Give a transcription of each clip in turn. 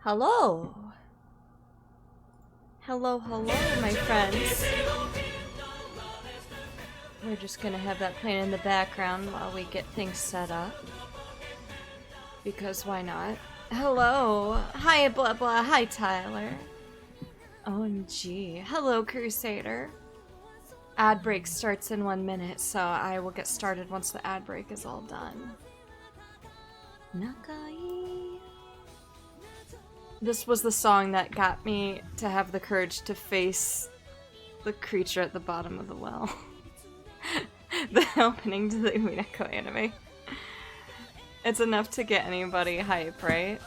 Hello! Hello, my friends. We're just gonna have that playing in the background while we get things set up. Because why not? Hello! Hi, blah blah. Hi, Tyler. OMG. Hello, Crusader. Ad break starts in 1 minute, so I will get started once the ad break is all done. Nakai. This was the song that got me to have the courage to face the creature at the bottom of the well. The opening to the Umineko anime. It's enough to get anybody hype, right?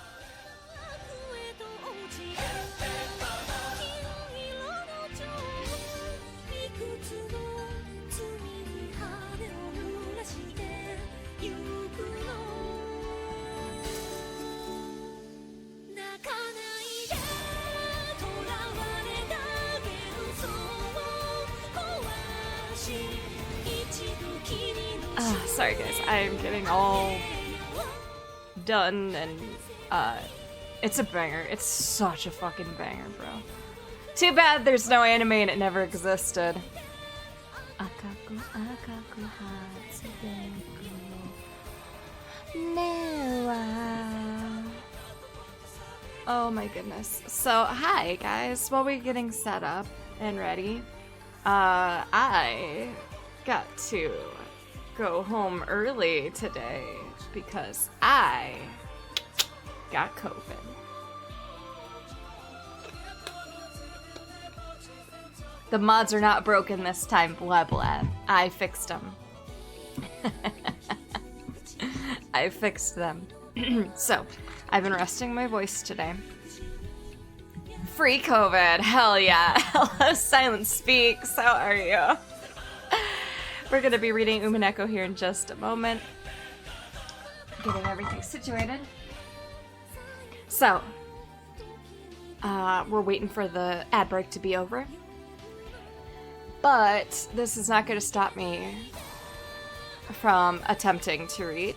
Sorry guys, I'm getting all done and it's a banger. It's such a fucking banger, bro. Too bad there's no anime and it never existed. Oh my goodness. So, hi guys. While we're getting set up and ready, I got to go home early today because I got COVID. The mods are not broken this time, blah blah. I fixed them. I fixed them. So, I've been resting my voice today. Free COVID, hell yeah. Hello, Silent Speaks, how are you? We're gonna be reading Umineko here in just a moment. Getting everything situated. So, we're waiting for the ad break to be over. But this is not gonna stop me from attempting to read.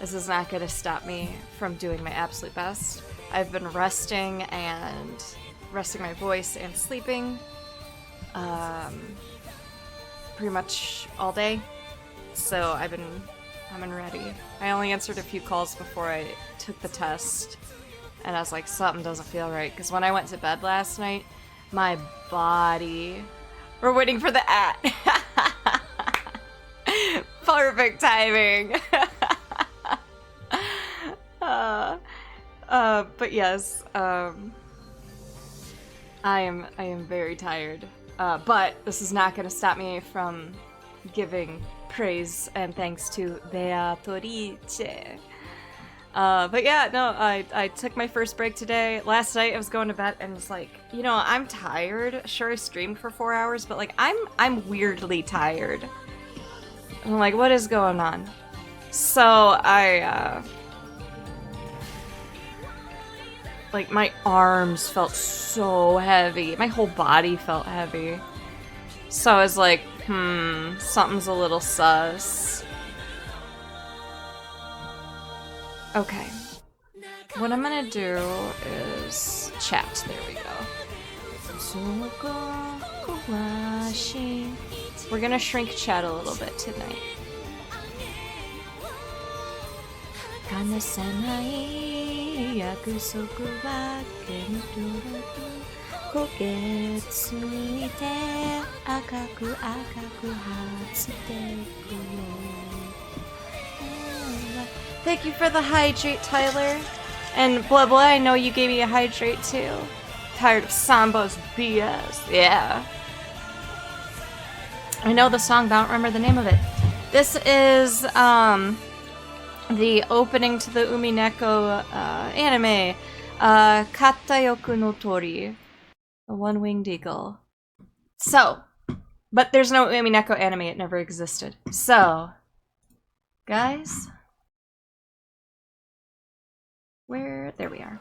This is not gonna stop me from doing my absolute best. I've been resting my voice and sleeping. Pretty much all day, so I'm ready. I only answered a few calls before I took the test, and I was like, something doesn't feel right, because when I went to bed last night, my body... We're waiting for the ad. Perfect timing. But yes, I am very tired. But this is not going to stop me from giving praise and thanks to Beatrice. But yeah, no, I took my first break today. Last night I was going to bed and was like, you know, I'm tired. Sure, I streamed for 4 hours, but like, I'm weirdly tired. And I'm like, what is going on? So I, like, my arms felt so heavy. My whole body felt heavy. So I was like, something's a little sus. Okay. What I'm gonna do is chat. There we go. We're gonna shrink chat a little bit tonight. Thank you for the hydrate, Tyler. And blah blah, I know you gave me a hydrate too. Tired of Sambo's BS. Yeah. I know the song, but I don't remember the name of it. This is the opening to the Umineko anime. Katayoku no Tori. The one-winged eagle. So, but there's no Umineko anime, it never existed. So, guys, there we are.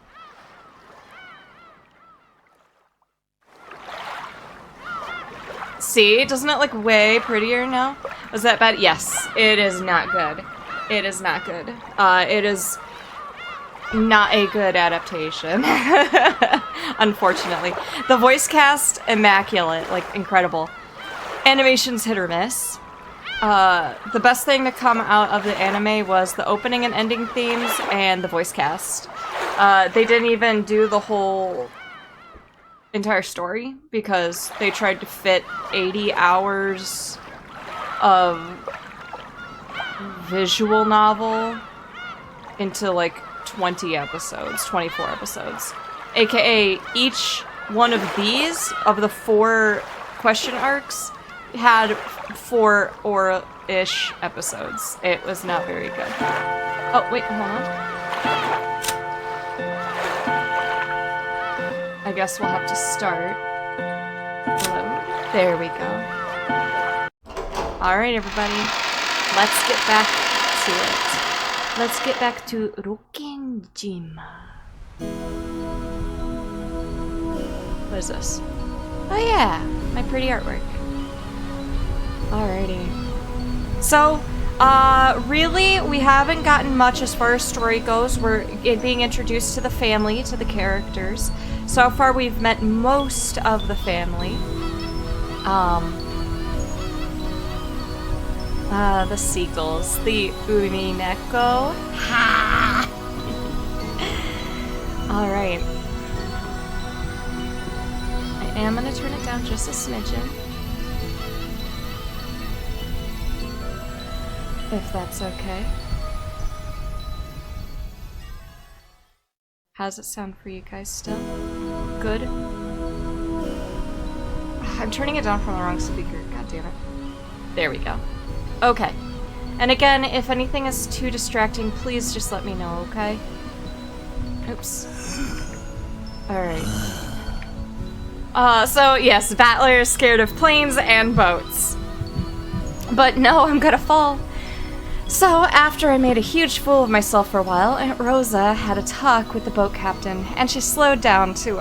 See, doesn't it look way prettier now? Was that bad? Yes, it is not good. It is not good. It is not a good adaptation. Unfortunately. The voice cast, immaculate, like incredible. Animation's hit or miss. The best thing to come out of the anime was the opening and ending themes and the voice cast. They didn't even do the whole entire story because they tried to fit 80 hours of visual novel into like 20 episodes, 24 episodes. AKA each one of these, of the 4 question arcs, had 4 or-ish episodes. It was not very good. Oh, wait, hold on. I guess we'll have to start. Hello. There we go. Alright, everybody. Let's get back to it. Let's get back to Rokkenjima. What is this? Oh yeah, my pretty artwork. Alrighty. So, really, we haven't gotten much as far as story goes. We're being introduced to the family, to the characters. So far, we've met most of the family. The seagulls, the Umineko. Ha! Alright. I am gonna turn it down just a smidgen. If that's okay. How's it sound for you guys still? Good? I'm turning it down from the wrong speaker. God damn it. There we go. Okay. And again, if anything is too distracting, please just let me know, okay? Oops. Alright. So yes, Battler is scared of planes and boats. But no, I'm gonna fall. So, after I made a huge fool of myself for a while, Aunt Rosa had a talk with the boat captain, and she slowed down to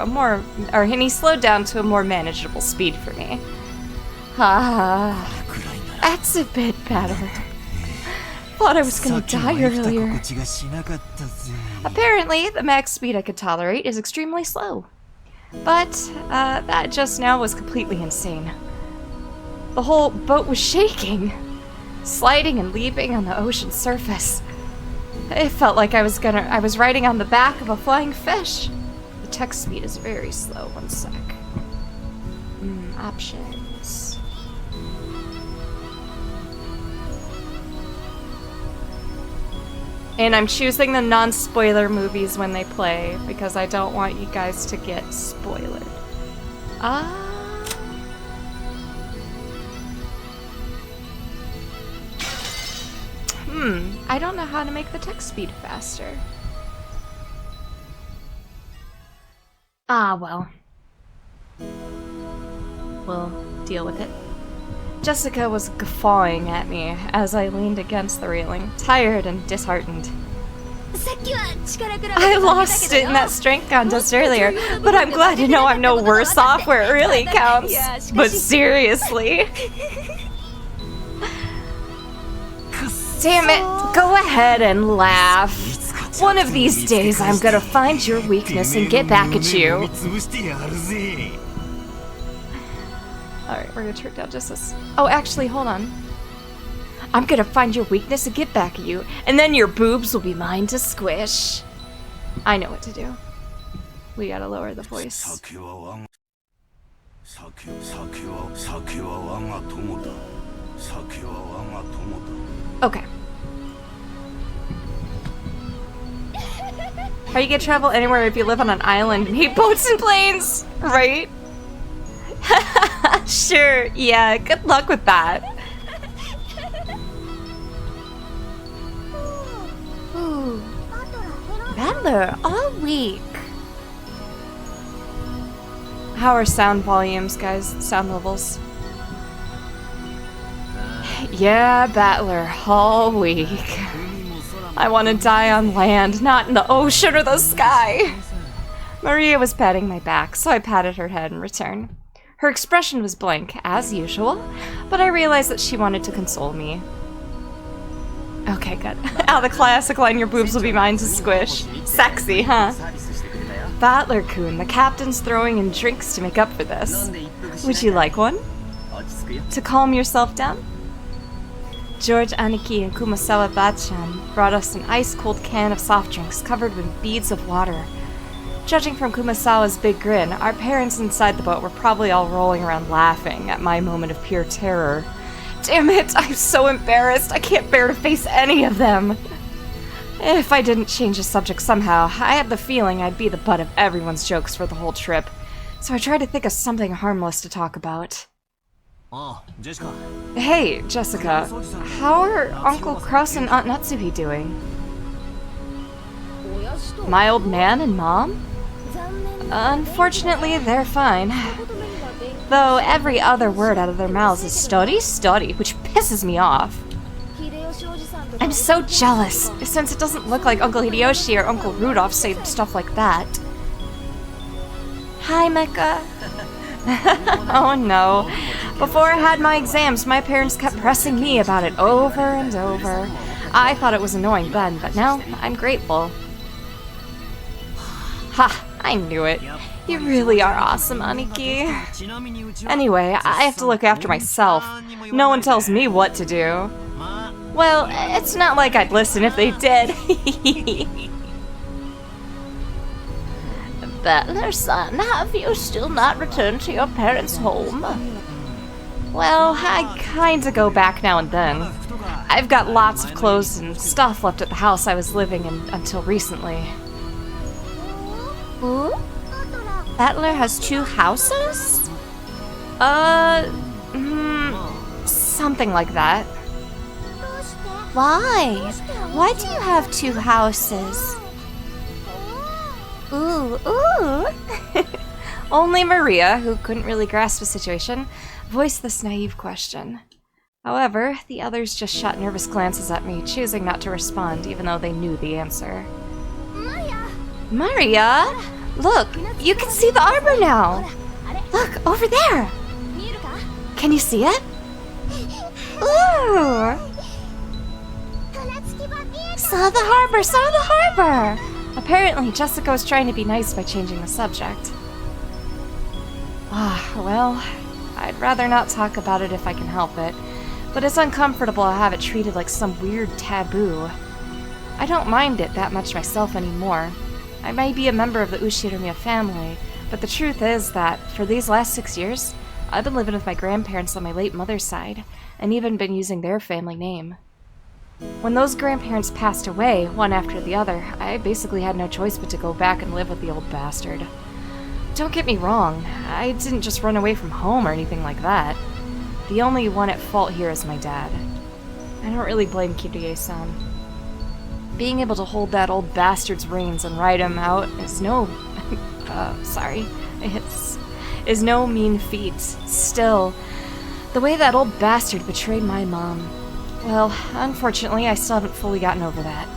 he slowed down to a more manageable speed for me. Ah, that's a bit better. Thought I was gonna die earlier. Apparently, the max speed I could tolerate is extremely slow. But, that just now was completely insane. The whole boat was shaking. Sliding and leaping on the ocean surface. It felt like I was riding on the back of a flying fish. The text speed is very slow. One sec. Options. And I'm choosing the non-spoiler movies when they play because I don't want you guys to get spoiled. I don't know how to make the text speed faster. Ah, well. We'll deal with it. Jessica was guffawing at me as I leaned against the railing, tired and disheartened. I lost it in that strength contest earlier, but I'm glad to know I'm no worse off where it really counts. But seriously. Damn it, go ahead and laugh. One of these days I'm gonna find your weakness and get back at you. Alright, we're gonna turn down just this. Oh, actually, hold on. I'm gonna find your weakness and get back at you, and then your boobs will be mine to squish. I know what to do. We gotta lower the voice. Okay. How you can travel anywhere if you live on an island and hate boats and planes, right? Sure, yeah, good luck with that. Ooh. Battler, all week. How are sound volumes, guys? Sound levels? Yeah, Battler, all week. I want to die on land, not in the ocean or the sky. Maria was patting my back, so I patted her head in return. Her expression was blank, as usual, but I realized that she wanted to console me. Okay, good. The classic line, your boobs will be mine to squish. Sexy, huh? Battler-kun, the captain's throwing in drinks to make up for this. Would you like one? To calm yourself down? George Aniki and Kumasawa Bachan brought us an ice-cold can of soft drinks covered with beads of water. Judging from Kumasawa's big grin, our parents inside the boat were probably all rolling around laughing at my moment of pure terror. Damn it, I'm so embarrassed. I can't bear to face any of them. If I didn't change the subject somehow, I had the feeling I'd be the butt of everyone's jokes for the whole trip, so I tried to think of something harmless to talk about. Hey, Jessica, how are Uncle Kraus and Aunt Natsuhi doing? My old man and Mom? Unfortunately, they're fine. Though every other word out of their mouths is study, study, which pisses me off. I'm so jealous, since it doesn't look like Uncle Hideyoshi or Uncle Rudolph say stuff like that. Hi, Mecca. Oh no. Before I had my exams, my parents kept pressing me about it over and over. I thought it was annoying then, but now I'm grateful. Ha! I knew it. You really are awesome, Aniki. Anyway, I have to look after myself. No one tells me what to do. Well, it's not like I'd listen if they did. Battler-san, have you still not returned to your parents' home? Well, I kinda go back now and then. I've got lots of clothes and stuff left at the house I was living in until recently. Ooh? Battler has 2 houses? Something like that. Why? Why do you have 2 houses? Ooh, ooh. Only Maria, who couldn't really grasp the situation, voiced this naive question. However, the others just shot nervous glances at me, choosing not to respond even though they knew the answer. Maria? Look, you can see the arbor now! Look, over there! Can you see it? Ooh! Saw the harbor! Saw the harbor! Apparently, Jessica was trying to be nice by changing the subject. Well, I'd rather not talk about it if I can help it, but it's uncomfortable to have it treated like some weird taboo. I don't mind it that much myself anymore. I may be a member of the Ushiromiya family, but the truth is that, for these last 6 years, I've been living with my grandparents on my late mother's side, and even been using their family name. When those grandparents passed away, one after the other, I basically had no choice but to go back and live with the old bastard. Don't get me wrong, I didn't just run away from home or anything like that. The only one at fault here is my dad. I don't really blame Kirie-san. Being able to hold that old bastard's reins and ride him out is no sorry. Is no mean feat. Still, the way that old bastard betrayed my mom. Well, unfortunately, I still haven't fully gotten over that.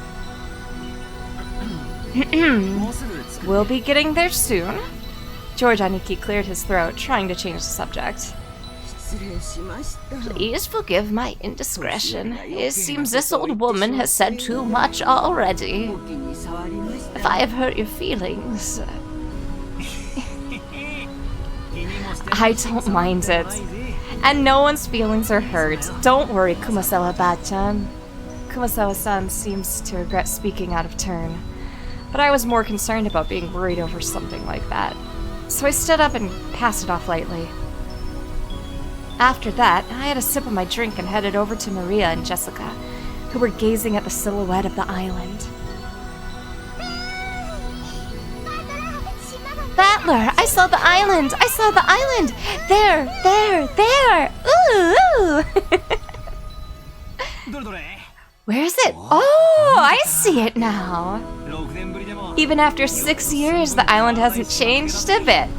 We'll be getting there soon. George Aniki cleared his throat, trying to change the subject. Please forgive my indiscretion. It seems this old woman has said too much already. If I have hurt your feelings... I don't mind it. And no one's feelings are hurt. Don't worry, Kumasawa-bachan. Kumasawa-san seems to regret speaking out of turn. But I was more concerned about being worried over something like that. So I stood up and passed it off lightly. After that, I had a sip of my drink and headed over to Maria and Jessica, who were gazing at the silhouette of the island. Battler! I saw the island! I saw the island! There! There! Ooh! Where is it? Oh, I see it now! Even after 6 years, the island hasn't changed a bit.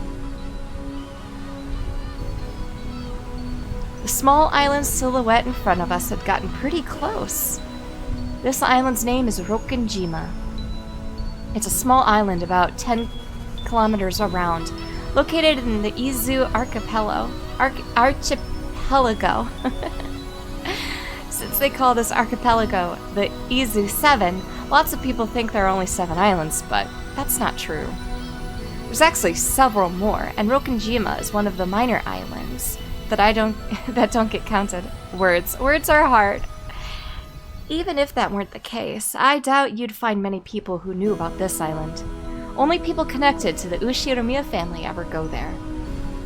The small island silhouette in front of us had gotten pretty close. This island's name is Rokkenjima. It's a small island about 10 kilometers around, located in the Izu archipelago. Since they call this archipelago the Izu 7, lots of people think there are only 7 islands, but that's not true. There's actually several more, and Rokkenjima is one of the minor islands that don't get counted. Words are hard. Even if that weren't the case, I doubt you'd find many people who knew about this island. Only people connected to the Ushiromiya family ever go there.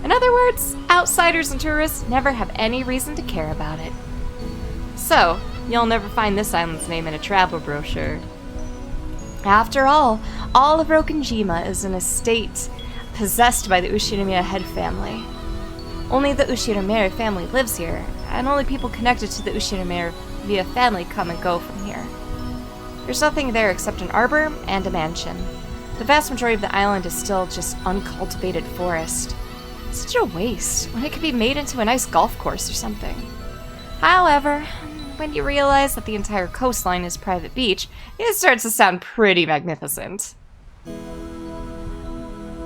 In other words, outsiders and tourists never have any reason to care about it. So, you'll never find this island's name in a travel brochure. After all of Rokkenjima is an estate possessed by the Ushiromiya head family. Only the Ushiromiya family lives here, and only people connected to the Ushiromiya family come and go from here. There's nothing there except an arbor and a mansion. The vast majority of the island is still just uncultivated forest. Such a waste, when it could be made into a nice golf course or something. However, when you realize that the entire coastline is private beach, it starts to sound pretty magnificent.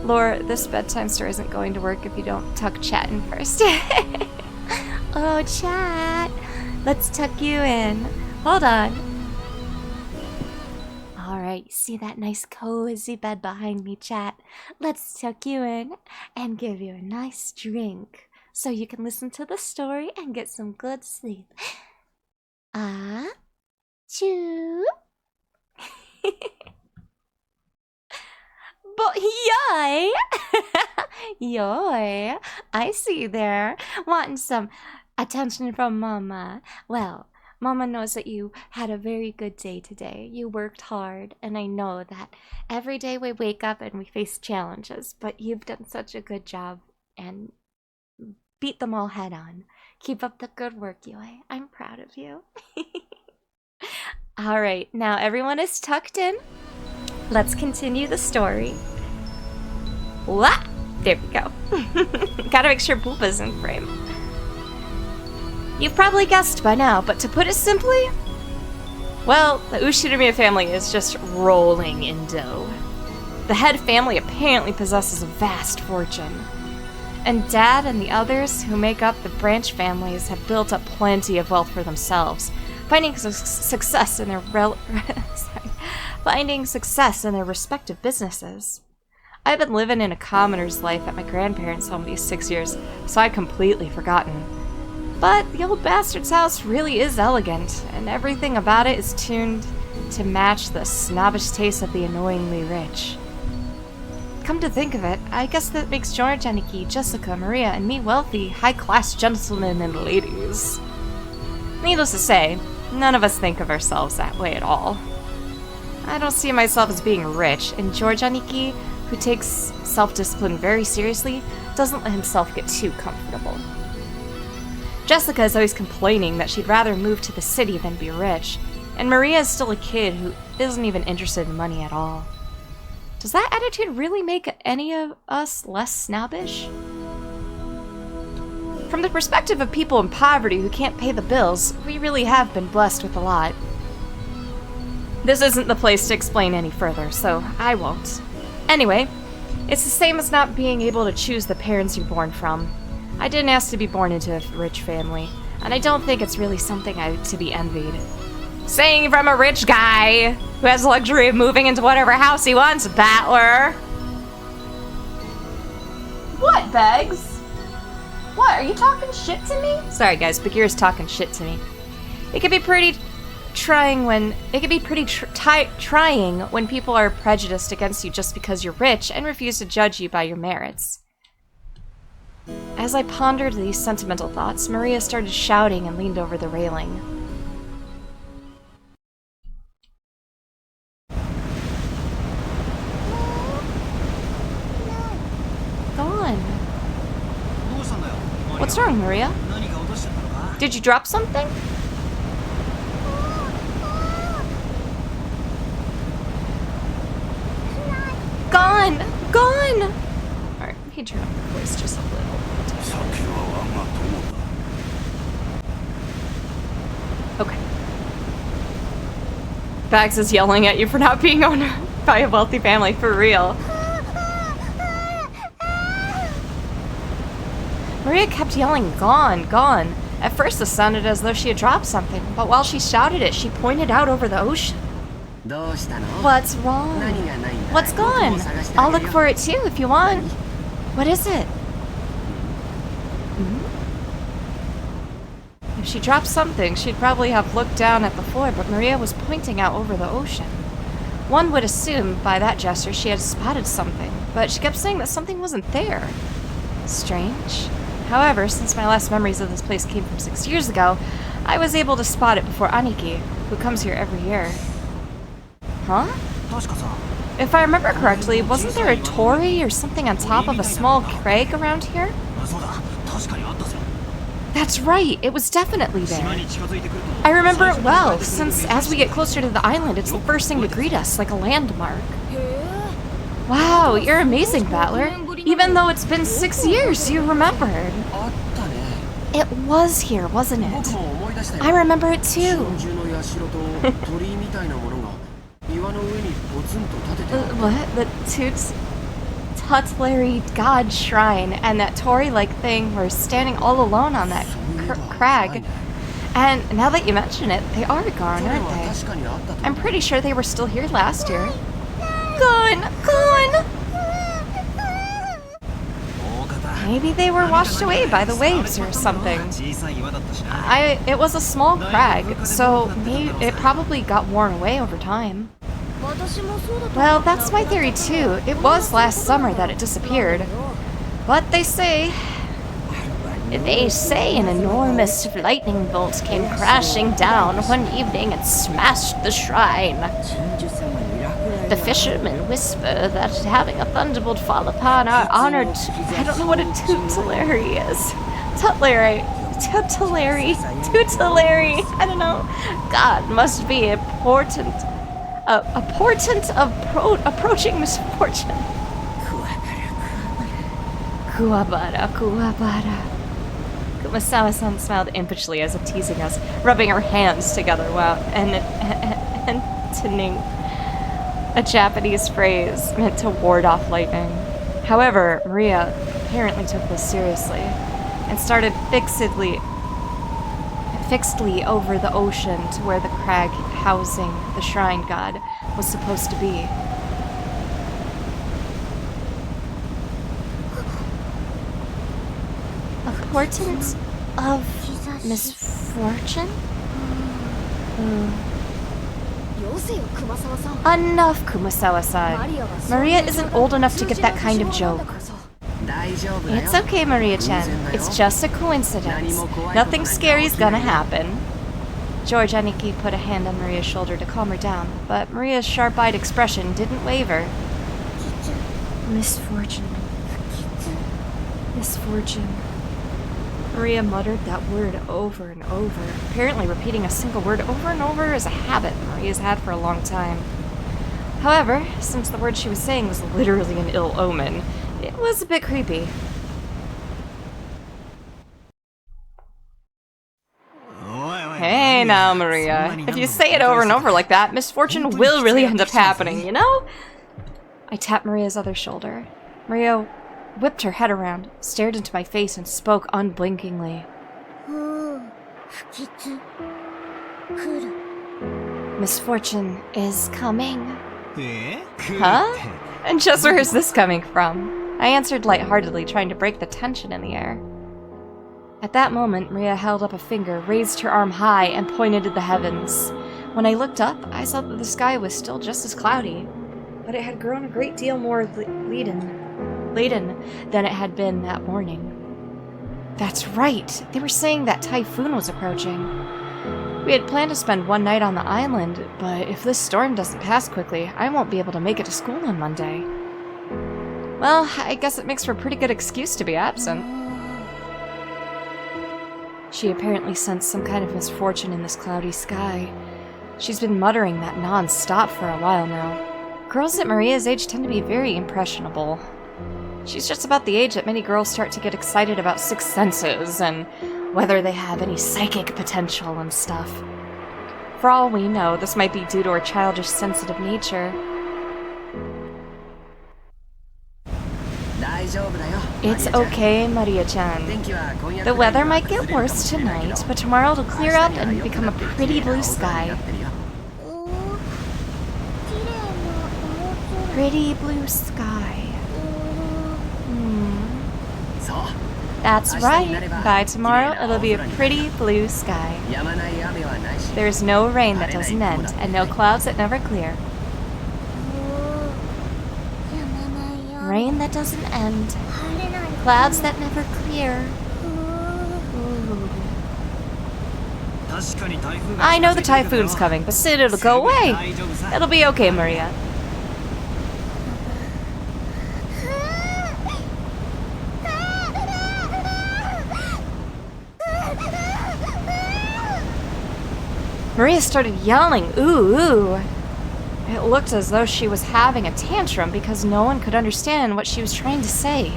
Laura, this bedtime story isn't going to work if you don't tuck Chat in first. Oh, Chat! Let's tuck you in. Hold on. Alright, you see that nice cozy bed behind me, Chat? Let's tuck you in and give you a nice drink so you can listen to the story and get some good sleep. Choo. But yoy! Yoy, I see you there, wanting some attention from Mama. Well, Mama knows that you had a very good day today. You worked hard, and I know that every day we wake up and we face challenges, but you've done such a good job and beat them all head on. Keep up the good work, Yoy. I'm proud of you. Alright, now everyone is tucked in. Let's continue the story. Wah! There we go. Gotta make sure Poopa's in frame. You've probably guessed by now, but to put it simply, well, the Ushiromiya family is just rolling in dough. The head family apparently possesses a vast fortune. And Dad and the others who make up the branch families have built up plenty of wealth for themselves, finding success in their respective businesses. I've been living in a commoner's life at my grandparents' home these 6 years, so I'd completely forgotten. But the old bastard's house really is elegant, and everything about it is tuned to match the snobbish taste of the annoyingly rich. Come to think of it, I guess that makes George, Aniki, Jessica, Maria, and me wealthy, high-class gentlemen and ladies. Needless to say, none of us think of ourselves that way at all. I don't see myself as being rich, and George Aniki, who takes self-discipline very seriously, doesn't let himself get too comfortable. Jessica is always complaining that she'd rather move to the city than be rich, and Maria is still a kid who isn't even interested in money at all. Does that attitude really make any of us less snobbish? From the perspective of people in poverty who can't pay the bills, we really have been blessed with a lot. This isn't the place to explain any further, so I won't. Anyway, it's the same as not being able to choose the parents you're born from. I didn't ask to be born into a rich family, and I don't think it's really something to be envied. Saying from a rich guy who has the luxury of moving into whatever house he wants, Battler. What, Beggs? What, are you talking shit to me? Sorry guys, Bagheera's talking shit to me. It can be pretty trying when people are prejudiced against you just because you're rich and refuse to judge you by your merits. As I pondered these sentimental thoughts, Maria started shouting and leaned over the railing. Gone. What's wrong, Maria? Did you drop something? Gone! Gone! Alright, we can turn up the voice just a little. Okay. Bags is yelling at you for not being owned by a wealthy family, for real. Maria kept yelling, gone, gone. At first it sounded as though she had dropped something, but while she shouted it, she pointed out over the ocean. What's wrong? What's gone? I'll look for it too if you want. What is it? If she dropped something, she'd probably have looked down at the floor, but Maria was pointing out over the ocean. One would assume by that gesture she had spotted something, but she kept saying that something wasn't there. Strange. However, since my last memories of this place came from 6 years ago, I was able to spot it before Aniki, who comes here every year. Huh? If I remember correctly, wasn't there a torii or something on top of a small crag around here? That's right, it was definitely there. I remember it well, since as we get closer to the island, it's the first thing to greet us, like a landmark. Wow, you're amazing, Battler. Even though it's been 6 years, you remembered. It was here, wasn't it? I remember it too. What? The Tutleri God Shrine and that torii-like thing were standing all alone on that crag. And now that you mention it, they are gone, aren't they? I'm pretty sure they were still here last year. Gone! Gone! Maybe they were washed away by the waves or something. It was a small crag, so it probably got worn away over time. Well, that's my theory too. It was last summer that it disappeared. But they say an enormous lightning bolt came crashing down one evening and smashed the shrine. The fishermen whisper that having a thunderbolt fall upon our honored... I don't know what a Tutleri is. Tutleri. I don't know. God must be a portent of approaching misfortune. Kuwabara. Kumasawa-san smiled impishly as if teasing us, rubbing her hands together while intoning a Japanese phrase meant to ward off lightning. However, Maria apparently took this seriously and started fixedly over the ocean to where the crag housing the shrine god was supposed to be. A portent of misfortune? Enough, Kumasawa-san. Maria isn't old enough to get that kind of joke. It's okay, Maria-chan. It's just a coincidence. Nothing scary's gonna happen. George Aniki put a hand on Maria's shoulder to calm her down, but Maria's sharp-eyed expression didn't waver. Misfortune. Maria muttered that word over and over. Apparently repeating a single word over and over is a habit Maria's had for a long time. However, since the word she was saying was literally an ill omen, it was a bit creepy. Hey now, Maria. If you say it over and over like that, misfortune will really end up happening, you know? I tapped Maria's other shoulder. Maria whipped her head around, stared into my face, and spoke unblinkingly. Misfortune is coming. Huh? And just where is this coming from? I answered lightheartedly, trying to break the tension in the air. At that moment, Maria held up a finger, raised her arm high, and pointed at the heavens. When I looked up, I saw that the sky was still just as cloudy, but it had grown a great deal more laden than it had been that morning. That's right! They were saying that typhoon was approaching. We had planned to spend one night on the island, but if this storm doesn't pass quickly, I won't be able to make it to school on Monday. Well, I guess it makes for a pretty good excuse to be absent. She apparently sensed some kind of misfortune in this cloudy sky. She's been muttering that non-stop for a while now. Girls at Maria's age tend to be very impressionable. She's just about the age that many girls start to get excited about sixth senses and whether they have any psychic potential and stuff. For all we know, this might be due to her childish, sensitive nature. It's okay, Maria-chan. The weather might get worse tonight, but tomorrow it'll clear up and become a pretty blue sky. Pretty blue sky. That's right. By tomorrow, it'll be a pretty blue sky. There's no rain that doesn't end, and no clouds that never clear. Rain that doesn't end. Clouds that never clear. Ooh. I know the typhoon's coming, but soon it'll go away. It'll be okay, Maria. Maria started yelling, ooh, ooh. It looked as though she was having a tantrum because no one could understand what she was trying to say.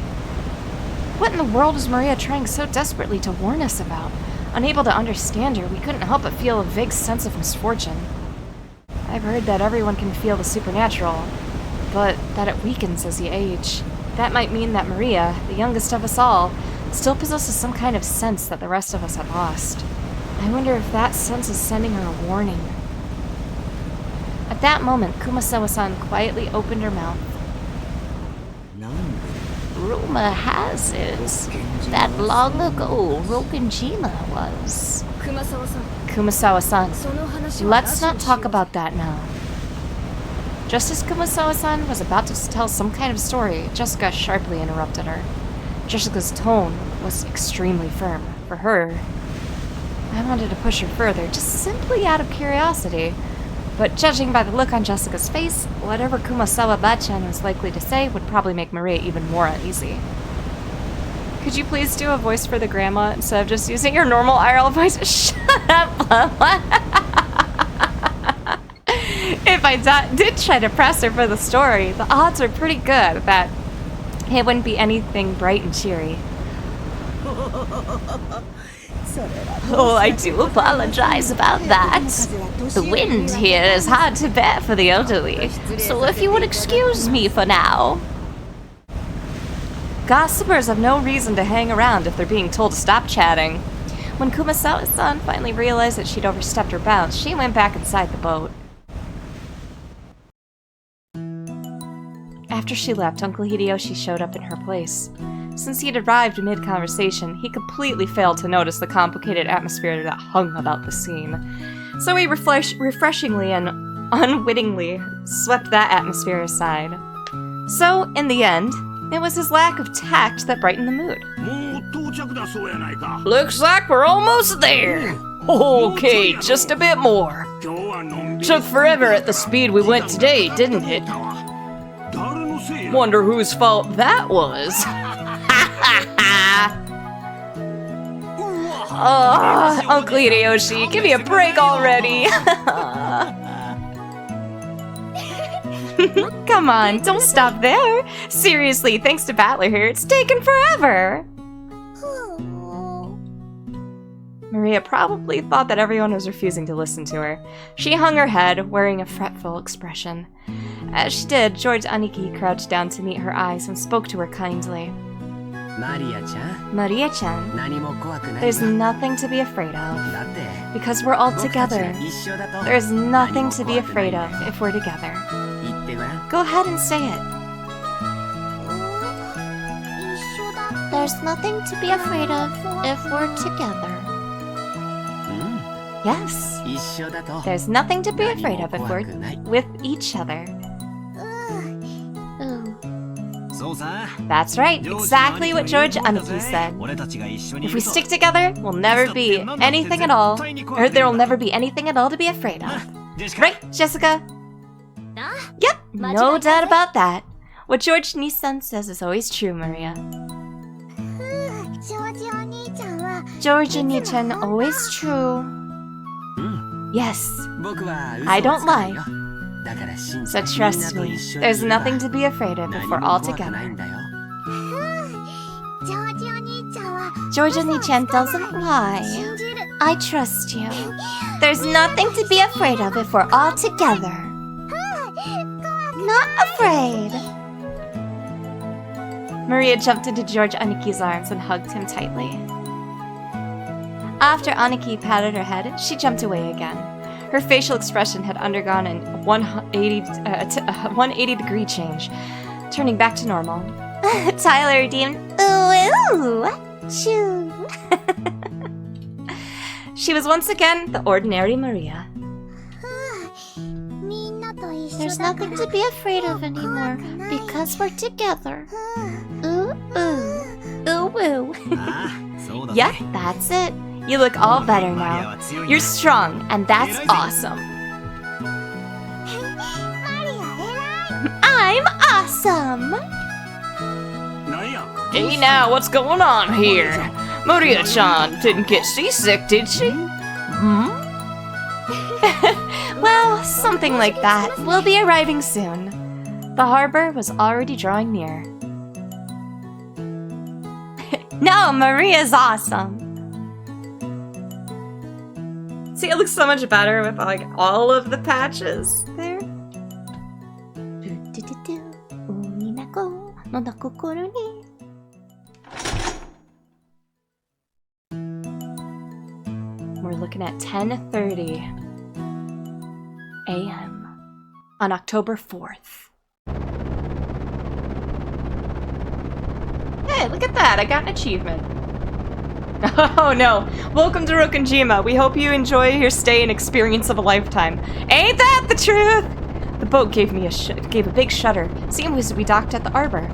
What in the world was Maria trying so desperately to warn us about? Unable to understand her, we couldn't help but feel a vague sense of misfortune. I've heard that everyone can feel the supernatural, but that it weakens as you age. That might mean that Maria, the youngest of us all, still possesses some kind of sense that the rest of us have lost. I wonder if that sense is sending her a warning. At that moment, Kumasawa-san quietly opened her mouth. Rumor has it that long ago Rokkenjima was... Kumasawa-san, let's not talk about that now. Just as Kumasawa-san was about to tell some kind of story, Jessica sharply interrupted her. Jessica's tone was extremely firm. For her, I wanted to push her further, just simply out of curiosity. But judging by the look on Jessica's face, whatever Kumasawa-bachan was likely to say would probably make Maria even more uneasy. Could you please do a voice for the grandma instead of just using your normal IRL voice? Shut up, Mama. If I did try to press her for the story, the odds are pretty good that it wouldn't be anything bright and cheery. Oh, I do apologize about that. The wind here is hard to bear for the elderly, so if you would excuse me for now. Gossipers have no reason to hang around if they're being told to stop chatting. When Kumasawa-san finally realized that she'd overstepped her bounds, she went back inside the boat. After she left, Uncle Hideyoshi showed up in her place. Since he had arrived mid-conversation, he completely failed to notice the complicated atmosphere that hung about the scene. So he refreshingly and unwittingly swept that atmosphere aside. So, in the end, it was his lack of tact that brightened the mood. Looks like we're almost there. Okay, just a bit more. Took forever at the speed we went today, didn't it? Wonder whose fault that was. Oh, Uncle Hideyoshi, give me a break already. Come on, don't stop there. Seriously, thanks to Battler here, it's taken forever. Maria probably thought that everyone was refusing to listen to her. She hung her head, wearing a fretful expression. As she did, George Aniki crouched down to meet her eyes and spoke to her kindly. Maria-chan, there's nothing to be afraid of. Because we're all together. There's nothing to be afraid of if we're together. Go ahead and say it. There's nothing to be afraid of if we're together. Yes. There's nothing to be afraid of if we're with each other. That's right, exactly what George Aniki said. If we stick together, we'll never be anything at all, or there will never be anything at all to be afraid of. Right, Jessica? Yep, no doubt about that. What George Nissan says is always true, Maria. George Oni-chan, always true. Yes, I don't lie. So trust me, there's nothing to be afraid of if we're all together. George Oni-chan doesn't lie. I trust you. There's nothing to be afraid of if we're all together. Not afraid. Maria jumped into George Aniki's arms and hugged him tightly. After Aniki patted her head, she jumped away again. Her facial expression had undergone a 180-degree change, turning back to normal. Tyler redeemed, ooh, shoo. She was once again the ordinary Maria. There's nothing to be afraid of anymore because we're together. Ooh, ooh, ooh, ooh. Yep, that's it. You look all better now. You're strong, and that's awesome. I'm awesome! Hey now, what's going on here? Maria-chan didn't get seasick, did she? Well, something like that. We'll be arriving soon. The harbor was already drawing near. No, Maria's awesome. See, it looks so much better with like all of the patches there. Umineko no Naku Koro ni. We're looking at 10:30 a.m. on October 4th. Hey, look at that! I got an achievement. Oh no! Welcome to ROKKENJIMA. We hope you enjoy your stay and experience of a lifetime. Ain't that the truth? The boat gave me gave a big shudder. Seemed as we docked at the arbor.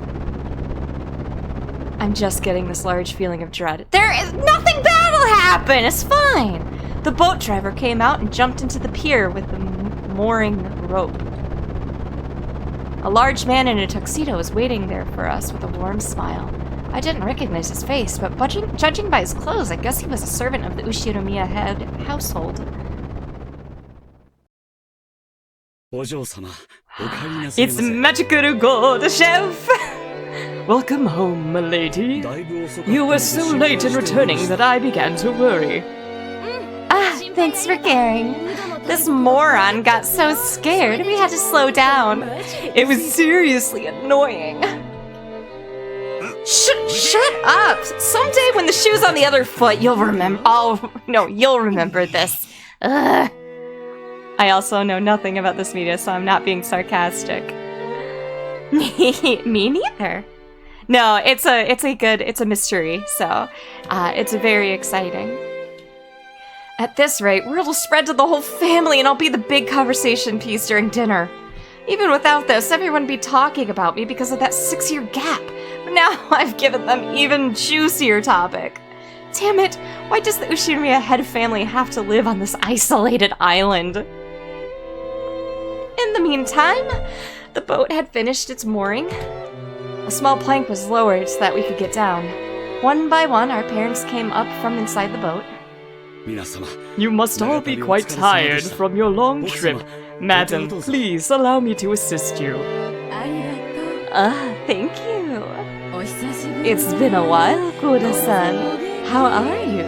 I'm just getting this large feeling of dread. There is nothing bad will happen. It's fine. The boat driver came out and jumped into the pier with the mooring rope. A large man in a tuxedo was waiting there for us with a warm smile. I didn't recognize his face, but judging by his clothes, I guess he was a servant of the Ushiromiya head household. It's Magical God, chef! Welcome home, milady. You were so late in returning that I began to worry. Thanks for caring. This moron got so scared we had to slow down. It was seriously annoying. Shut up! Someday when the shoe's on the other foot, you'll remember. Oh, no, you'll remember this. Ugh. I also know nothing about this media, so I'm not being sarcastic. Me neither. No, it's a mystery, so it's very exciting. At this rate, word will spread to the whole family, and I'll be the big conversation piece during dinner. Even without this, everyone would be talking about me because of that 6-year gap. But now I've given them even juicier topic. Damn it, why does the Ushiromiya head family have to live on this isolated island? In the meantime, the boat had finished its mooring. A small plank was lowered so that we could get down. One by one, our parents came up from inside the boat. You must all be quite tired from your long trip. Madam, please allow me to assist you. Thank you. It's been a while, Koda-san. How are you?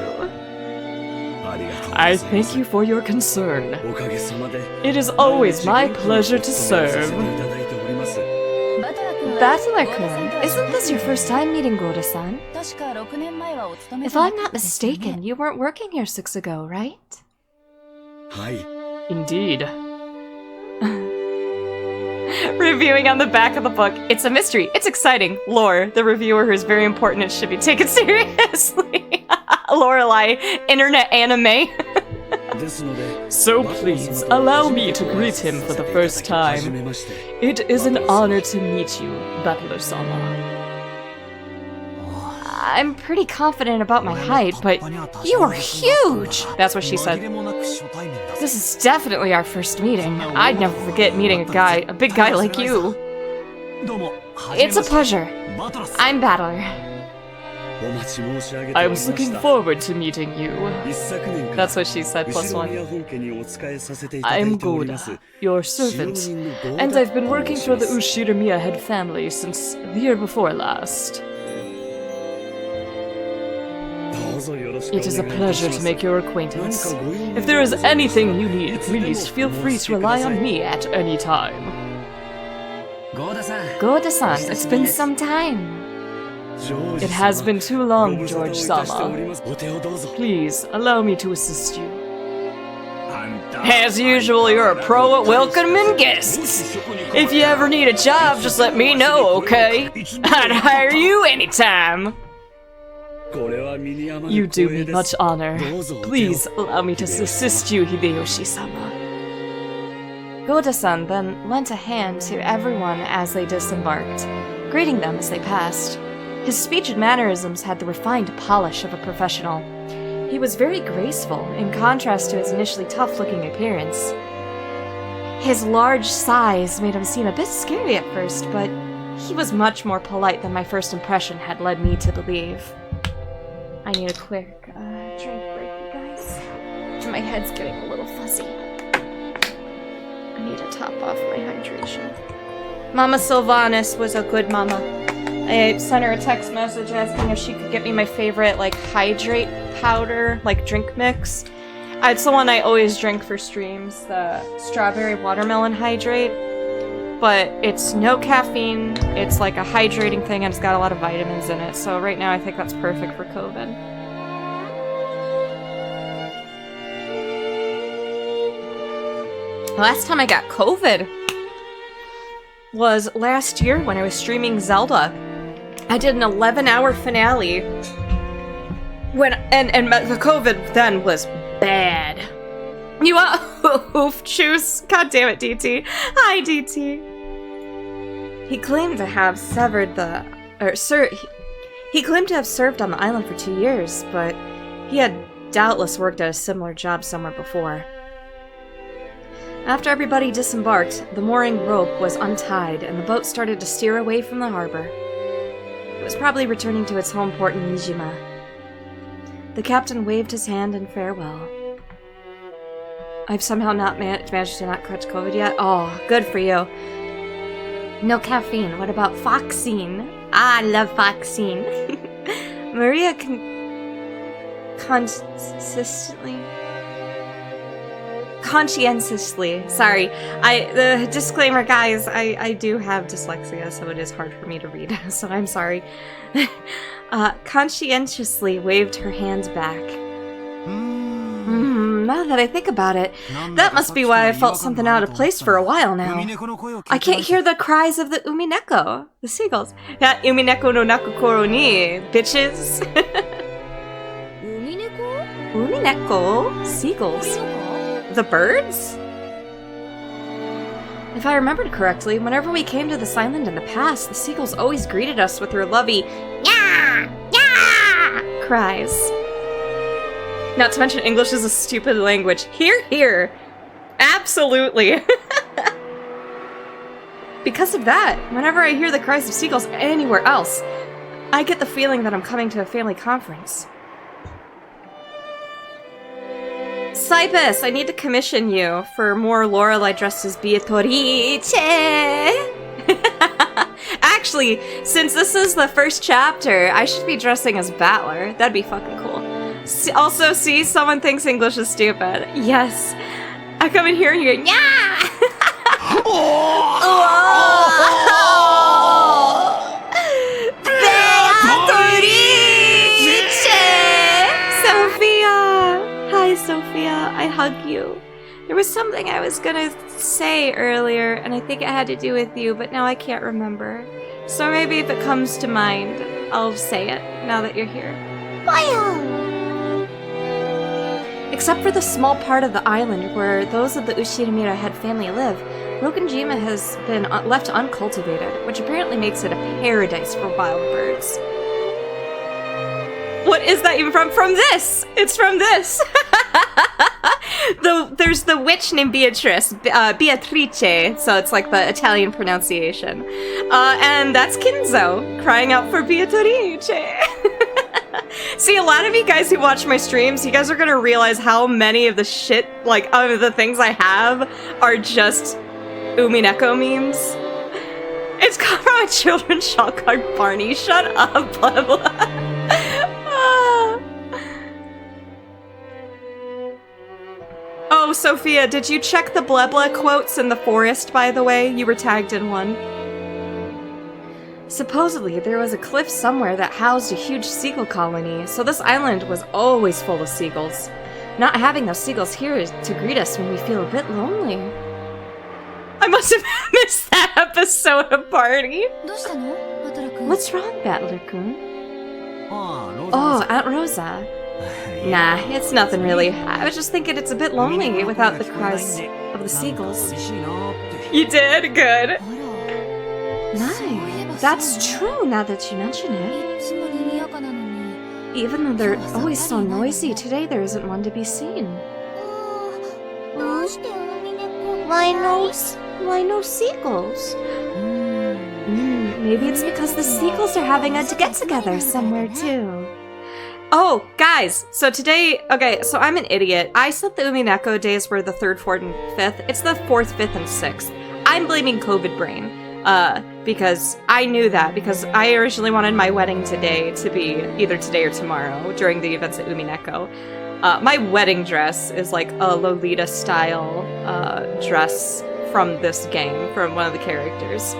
I thank you for your concern. It is always my pleasure to serve. Battler-kun, isn't this your first time meeting Koda-san? If I'm not mistaken, you weren't working here 6 ago, right? Indeed. Reviewing on the back of the book. It's a mystery. It's exciting. Lore, the reviewer who is very important and should be taken seriously. Lorelei, internet anime. So please, allow me to greet him for the first time. It is an honor to meet you, Battler-sama. I'm pretty confident about my height, but you are huge! That's what she said. This is definitely our first meeting. I'd never forget meeting a big guy like you. It's a pleasure. I'm Battler. I was looking forward to meeting you. That's what she said, +1. I'm Goda, your servant, and I've been working for the Ushiramiya head family since the year before last. It is a pleasure to make your acquaintance. If there is anything you need, please feel free to rely on me at any time. Goda-san, it's been some time. It has been too long, George-sama. Please, allow me to assist you. As usual, you're a pro at welcoming guests. If you ever need a job, just let me know, okay? I'd hire you anytime. You do me much honor. Please allow me to assist you, Hideyoshi-sama. Goda-san then lent a hand to everyone as they disembarked, greeting them as they passed. His speech and mannerisms had the refined polish of a professional. He was very graceful, in contrast to his initially tough-looking appearance. His large size made him seem a bit scary at first, but he was much more polite than my first impression had led me to believe. I need a quick drink break, you guys. My head's getting a little fuzzy. I need to top off my hydration. Mama Sylvanas was a good mama. I sent her a text message asking if she could get me my favorite, like, hydrate powder, like, drink mix. It's the one I always drink for streams, the strawberry watermelon hydrate. But it's no caffeine, it's like a hydrating thing, and it's got a lot of vitamins in it, so right now I think that's perfect for COVID. Last time I got COVID was last year when I was streaming Zelda. I did an 11-hour finale, and the COVID then was bad. You want hoof juice? God damn it, DT. Hi, DT. He claimed to have he claimed to have served on the island for 2 years, but he had doubtless worked at a similar job somewhere before. After everybody disembarked, the mooring rope was untied and the boat started to steer away from the harbor. It was probably returning to its home port in Nijima. The captain waved his hand in farewell. I've somehow not managed to not catch COVID yet. Oh, good for you. No caffeine. What about Foxine? I love Foxine. Maria conscientiously. Sorry. The disclaimer, guys, I do have dyslexia, so it is hard for me to read, so I'm sorry. Conscientiously waved her hands back. Now that I think about it, that must be why I felt something out of place for a while now. I can't hear the cries of the Umineko, the seagulls. Yeah, Umineko no Naku Koro ni, bitches. Umineko? Seagulls. The birds? If I remembered correctly, whenever we came to this island in the past, the seagulls always greeted us with their lovey, "Nya! Nya!" cries. Not to mention English is a stupid language. Hear, hear. Absolutely. Because of that, whenever I hear the cries of seagulls anywhere else, I get the feeling that I'm coming to a family conference. Cypus, I need to commission you for more Lorelei dressed as Beatrice. Actually, since this is the first chapter, I should be dressing as Battler. That'd be fucking cool. Also, see, someone thinks English is stupid. Yes. I come in here and you go, yeah! Sophia! Hi, Sophia. I hug you. There was something I was gonna say earlier, and I think it had to do with you, but now I can't remember. So maybe if it comes to mind, I'll say it now that you're here. Wow! Except for the small part of the island where those of the Ushiramira head family live, Rokkenjima has been left uncultivated, which apparently makes it a paradise for wild birds. What is that even from? From this! It's from this! There's the witch named Beatrice, Beatrice, so it's like the Italian pronunciation. And that's Kinzo, crying out for Beatrice. See, a lot of you guys who watch my streams, you guys are gonna realize how many of the shit, like, of the things I have are just Umineko memes. It's come from a children's shop called Barney. Shut up, blah blah. Oh, Sophia, did you check the blah blah quotes in the forest, by the way? You were tagged in one. Supposedly, there was a cliff somewhere that housed a huge seagull colony, so this island was always full of seagulls. Not having those seagulls here is to greet us when we feel a bit lonely. I must have missed that episode of Party. What's wrong, Battler-kun? Oh, Aunt Rosa. Nah, it's nothing really. I was just thinking it's a bit lonely without the cries of the seagulls. You did? Good. Nice. That's true now that you mention it. Even though they're always so noisy, today there isn't one to be seen. Why no seagulls? Maybe it's because the seagulls are having a get-together somewhere too. Oh, guys, so today, okay, so I'm an idiot. I said the Umineko days were the 3rd, 4th, and 5th. It's the 4th, 5th, and 6th. I'm blaming COVID brain. Because I knew that, because I originally wanted my wedding today to be either today or tomorrow during the events at Umineko. My wedding dress is like a Lolita-style dress from this game, from one of the characters.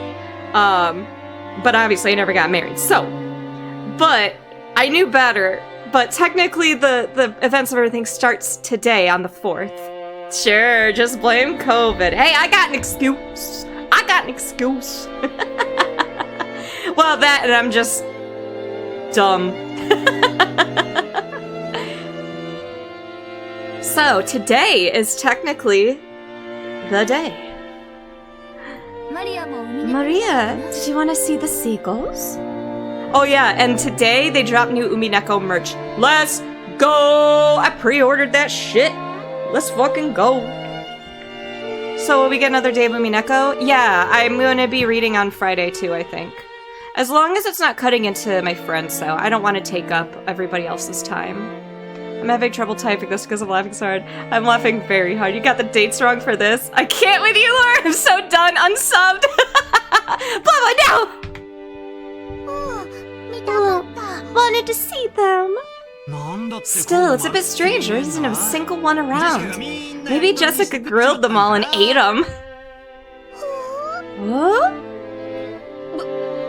But obviously I never got married, so. But I knew better, but technically the events of everything starts today on the 4th. Sure, just blame COVID. Hey, I got an excuse. Well, that and I'm just dumb. So, today is technically the day. Maria, did you want to see the seagulls? Oh yeah, and today they dropped new Umineko merch. Let's go! I pre-ordered that shit. Let's fucking go. So will we get another day of Umineko? Yeah, I'm gonna be reading on Friday too, I think. As long as it's not cutting into my friends, though. I don't want to take up everybody else's time. I'm having trouble typing this because I'm laughing so hard. I'm laughing very hard. You got the dates wrong for this. I can't with you, Laura! I'm so done, unsubbed! Blah, no! Wanted to see them. Still, it's a bit strange. There isn't a single one around. Maybe Jessica grilled them all and ate them. What?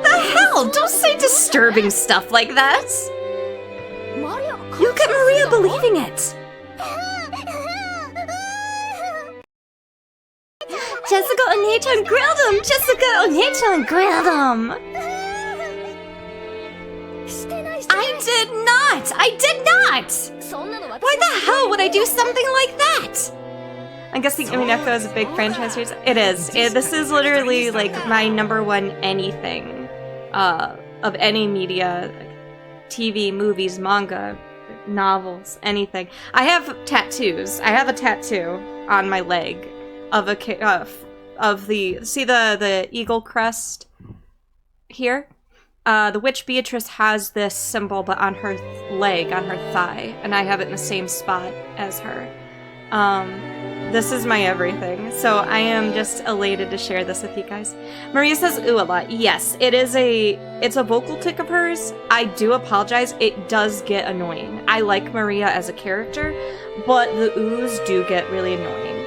The hell? Don't say disturbing stuff like that. You'll get Maria believing it. Jessica Onechan grilled them. Jessica Onechan grilled them. I did not! Why the hell would I do something like that? I'm guessing Umineko is a big franchise. It is. This is literally like my #1 anything of any media, like TV, movies, manga, novels, anything. I have tattoos. I have a tattoo on my leg of the see the eagle crest here. The witch Beatrice has this symbol, but on her leg, on her thigh, and I have it in the same spot as her. This is my everything, so I am just elated to share this with you guys. Maria says ooh a lot. Yes, it's a vocal tick of hers. I do apologize, it does get annoying. I like Maria as a character, but the oohs do get really annoying.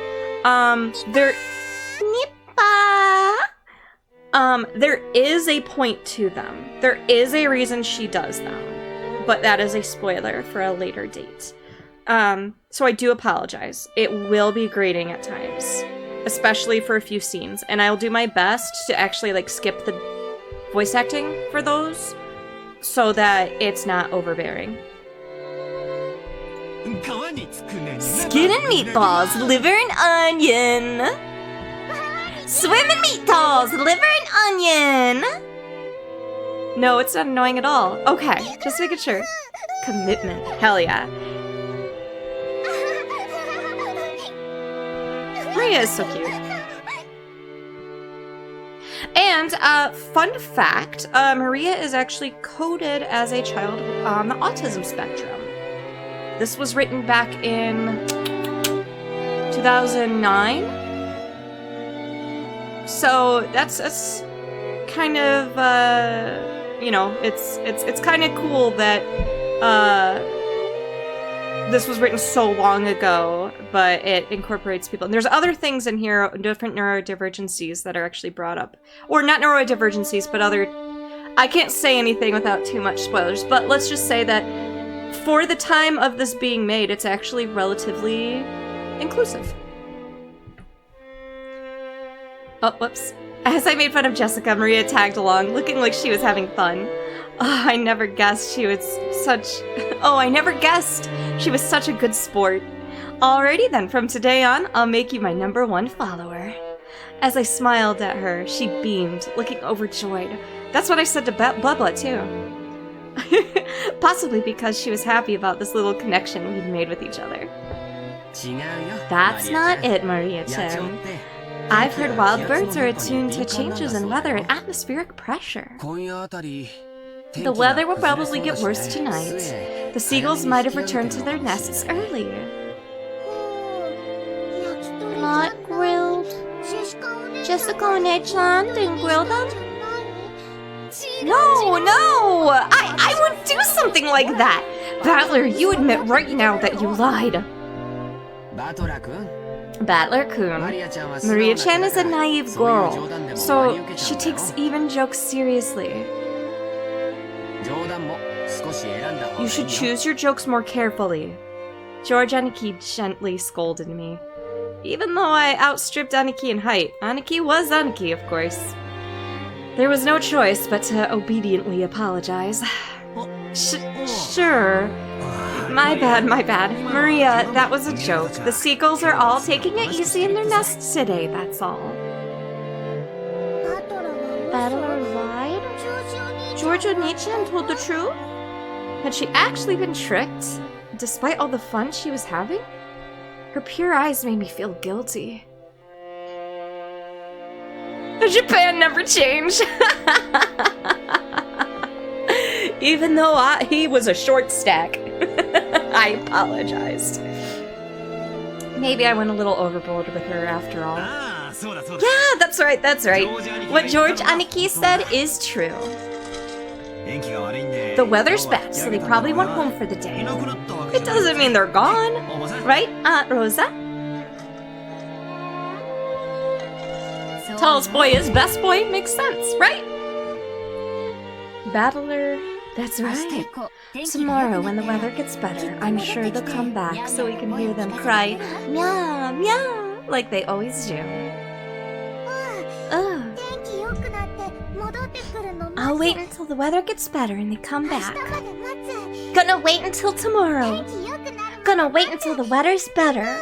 There is a point to them. There is a reason she does them, but that is a spoiler for a later date. So I do apologize. It will be grating at times, especially for a few scenes, and I'll do my best to actually like skip the voice acting for those so that it's not overbearing. Skin and meatballs, liver and onion. Swim and meatballs, liver and onion. No, it's not annoying at all. Okay, just making sure. Commitment, hell yeah. Maria is so cute. And, fun fact, Maria is actually coded as a child on the autism spectrum. This was written back in 2009. So that's kind of, you know, it's kind of cool that, this was written so long ago, but it incorporates people. And there's other things in here, different neurodivergencies that are actually brought up. Or not neurodivergencies, but other... I can't say anything without too much spoilers, but let's just say that for the time of this being made, it's actually relatively inclusive. Oh, whoops. As I made fun of Jessica, Maria tagged along, looking like she was having fun. Oh, I never guessed she was such... Oh, I never guessed she was such a good sport. Alrighty then, from today on, I'll make you my #1 follower. As I smiled at her, she beamed, looking overjoyed. That's what I said to Blubla, too. Possibly because she was happy about this little connection we'd made with each other. That's not it, Maria-chan. I've heard wild birds are attuned to changes in weather and atmospheric pressure. The weather will probably get worse tonight. The seagulls might have returned to their nests early. Not grilled. Jessica and Echan didn't grill them? No! I wouldn't do something like that! Battler, you admit right now that you lied. Battler-kun. Maria-chan is a naive girl, so she takes even jokes seriously. You should choose your jokes more carefully. George Aniki gently scolded me. Even though I outstripped Aniki in height, Aniki was Aniki, of course. There was no choice but to obediently apologize. Sure. My bad. Maria, that was a joke. The seagulls are all taking it easy in their nests today, that's all. Battler lied? George Onichi told the truth? Had she actually been tricked, despite all the fun she was having? Her pure eyes made me feel guilty. Japan never changed! Even though he was a short stack. I apologized. Maybe I went a little overboard with her after all. Yeah, that's right. What George Aniki said is true. The weather's bad, so they probably went home for the day. It doesn't mean they're gone, right, Aunt Rosa? Tallest boy is best boy makes sense, right? Battler, that's right. Tomorrow, when the weather gets better, I'm sure they'll come back so we can hear them cry, meow, meow, like they always do. Ugh. I'll wait until the weather gets better and they come back. Gonna wait until tomorrow. Gonna wait until the weather's better.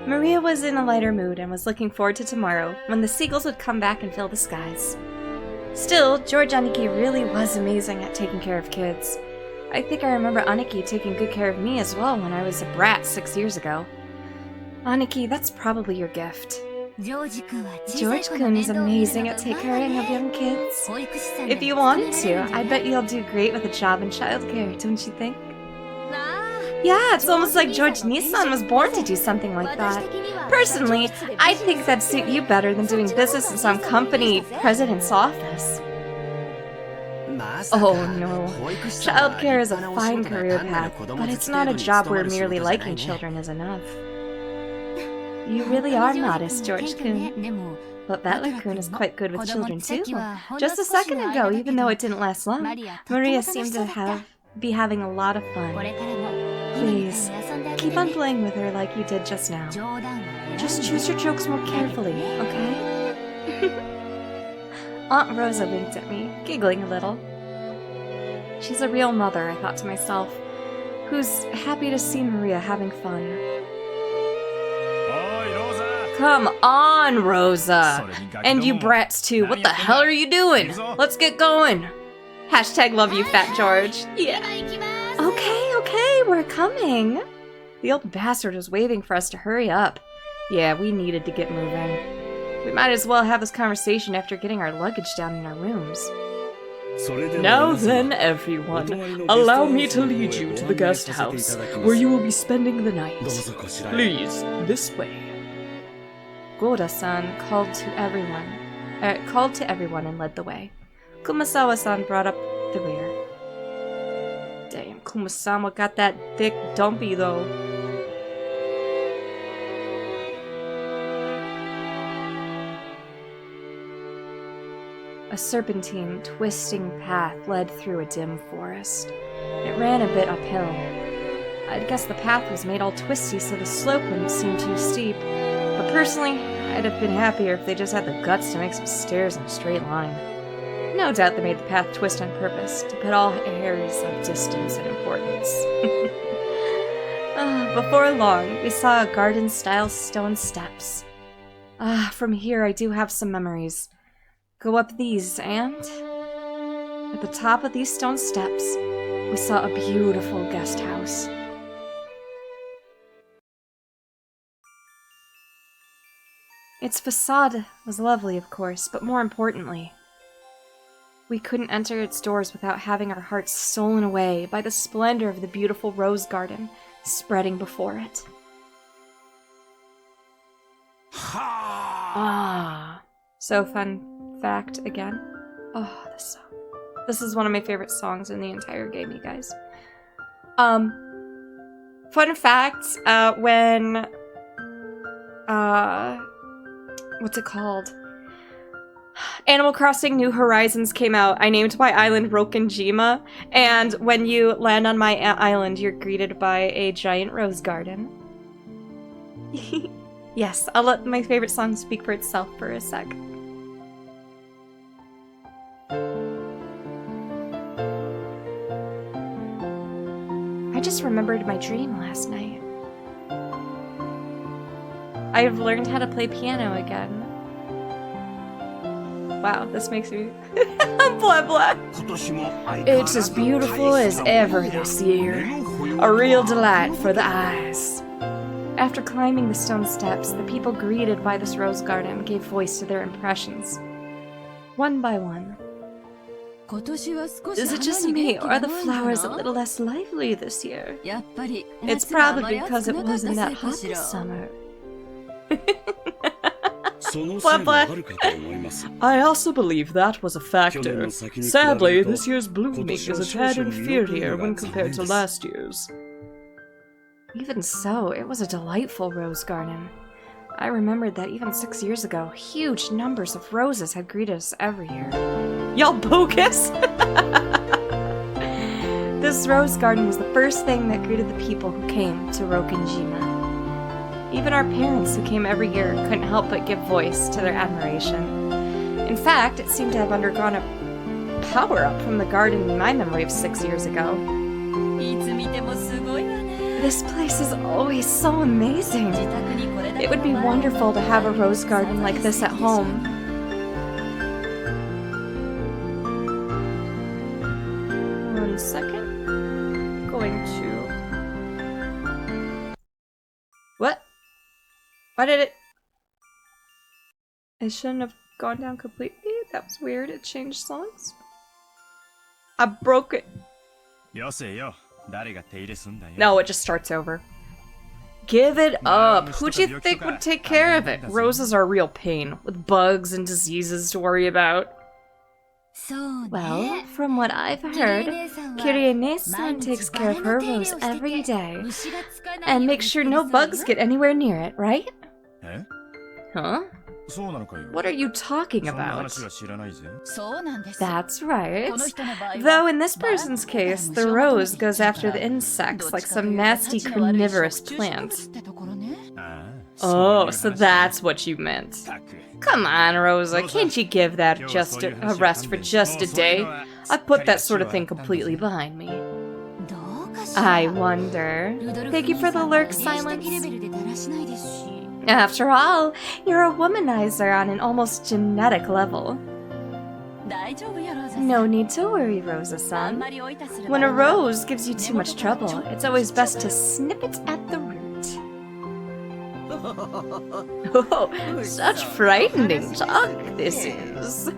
Maria was in a lighter mood and was looking forward to tomorrow, when the seagulls would come back and fill the skies. Still, George Aniki really was amazing at taking care of kids. I think I remember Aniki taking good care of me as well when I was a brat 6 years ago. Aniki, that's probably your gift. George-kun is amazing at taking care of young kids. If you wanted to, I bet you'll do great with a job in childcare, don't you think? Yeah, it's almost like George Nissan was born to do something like that. Personally, I think that'd suit you better than doing business in some company president's office. Oh no. Childcare is a fine career path, but it's not a job where merely liking children is enough. You really are modest, George-kun. But Butler-kun is quite good with children too. Just a second ago, even though it didn't last long, Maria seemed to be having a lot of fun. Please, keep on playing with her like you did just now. Just choose your jokes more carefully, okay? Aunt Rosa winked at me, giggling a little. She's a real mother, I thought to myself, who's happy to see Maria having fun. Come on, Rosa! And you brats too, what the hell are you doing? Let's get going! Hashtag love you, Fat George. Yeah. Okay, we're coming. The old bastard was waving for us to hurry up. Yeah, we needed to get moving. We might as well have this conversation after getting our luggage down in our rooms. Now then, everyone, allow me to lead you to the guest house, where you will be spending the night. Please, this way. Goda-san called to everyone and led the way. Kumasawa-san brought up the rear. Damn, Kumasawa got that thick dumpy though. A serpentine, twisting path led through a dim forest. It ran a bit uphill. I'd guess the path was made all twisty so the slope wouldn't seem too steep. But personally, I'd have been happier if they just had the guts to make some stairs in a straight line. No doubt they made the path twist on purpose, to put all airs of distance and importance. Before long, we saw a garden-style stone steps. From here I do have some memories. Go up these, and at the top of these stone steps, we saw a beautiful guest house. Its facade was lovely, of course, but more importantly, we couldn't enter its doors without having our hearts stolen away by the splendor of the beautiful rose garden spreading before it. So fun fact again. Oh, this song. This is one of my favorite songs in the entire game, you guys. Fun fact, when what's it called? Animal Crossing New Horizons came out. I named my island ROKKENJIMA, and when you land on my island, you're greeted by a giant rose garden. Yes, I'll let my favorite song speak for itself for a sec. I just remembered my dream last night. I've learned how to play piano again. Wow, this makes me blah blah. It's as beautiful as ever this year. A real delight for the eyes. After climbing the stone steps, the people greeted by this rose garden gave voice to their impressions. One by one. Is it just me, or are the flowers a little less lively this year? It's probably because it wasn't that hot this summer. Blah, blah. I also believe that was a factor. Sadly, this year's blooming is a tad inferior when compared to last year's. Even so, it was a delightful rose garden. I remembered that even 6 years ago, huge numbers of roses had greeted us every year. Y'all bogus! This rose garden was the first thing that greeted the people who came to Rokkenjima. Even our parents, who came every year, couldn't help but give voice to their admiration. In fact, it seemed to have undergone a power-up from the garden in my memory of 6 years ago. This place is always so amazing. It would be wonderful to have a rose garden like this at home. One second. Going to... What? Why did it... I shouldn't have gone down completely? That was weird. It changed songs. I broke it. No, it just starts over. Give it up. Who'd you think would take care of it? Roses are a real pain, with bugs and diseases to worry about. Well, from what I've heard, Kirie-san takes care of her rose every day And make sure no bugs get anywhere near it, right? Huh? What are you talking about? That's right. Though in this person's case, the rose goes after the insects like some nasty carnivorous plant. Oh, so that's what you meant. Come on, Rosa, can't you give that just a rest for just a day? I've put that sort of thing completely behind me. I wonder. Thank you for the lurk silence. After all, you're a womanizer on an almost genetic level. No need to worry, Rosa-san. When a rose gives you too much trouble, it's always best to snip it at the root. Oh, such frightening talk this is.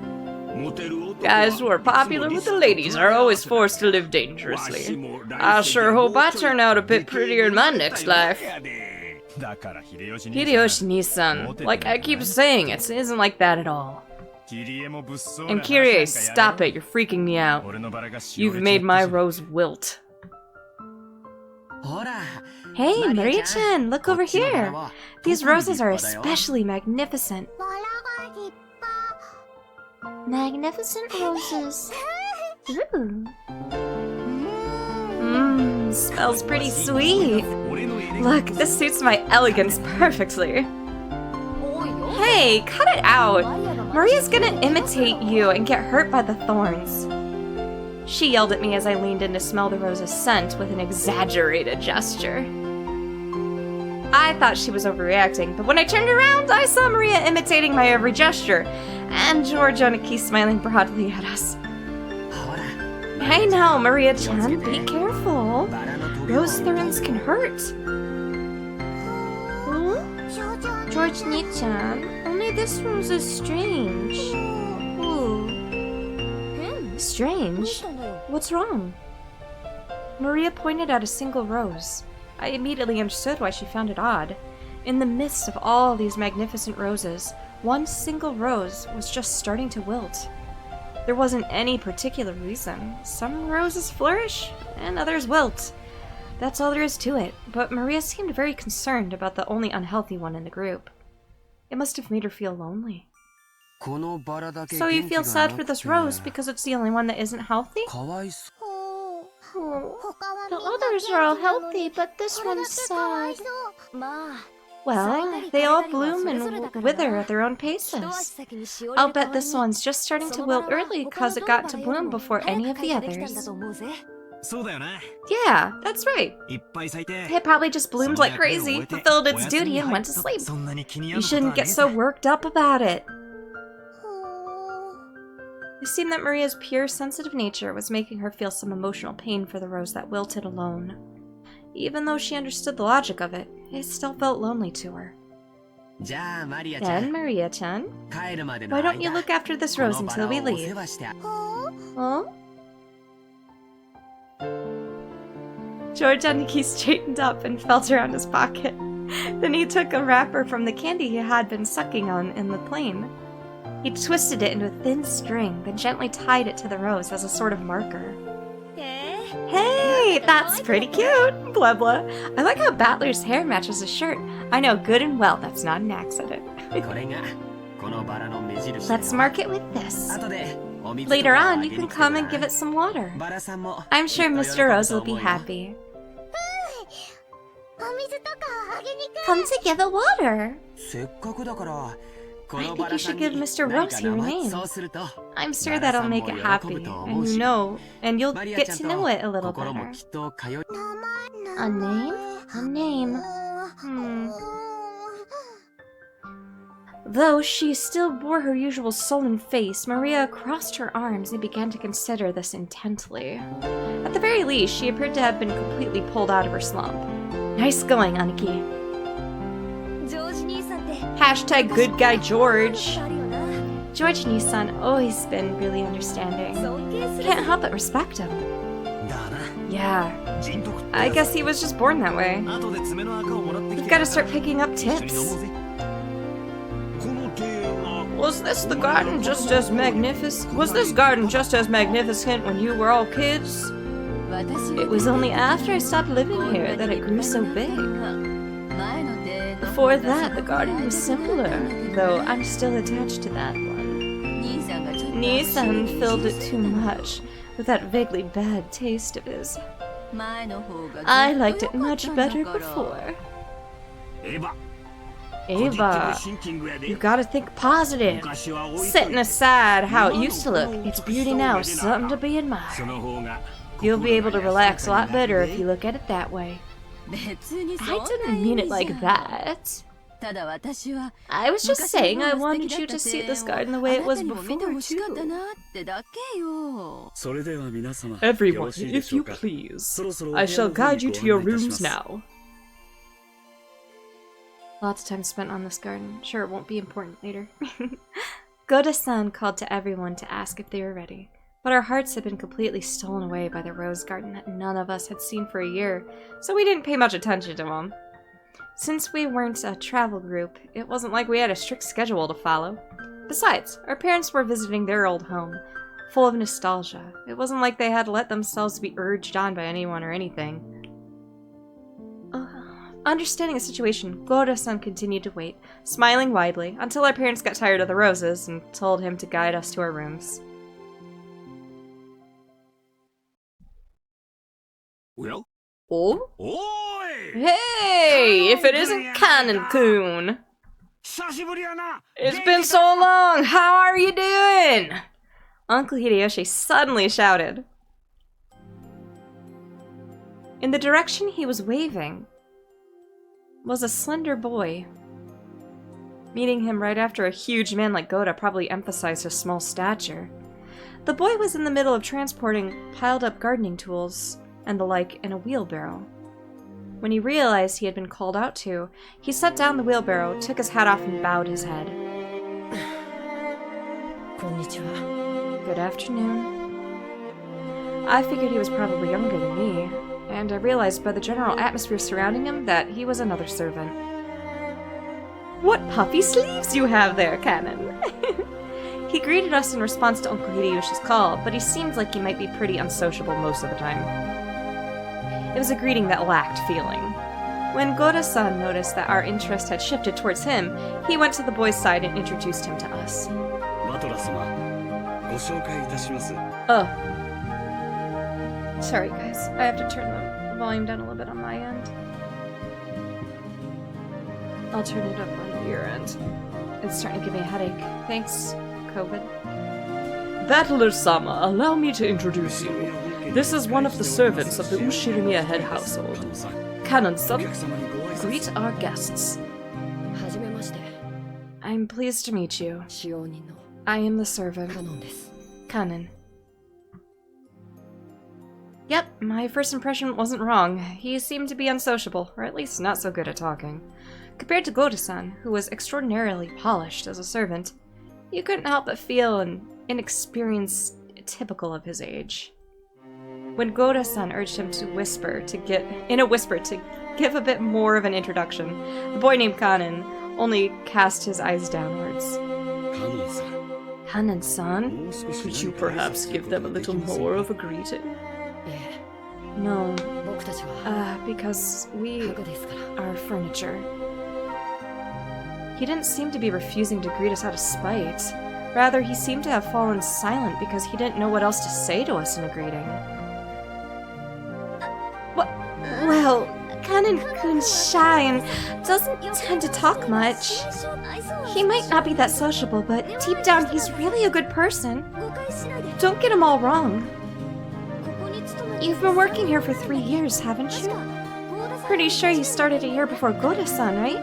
Guys who are popular with the ladies are always forced to live dangerously. I sure hope I turn out a bit prettier in my next life. Hideyoshi-san, like I keep saying, it isn't like that at all. And Kirie, stop it, you're freaking me out. You've made my rose wilt. Hey, Marie-chan, look over here. These roses are especially magnificent. Magnificent roses. Ooh. Smells pretty sweet. Look, this suits my elegance perfectly. Hey, cut it out. Maria's gonna imitate you and get hurt by the thorns. She yelled at me as I leaned in to smell the rose's scent with an exaggerated gesture. I thought she was overreacting, but when I turned around, I saw Maria imitating my every gesture, and George Oniki smiling broadly at us. Hey now, Maria-chan, be careful. Rose thorns can hurt. George Ni-chan, only this rose is strange. Ooh. Strange? What's wrong? Maria pointed at a single rose. I immediately understood why she found it odd. In the midst of all these magnificent roses, one single rose was just starting to wilt. There wasn't any particular reason. Some roses flourish, and others wilt. That's all there is to it, but Maria seemed very concerned about the only unhealthy one in the group. It must have made her feel lonely. So you feel sad for this rose because it's the only one that isn't healthy? The others are all healthy, but this one's sad. Well, they all bloom and wither at their own paces. I'll bet this one's just starting to wilt early because it got to bloom before any of the others. Yeah, that's right. It probably just bloomed like crazy, fulfilled its duty, and went to sleep. You shouldn't get so worked up about it. It seemed that Maria's pure, sensitive nature was making her feel some emotional pain for the rose that wilted alone. Even though she understood the logic of it, it still felt lonely to her. Then, Maria-chan, why don't you look after this rose until we leave? Huh? George Oniki straightened up and felt around his pocket. Then he took a wrapper from the candy he had been sucking on in the plane. He twisted it into a thin string, then gently tied it to the rose as a sort of marker. Hey, that's pretty cute, blah blah. I like how Battler's hair matches his shirt. I know good and well that's not an accident. Let's mark it with this. Later on, you can come and give it some water. I'm sure Mr. Rose will be happy. Come to give it water. I think you should give Mr. Rose your name. I'm sure that'll make it happy, and you'll get to know it a little better. A name? A name. Though she still bore her usual sullen face, Maria crossed her arms and began to consider this intently. At the very least, she appeared to have been completely pulled out of her slump. Nice going, Aniki. Hashtag good guy George. George Nissan always been really understanding. Can't help but respect him. Yeah, I guess he was just born that way. We've got to start picking up tips. Was this garden just as magnificent when you were all kids? It was only after I stopped living here that it grew so big. Before that, the garden was simpler, though I'm still attached to that one. Nissan filled it too much with that vaguely bad taste of his. I liked it much better before. Ava, you gotta think positive. Setting aside how it used to look, its beauty now is something to be admired. You'll be able to relax a lot better if you look at it that way. I didn't mean it like that. I was just saying I wanted you to see this garden the way it was before, too. Everyone, if you please, I shall guide you to your rooms now. Lots of time spent on this garden. Sure, it won't be important later. Goda-san called to everyone to ask if they were ready, but our hearts had been completely stolen away by the rose garden that none of us had seen for a year, so we didn't pay much attention to them. Since we weren't a travel group, it wasn't like we had a strict schedule to follow. Besides, our parents were visiting their old home, full of nostalgia. It wasn't like they had let themselves be urged on by anyone or anything. Understanding the situation, Goda-san continued to wait, smiling widely, until our parents got tired of the roses and told him to guide us to our rooms. Well? Oh? Oi! Hey! If it isn't Kanon-kun! It's been so long! How are you doing? Uncle Hideyoshi suddenly shouted. In the direction he was waving was a slender boy. Meeting him right after a huge man like Goda probably emphasized his small stature. The boy was in the middle of transporting piled up gardening tools and the like in a wheelbarrow. When he realized he had been called out to, he set down the wheelbarrow, took his hat off, and bowed his head. Konnichiwa. Good afternoon. I figured he was probably younger than me, and I realized by the general atmosphere surrounding him that he was another servant. What puffy sleeves you have there, Kanon! He greeted us in response to Uncle Hideyoshi's call, but he seemed like he might be pretty unsociable most of the time. It was a greeting that lacked feeling. When Goda-san noticed that our interest had shifted towards him, he went to the boy's side and introduced him to us. Oh. Sorry guys, I have to turn the volume down a little bit on my end. I'll turn it up on your end. It's starting to give me a headache. Thanks, COVID. Battler-sama, allow me to introduce you. This is one of the servants of the Ushirimiya head household. Kanon-san, greet our guests. I'm pleased to meet you. I am the servant. Kanon. Yep, my first impression wasn't wrong. He seemed to be unsociable, or at least not so good at talking. Compared to Goda-san, who was extraordinarily polished as a servant, you couldn't help but feel an inexperience typical of his age. When Goda-san urged him to whisper to give a bit more of an introduction, the boy named Kanon only cast his eyes downwards. Kanon-san? Could you perhaps give them a little more of a greeting? No. Because we are furniture. He didn't seem to be refusing to greet us out of spite. Rather, he seemed to have fallen silent because he didn't know what else to say to us in a greeting. Well, Kanon-kun's shy and doesn't tend to talk much. He might not be that sociable, but deep down he's really a good person. Don't get him all wrong. You've been working here for 3 years, haven't you? Pretty sure you started a year before Goda-san, right?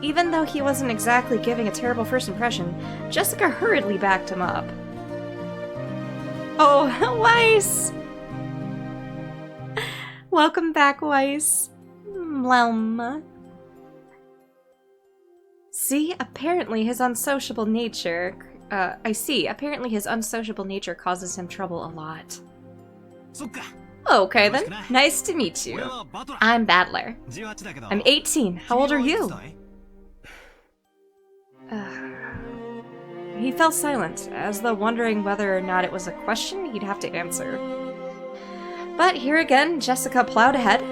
Even though he wasn't exactly giving a terrible first impression, Jessica hurriedly backed him up. Oh, Weiss! Welcome back, Weiss. Mlaum. See, apparently his unsociable nature causes him trouble a lot. Okay then, nice to meet you. I'm Battler. I'm 18. How old are you? He fell silent, as though wondering whether or not it was a question he'd have to answer. But here again, Jessica plowed ahead.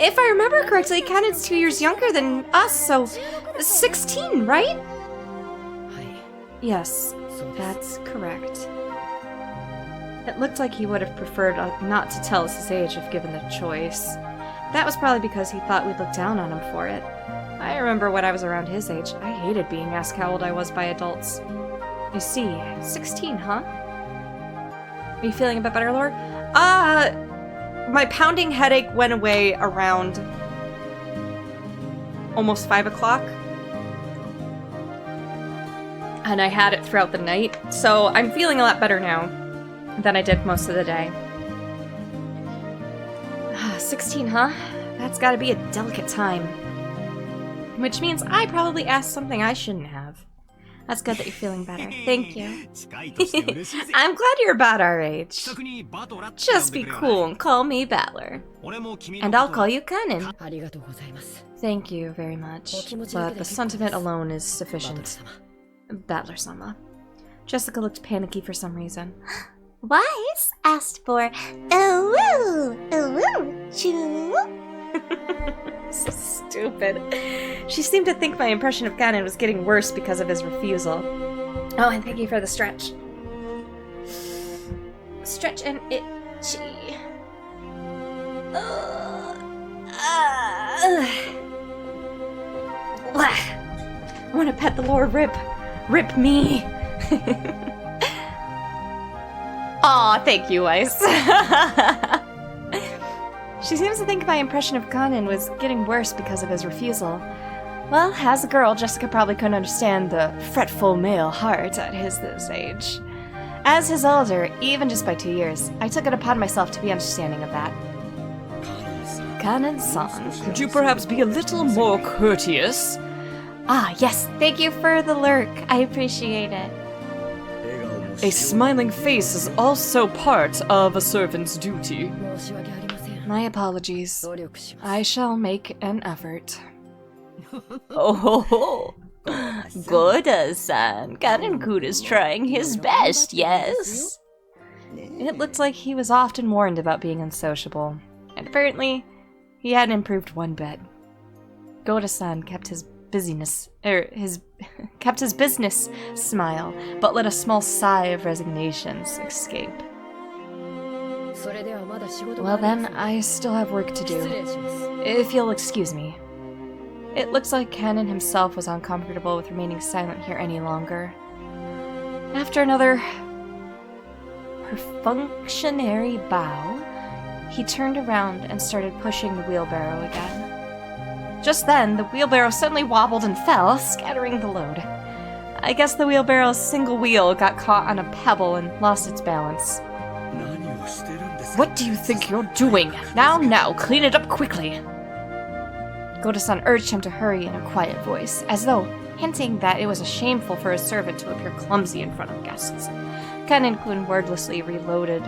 If I remember correctly, Kanen's 2 years younger than us, so 16, right? Yes, that's correct. It looked like he would have preferred not to tell us his age if given the choice. That was probably because he thought we'd look down on him for it. I remember when I was around his age, I hated being asked how old I was by adults. You see, 16, huh? Are you feeling a bit better, Lore? My pounding headache went away around almost 5 o'clock. And I had it throughout the night, so I'm feeling a lot better now than I did most of the day. 16, huh? That's gotta be a delicate time. Which means I probably asked something I shouldn't have. That's good that you're feeling better. Thank you. I'm glad you're about our age. Just be cool and call me Battler. And I'll call you Kanen. Thank you very much. But the sentiment alone is sufficient. Battler-sama. Jessica looked panicky for some reason. Wise asked for choo. So stupid. She seemed to think my impression of Kanen was getting worse because of his refusal. Oh, and thank you for the stretch. Stretch and itchy. I want to pet the Lord Rip. Rip me. Aw, thank you, Ice. She seems to think my impression of Kanen was getting worse because of his refusal. Well, as a girl, Jessica probably couldn't understand the fretful male heart at this age. As his elder, even just by 2 years, I took it upon myself to be understanding of that. Kanen-san, Could you perhaps be a little more courteous? Ah, yes, thank you for the lurk. I appreciate it. A smiling face is also part of a servant's duty. My apologies. I shall make an effort. Oh, Goda-san, Kanen-kun is trying his best, yes? It looked like he was often warned about being unsociable, and apparently, he hadn't improved one bit. Goda-san kept his business smile, but let a small sigh of resignation escape. Well then, I still have work to do. If you'll excuse me. It looks like Kanen himself was uncomfortable with remaining silent here any longer. After another perfunctory bow, he turned around and started pushing the wheelbarrow again. Just then, the wheelbarrow suddenly wobbled and fell, scattering the load. I guess the wheelbarrow's single wheel got caught on a pebble and lost its balance. What do you think you're doing? Now, clean it up quickly. Goda-san urged him to hurry in a quiet voice, as though hinting that it was shameful for a servant to appear clumsy in front of guests. Kanen-kun wordlessly reloaded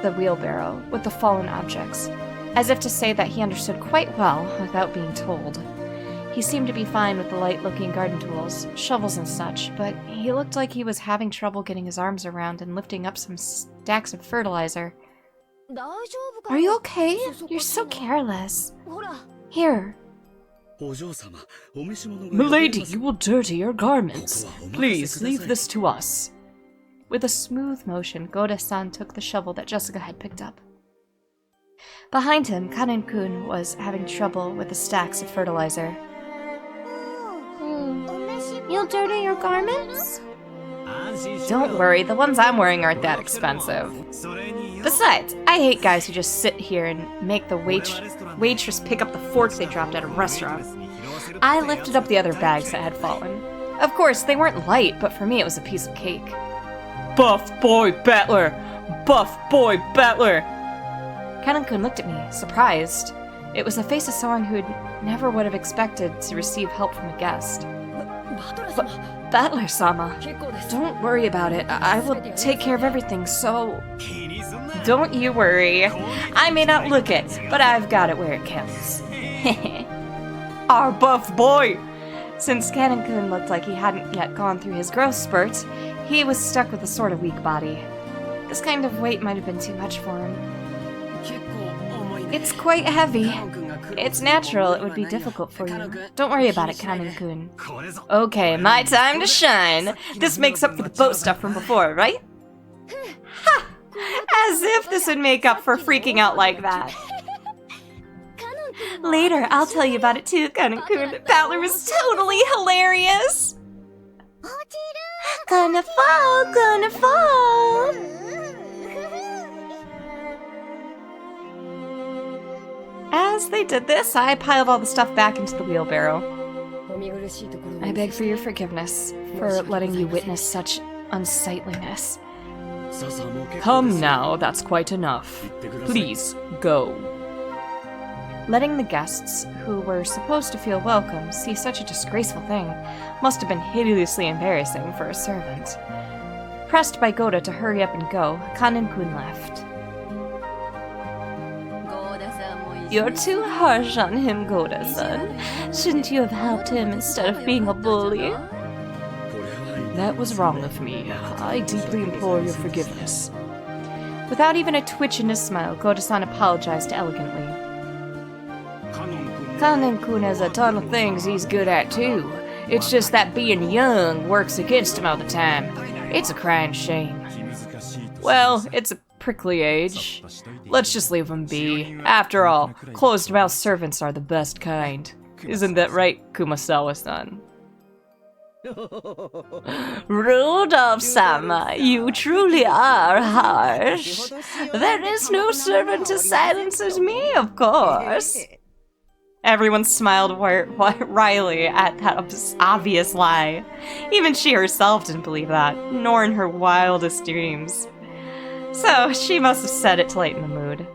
the wheelbarrow with the fallen objects, as if to say that he understood quite well without being told. He seemed to be fine with the light-looking garden tools, shovels and such, but he looked like he was having trouble getting his arms around and lifting up some stacks of fertilizer. Are you okay? You're so careless. Here. Milady, you will dirty your garments. Please, leave this to us. With a smooth motion, Goda-san took the shovel that Jessica had picked up. Behind him, Kanen-kun was having trouble with the stacks of fertilizer. You'll dirty your garments? Don't worry, the ones I'm wearing aren't that expensive. Besides, I hate guys who just sit here and make the waitress pick up the fork they dropped at a restaurant. I lifted up the other bags that had fallen. Of course, they weren't light, but for me it was a piece of cake. Buff boy Battler! Buff boy Battler! Kanen-kun looked at me, surprised. It was the face of someone who never would have expected to receive help from a guest. Battler-sama, don't worry about it. I will take care of everything, so... Don't you worry. I may not look it, but I've got it where it counts. Our buff boy! Since Kanon-kun looked like he hadn't yet gone through his growth spurt, he was stuck with a sort of weak body. This kind of weight might have been too much for him. It's quite heavy. It's natural it would be difficult for you. Don't worry about it, Kanon-kun. Okay, my time to shine. This makes up for the boat stuff from before, right? Ha! As if this would make up for freaking out like that. Later, I'll tell you about it too, Kanon-kun. Battler was totally hilarious! Gonna fall, gonna fall! As they did this, I piled all the stuff back into the wheelbarrow. I beg for your forgiveness for letting you witness such unsightliness. Come now, that's quite enough. Please, go. Letting the guests, who were supposed to feel welcome, see such a disgraceful thing must have been hideously embarrassing for a servant. Pressed by Goda to hurry up and go, Kanon-kun left. You're too harsh on him, Goda-san. Shouldn't you have helped him instead of being a bully? That was wrong of me. I deeply implore your forgiveness. Without even a twitch in his smile, Goda-san apologized elegantly. Kanon-kun has a ton of things he's good at too. It's just that being young works against him all the time. It's a crying shame. Well, it's a prickly age. Let's just leave him be. After all, closed-mouth servants are the best kind. Isn't that right, Kumasawa-san? Rudolph-sama, you truly are harsh. There is no servant as silent as me, of course. Everyone smiled wryly at that obvious lie. Even she herself didn't believe that, nor in her wildest dreams. So, she must have said it to lighten the mood.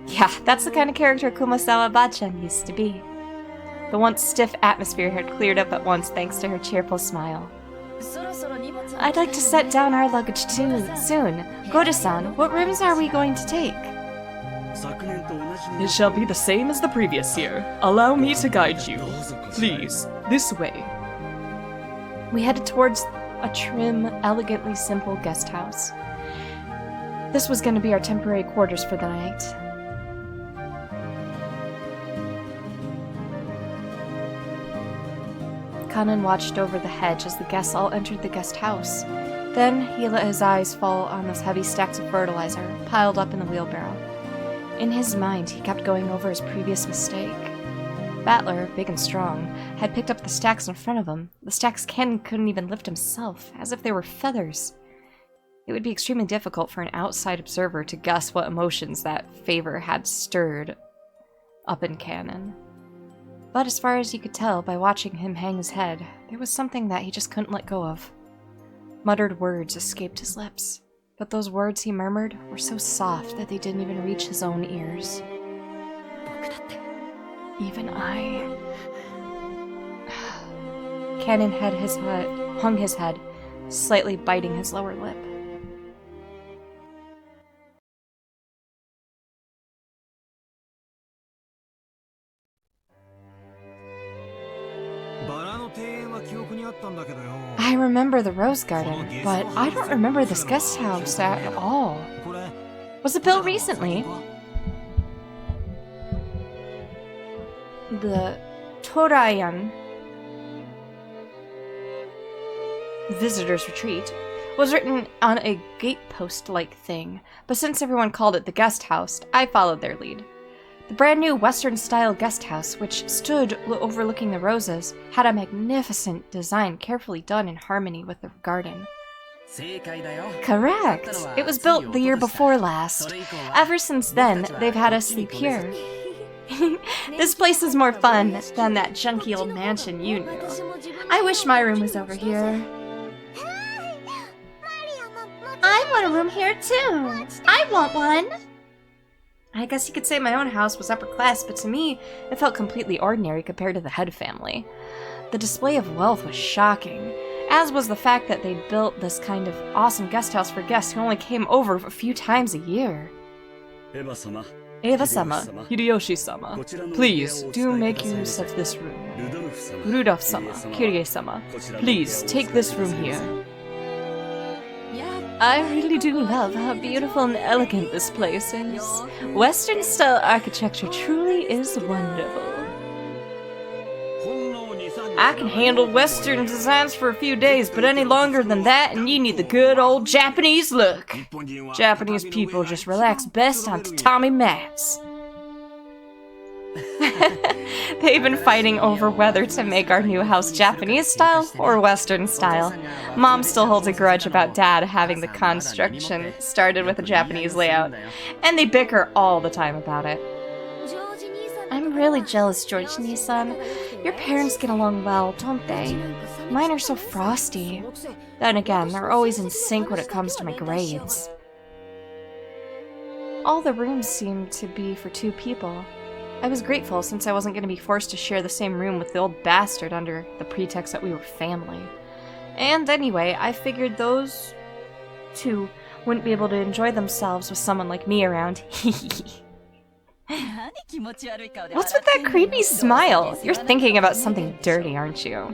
Yeah, that's the kind of character Kumasawa-bachan used to be. The once stiff atmosphere had cleared up at once thanks to her cheerful smile. I'd like to set down our luggage soon. Goda-san, what rooms are we going to take? It shall be the same as the previous year. Allow me to guide you. Please, this way. We headed towards a trim, elegantly simple guest house. This was going to be our temporary quarters for the night. Kanon watched over the hedge as the guests all entered the guest house. Then he let his eyes fall on those heavy stacks of fertilizer piled up in the wheelbarrow. In his mind, he kept going over his previous mistake. Battler, big and strong, had picked up the stacks in front of him, the stacks Ken couldn't even lift himself, as if they were feathers. It would be extremely difficult for an outside observer to guess what emotions that favor had stirred up in Kanon. But as far as he could tell by watching him hang his head, there was something that he just couldn't let go of. Muttered words escaped his lips, but those words he murmured were so soft that they didn't even reach his own ears. Even I... Kanon hung his head, slightly biting his lower lip. I remember the rose garden, but I don't remember this guest house at all. Was it built recently? The Torayan Visitor's Retreat was written on a gatepost-like thing, but since everyone called it the guest house, I followed their lead. The brand new Western-style guest house, which stood overlooking the roses, had a magnificent design carefully done in harmony with the garden. Correct! It was built the year before last. Ever since then, they've had us sleep here. This place is more fun than that junky old mansion you knew. I wish my room was over here. I want a room here too. I want one. I guess you could say my own house was upper class, but to me, it felt completely ordinary compared to the head family. The display of wealth was shocking, as was the fact that they'd built this kind of awesome guest house for guests who only came over a few times a year. Eva-sama, Hideyoshi-sama, please do make use of this room. Rudolph-sama, Kyrie-sama, please take this room here. I really do love how beautiful and elegant this place is. Western-style architecture truly is wonderful. I can handle Western designs for a few days, but any longer than that, and you need the good old Japanese look. Japanese people just relax best on tatami mats. They've been fighting over whether to make our new house Japanese style or Western style. Mom still holds a grudge about Dad having the construction started with a Japanese layout, and they bicker all the time about it. I'm really jealous, George Nissan. Your parents get along well, don't they? Mine are so frosty. Then again, they're always in sync when it comes to my grades. All the rooms seemed to be for 2 people. I was grateful since I wasn't going to be forced to share the same room with the old bastard under the pretext that we were family. And anyway, I figured those 2 wouldn't be able to enjoy themselves with someone like me around. What's with that creepy smile? You're thinking about something dirty, aren't you?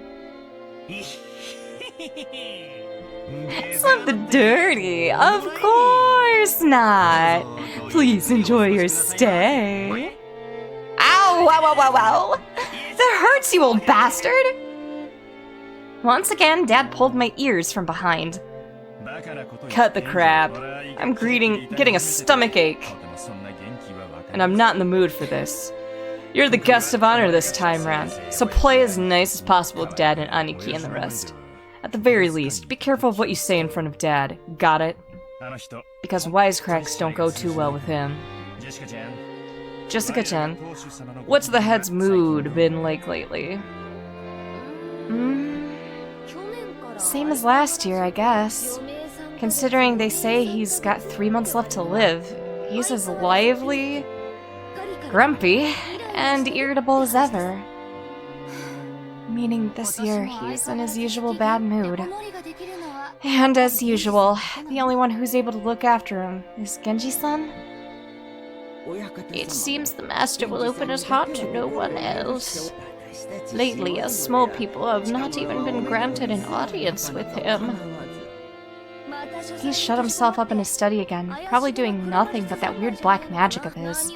Something dirty? Of course not! Please enjoy your stay. Ow! Wow, wow, wow, wow! That hurts, you old bastard! Once again, Dad pulled my ears from behind. Cut the crap. I'm getting a stomach ache. And I'm not in the mood for this. You're the guest of honor this time round, so play as nice as possible with Dad and Aniki and the rest. At the very least, be careful of what you say in front of Dad, got it? Because wisecracks don't go too well with him. Jessica-chan, what's the head's mood been like lately? Same as last year, I guess. Considering they say he's got 3 months left to live, he's as lively, grumpy, and irritable as ever. Meaning this year, he's in his usual bad mood. And as usual, the only one who's able to look after him is Genji-san. It seems the master will open his heart to no one else. Lately, us small people have not even been granted an audience with him. He's shut himself up in his study again, probably doing nothing but that weird black magic of his.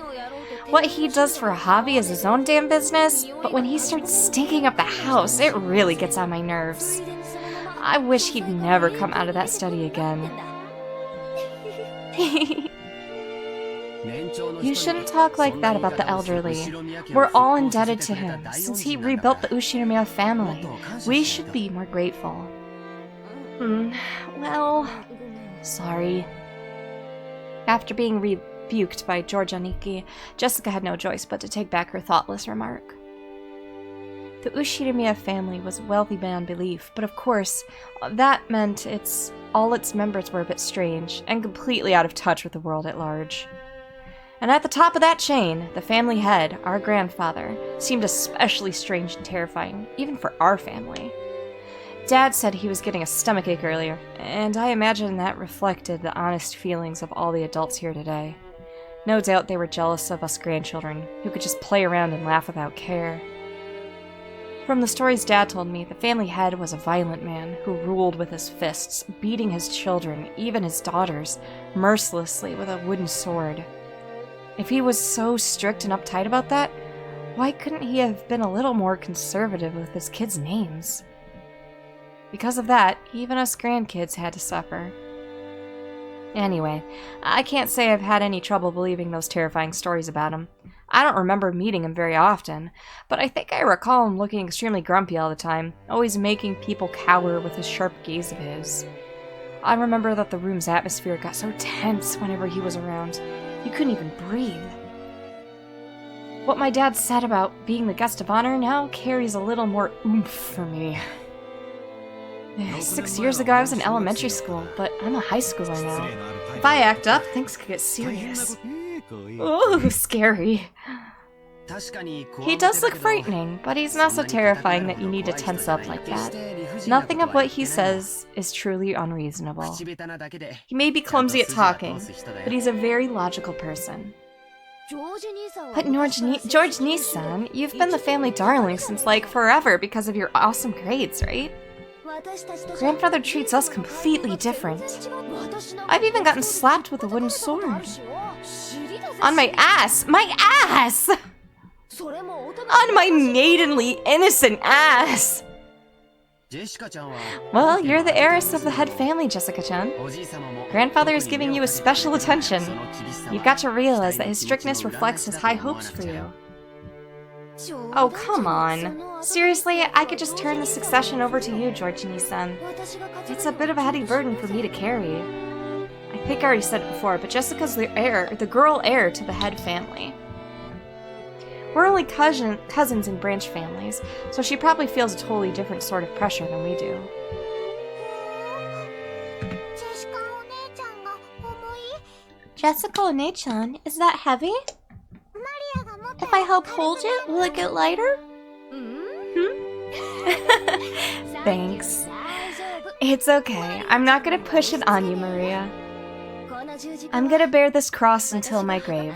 What he does for a hobby is his own damn business, but when he starts stinking up the house, it really gets on my nerves. I wish he'd never come out of that study again. You shouldn't talk like that about the elderly. We're all indebted to him, since he rebuilt the Ushinomiya family. We should be more grateful. Well, sorry. After being rebuked by George Aniki, Jessica had no choice but to take back her thoughtless remark. The Ushinomiya family was wealthy beyond belief, but of course, that meant all its members were a bit strange, and completely out of touch with the world at large. And at the top of that chain, the family head, our grandfather, seemed especially strange and terrifying, even for our family. Dad said he was getting a stomachache earlier, and I imagine that reflected the honest feelings of all the adults here today. No doubt they were jealous of us grandchildren, who could just play around and laugh without care. From the stories Dad told me, the family head was a violent man who ruled with his fists, beating his children, even his daughters, mercilessly with a wooden sword. If he was so strict and uptight about that, why couldn't he have been a little more conservative with his kids' names? Because of that, even us grandkids had to suffer. Anyway, I can't say I've had any trouble believing those terrifying stories about him. I don't remember meeting him very often, but I think I recall him looking extremely grumpy all the time, always making people cower with his sharp gaze of his. I remember that the room's atmosphere got so tense whenever he was around. You couldn't even breathe. What my dad said about being the guest of honor now carries a little more oomph for me. 6 years ago I was in elementary school, but I'm a high schooler now. If I act up, things could get serious. Ooh, scary. He does look frightening, but he's not so terrifying that you need to tense up like that. Nothing of what he says is truly unreasonable. He may be clumsy at talking, but he's a very logical person. But George Nissan, you've been the family darling since like forever because of your awesome grades, right? Grandfather treats us completely different. I've even gotten slapped with a wooden sword. On my ass! My ass! On my maidenly, innocent ass! Well, you're the heiress of the head family, Jessica-chan. Grandfather is giving you a special attention. You've got to realize that his strictness reflects his high hopes for you. Oh, come on. Seriously, I could just turn the succession over to you, George-san. It's a bit of a heavy burden for me to carry. I think I already said it before, but Jessica's the girl heir to the head family. We're only cousins in branch families, so she probably feels a totally different sort of pressure than we do. Jessica One-chan, is that heavy? If I help hold it, will it get lighter? Thanks. It's okay. I'm not gonna push it on you, Maria. I'm gonna bear this cross until my grave.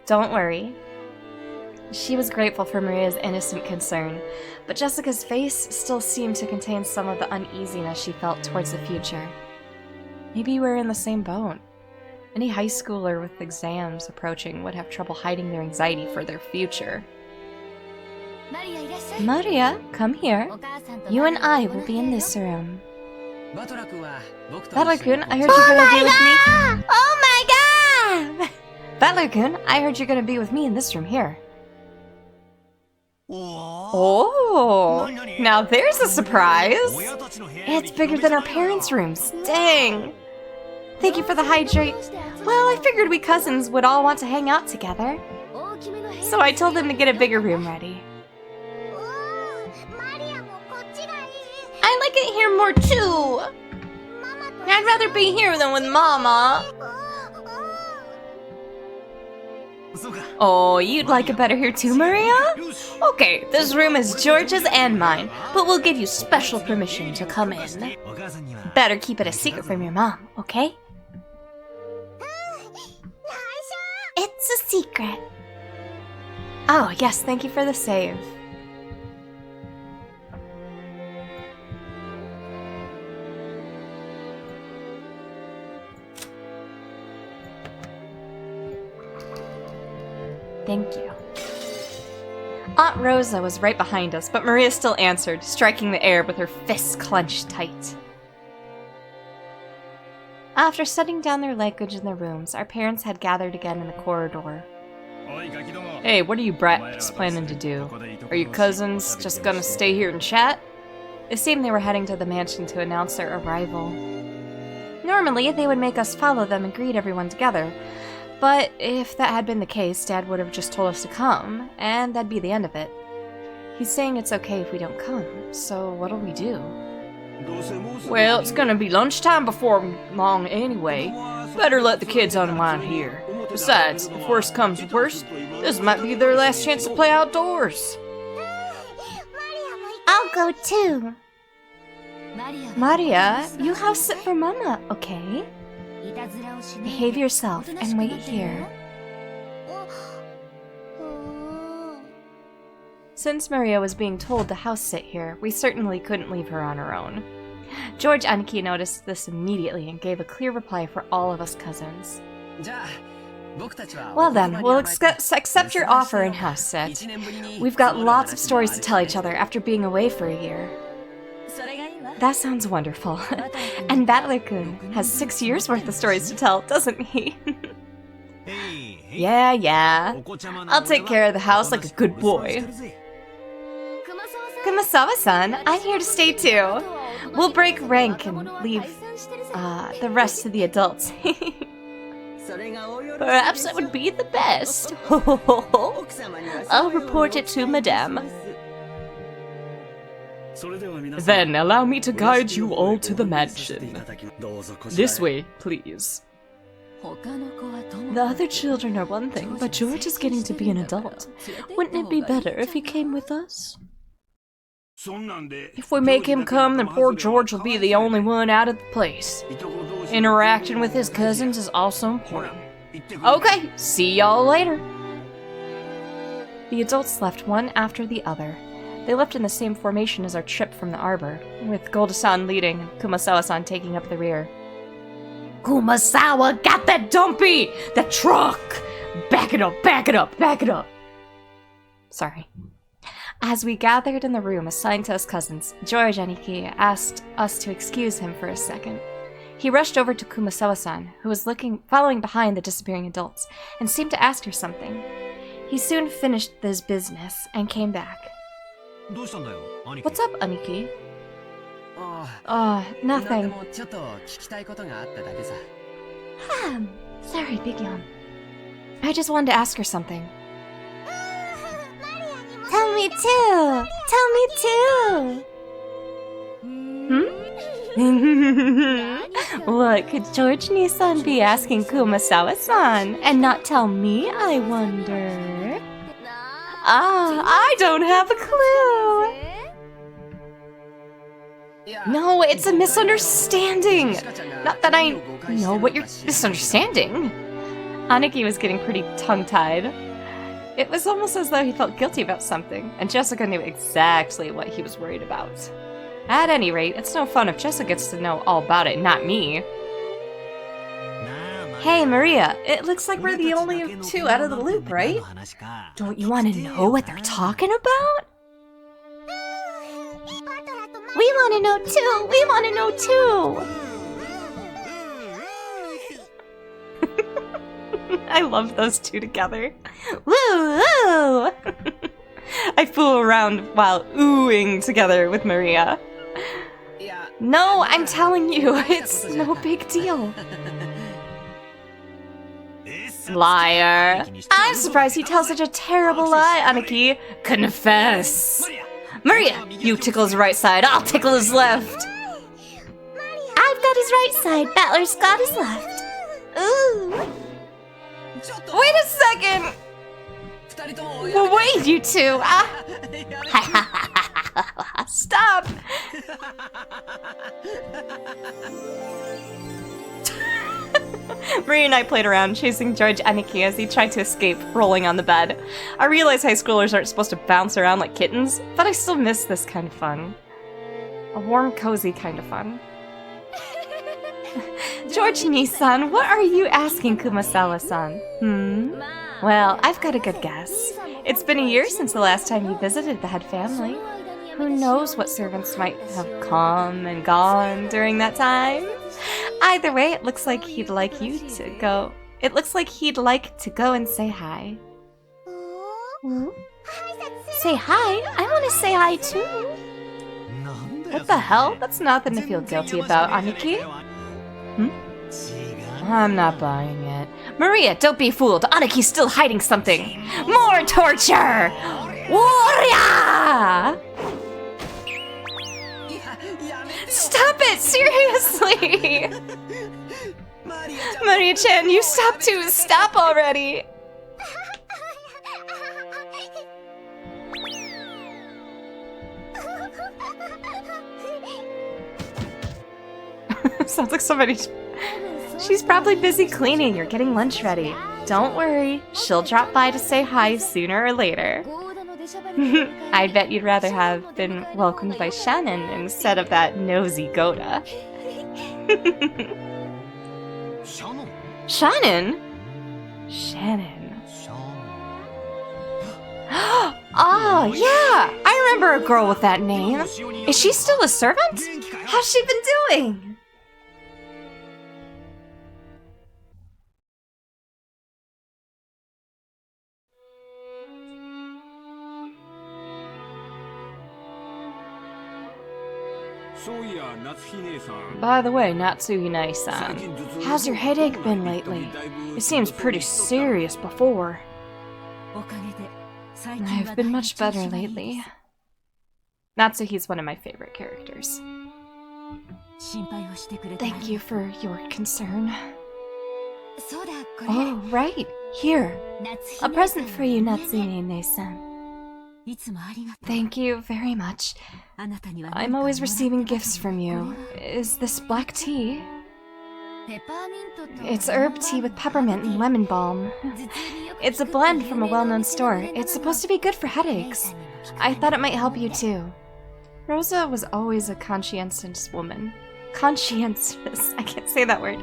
Don't worry. She was grateful for Maria's innocent concern, but Jessica's face still seemed to contain some of the uneasiness she felt towards the future. Maybe we're in the same boat. Any high schooler with exams approaching would have trouble hiding their anxiety for their future. Maria, come here. You and I will be in this room. Butler-kun, I heard you're gonna be with me. Oh my god! Butler-kun, I heard you're gonna be with me in this room here. Oh, now there's a surprise. It's bigger than our parents' rooms. Dang. Thank you for the hydrate. Well, I figured we cousins would all want to hang out together. So I told them to get a bigger room ready. I like it here more too. I'd rather be here than with Mama. Oh, you'd like it better here too, Maria? Okay, this room is George's and mine, but we'll give you special permission to come in. Better keep it a secret from your mom, okay? It's a secret. Oh, yes, thank you for the save. Thank you. Aunt Rosa was right behind us, but Maria still answered, striking the air with her fists clenched tight. After setting down their luggage in their rooms, our parents had gathered again in the corridor. Hey, what are you brats planning to do? Are you cousins just gonna stay here and chat? It seemed they were heading to the mansion to announce their arrival. Normally, they would make us follow them and greet everyone together, but if that had been the case, Dad would have just told us to come, and that'd be the end of it. He's saying it's okay if we don't come, so what'll we do? Well, it's gonna be lunchtime before long anyway. Better let the kids unwind here. Besides, if worse comes to worst, this might be their last chance to play outdoors. I'll go too. Maria, you house sit for Mama, okay? Behave yourself and wait here. Since Maria was being told to house sit here, we certainly couldn't leave her on her own. George Aniki noticed this immediately and gave a clear reply for all of us cousins. Well then, we'll accept your offer and house sit. We've got lots of stories to tell each other after being away for a year. That sounds wonderful. And Battler-kun has 6 years worth of stories to tell, doesn't he? Yeah. I'll take care of the house like a good boy. Kumasawa-san, I'm here to stay too. We'll break rank and leave the rest to the adults. Perhaps that would be the best. I'll report it to Madame. Then allow me to guide you all to the mansion. This way, please. The other children are one thing, but George is getting to be an adult. Wouldn't it be better if he came with us? If we make him come, then poor George will be the only one out of the place. Interacting with his cousins is also important. Okay, see y'all later. The adults left one after the other. They left in the same formation as our trip from the arbor, with Golda-san leading and Kumasawa-san taking up the rear. Kumasawa got that dumpy! That truck! Back it up, back it up, back it up! Sorry. As we gathered in the room assigned to us cousins, George Aniki asked us to excuse him for a second. He rushed over to Kumasawa-san, who was following behind the disappearing adults, and seemed to ask her something. He soon finished his business and came back. What's up, Aniki? Nothing. Sorry, Big Yon. I just wanted to ask her something. Tell me too! Tell me too! What could George Nisan be asking Kumasawa-san and not tell me, I wonder? I don't have a clue! No, it's a misunderstanding! Not that I know what you're misunderstanding. Aniki was getting pretty tongue-tied. It was almost as though he felt guilty about something, and Jessica knew exactly what he was worried about. At any rate, it's no fun if Jessica gets to know all about it, not me. Hey, Maria, it looks like we're the only two out of the loop, right? Don't you want to know what they're talking about? We want to know too! We want to know too! I love those two together. Woo! Woo! I fool around while oohing together with Maria. No, I'm telling you, it's no big deal. Liar. I'm surprised he tells such a terrible lie, Aniki. Confess. Maria, you tickle his right side, I'll tickle his left. I've got his right side, Battler's got his left. Ooh. Wait a second! Well, wait, you two! Stop! Marie and I played around, chasing George Aniki as he tried to escape, rolling on the bed. I realize high schoolers aren't supposed to bounce around like kittens, but I still miss this kind of fun. A warm, cozy kind of fun. George Nisan, what are you asking Kumasawa-san? Well, I've got a good guess. It's been a year since the last time you visited the head family. Who knows what servants might have come and gone during that time? Either way, it looks like he'd like you to go. It looks like he'd like to go and say hi. Say hi? I want to say hi too. What the hell? That's nothing to feel guilty about, Aniki. I'm not buying it. Maria, don't be fooled. Aniki's still hiding something. More torture! Warrior! Stop it! Seriously! Maria-chan, you stop too! Stop already! Sounds like somebody... She's probably busy cleaning or getting lunch ready. Don't worry, she'll drop by to say hi sooner or later. I bet you'd rather have been welcomed by Shannon instead of that nosy Goda. Shannon? Shannon. Oh, yeah! I remember a girl with that name. Is she still a servant? How's she been doing? By the way, Natsuhine-san, how's your headache been lately? It seems pretty serious before. I've been much better lately. Natsuhi's one of my favorite characters. Thank you for your concern. Oh, right. Here. A present for you, Natsuhine-san. Thank you very much. I'm always receiving gifts from you. Is this black tea? It's herb tea with peppermint and lemon balm. It's a blend from a well-known store. It's supposed to be good for headaches. I thought it might help you too. Rosa was always a conscientious woman. Conscientious, I can't say that word.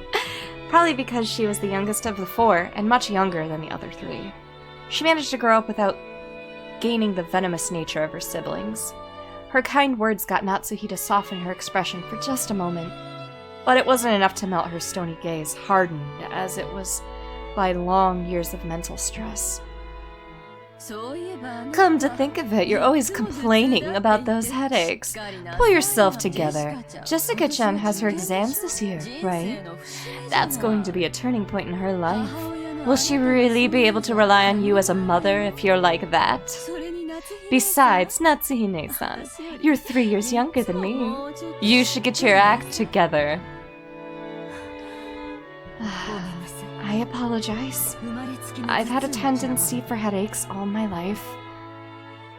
Probably because she was the youngest of the four and much younger than the other three. She managed to grow up without gaining the venomous nature of her siblings. Her kind words got Natsuhi to soften her expression for just a moment. But it wasn't enough to melt her stony gaze, hardened as it was by long years of mental stress. Come to think of it, you're always complaining about those headaches. Pull yourself together. Jessica-chan has her exams this year, right? That's going to be a turning point in her life. Will she really be able to rely on you as a mother if you're like that? Besides, Natsuhine-san, you're 3 years younger than me. You should get your act together. I apologize. I've had a tendency for headaches all my life.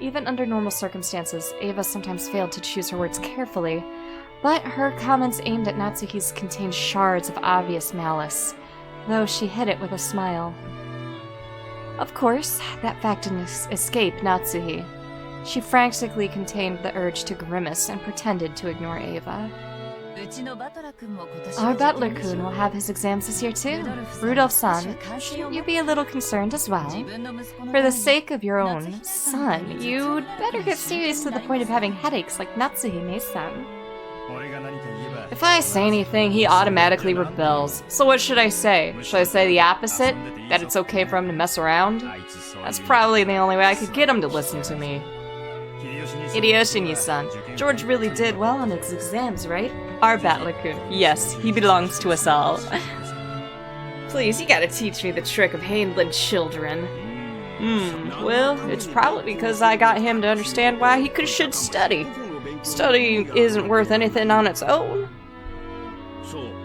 Even under normal circumstances, Ava sometimes failed to choose her words carefully, but her comments aimed at Natsuhi's contained shards of obvious malice, though she hid it with a smile. Of course, that fact didn't escape Natsuhi. She frantically contained the urge to grimace and pretended to ignore Ava. Our butler-kun will have his exams this year too. Rudolph-san, shouldn't you be a little concerned as well? For the sake of your own son, you'd better get serious to the point of having headaches like Natsuhine-san. If I say anything, he automatically rebels. So what should I say? Should I say the opposite? That it's okay for him to mess around? That's probably the only way I could get him to listen to me. Hideyoshi-san, George really did well on his exams, right? Our Battler-kun. Yes, he belongs to us all. Please, you gotta teach me the trick of handling children. Well, it's probably because I got him to understand why he should study. Studying isn't worth anything on its own.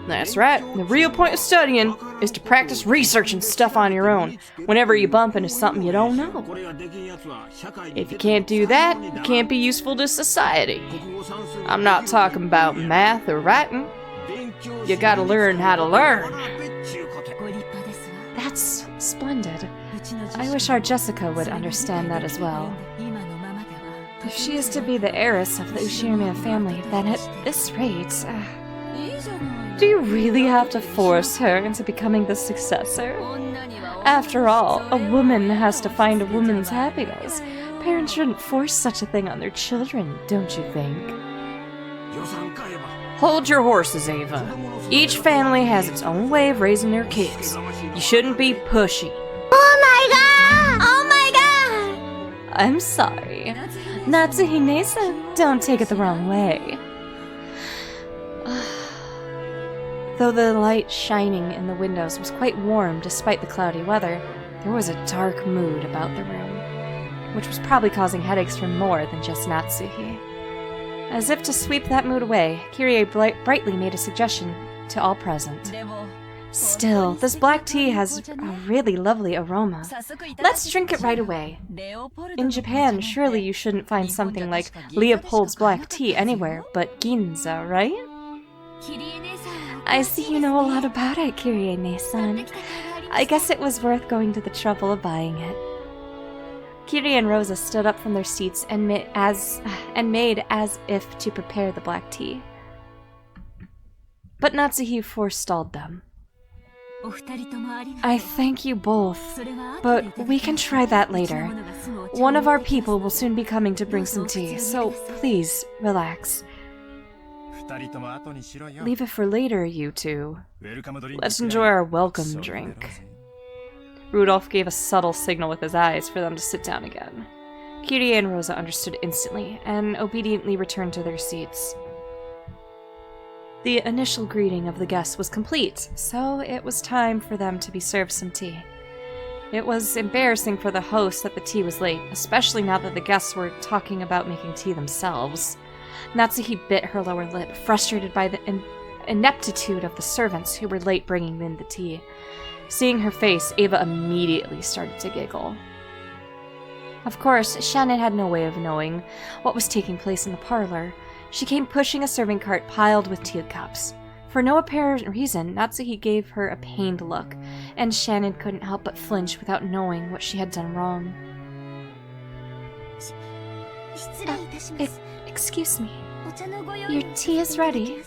That's right. The real point of studying is to practice researching stuff on your own whenever you bump into something you don't know. If you can't do that, you can't be useful to society. I'm not talking about math or writing. You gotta learn how to learn. That's splendid. I wish our Jessica would understand that as well. If she is to be the heiress of the Ushirimiya family, then at this rate... Do you really have to force her into becoming the successor? After all, a woman has to find a woman's happiness. Parents shouldn't force such a thing on their children, don't you think? Hold your horses, Ava. Each family has its own way of raising their kids. You shouldn't be pushy. Oh my god! Oh my god! I'm sorry. Natsuhine-san, don't take it the wrong way. Though the light shining in the windows was quite warm despite the cloudy weather, there was a dark mood about the room, which was probably causing headaches for more than just Natsuhi. As if to sweep that mood away, Kyrie brightly made a suggestion to all present. Still, this black tea has a really lovely aroma. Let's drink it right away. In Japan, surely you shouldn't find something like Leopold's black tea anywhere but Ginza, right? I see you know a lot about it, Kirie-ne-san. I guess it was worth going to the trouble of buying it. Kyrie and Rosa stood up from their seats and made as if to prepare the black tea. But Natsuhi forestalled them. I thank you both, but we can try that later. One of our people will soon be coming to bring some tea, so please, relax. Leave it for later, you two. Let's enjoy our welcome drink. Rudolph gave a subtle signal with his eyes for them to sit down again. Kyrie and Rosa understood instantly, and obediently returned to their seats. The initial greeting of the guests was complete, so it was time for them to be served some tea. It was embarrassing for the host that the tea was late, especially now that the guests were talking about making tea themselves. Natsuhi bit her lower lip, frustrated by the ineptitude of the servants who were late bringing in the tea. Seeing her face, Ava immediately started to giggle. Of course, Shannon had no way of knowing what was taking place in the parlor. She came pushing a serving cart piled with teacups. For no apparent reason, Natsuhi gave her a pained look, and Shannon couldn't help but flinch without knowing what she had done wrong. Excuse me. Your tea is ready.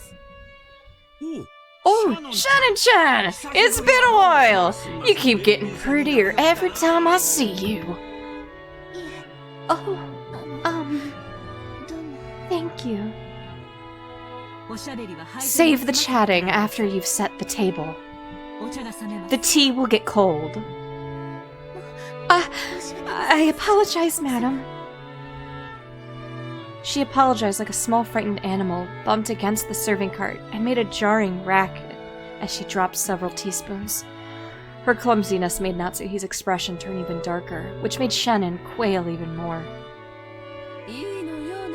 Oh, Shannon-chan! It's been a while! You keep getting prettier every time I see you. Oh, Thank you. Save the chatting after you've set the table. The tea will get cold. I apologize, madam. She apologized like a small frightened animal, bumped against the serving cart, and made a jarring racket as she dropped several teaspoons. Her clumsiness made Natsuhi's expression turn even darker, which made Shannon quail even more.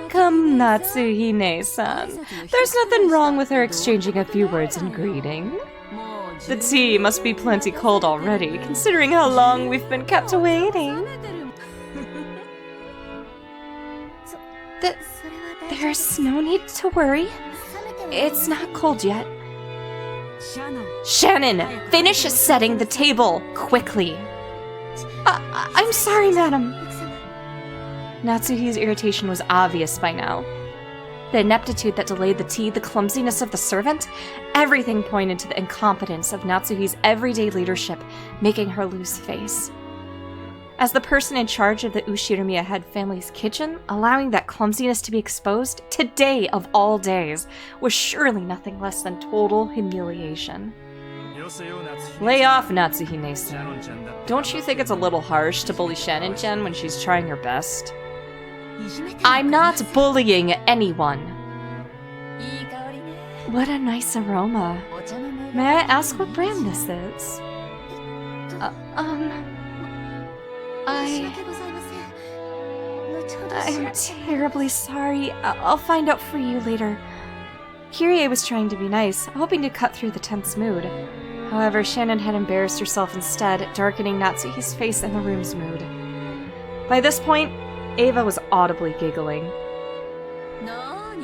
Come, Natsuhine-san. There's nothing wrong with her exchanging a few words in greeting. The tea must be plenty cold already, considering how long we've been kept waiting. There's no need to worry. It's not cold yet. Shannon, finish setting the table, quickly. I'm sorry, madam. Natsuhi's irritation was obvious by now. The ineptitude that delayed the tea, the clumsiness of the servant, everything pointed to the incompetence of Natsuhi's everyday leadership, making her lose face. As the person in charge of the Ushirimiya head family's kitchen, allowing that clumsiness to be exposed, today of all days, was surely nothing less than total humiliation. Lay off, Natsuhine-san. Don't you think it's a little harsh to bully Shannon-chan when she's trying her best? I'm not bullying anyone. What a nice aroma. May I ask what brand this is? I'm terribly sorry. I'll find out for you later. Kyrie was trying to be nice, hoping to cut through the tense mood. However, Shannon had embarrassed herself instead, darkening Natsuhi's face and the room's mood. By this point, Ava was audibly giggling.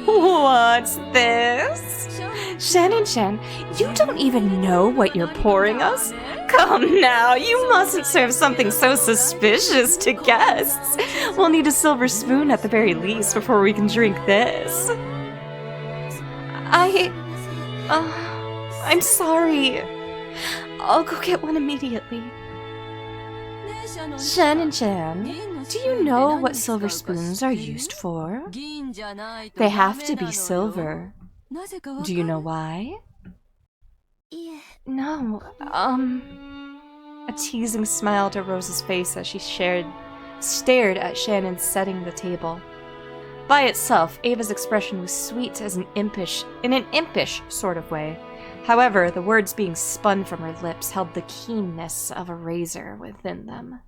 What's this? Shannon-chan, you don't even know what you're pouring us? Come now, you mustn't serve something so suspicious to guests. We'll need a silver spoon at the very least before we can drink this. I'm sorry. I'll go get one immediately. Shannon-chan, do you know what silver spoons are used for? They have to be silver. Do you know why? No, A teasing smile to Rose's face as she stared at Shannon setting the table. By itself, Ava's expression was sweet as in an impish sort of way. However, the words being spun from her lips held the keenness of a razor within them.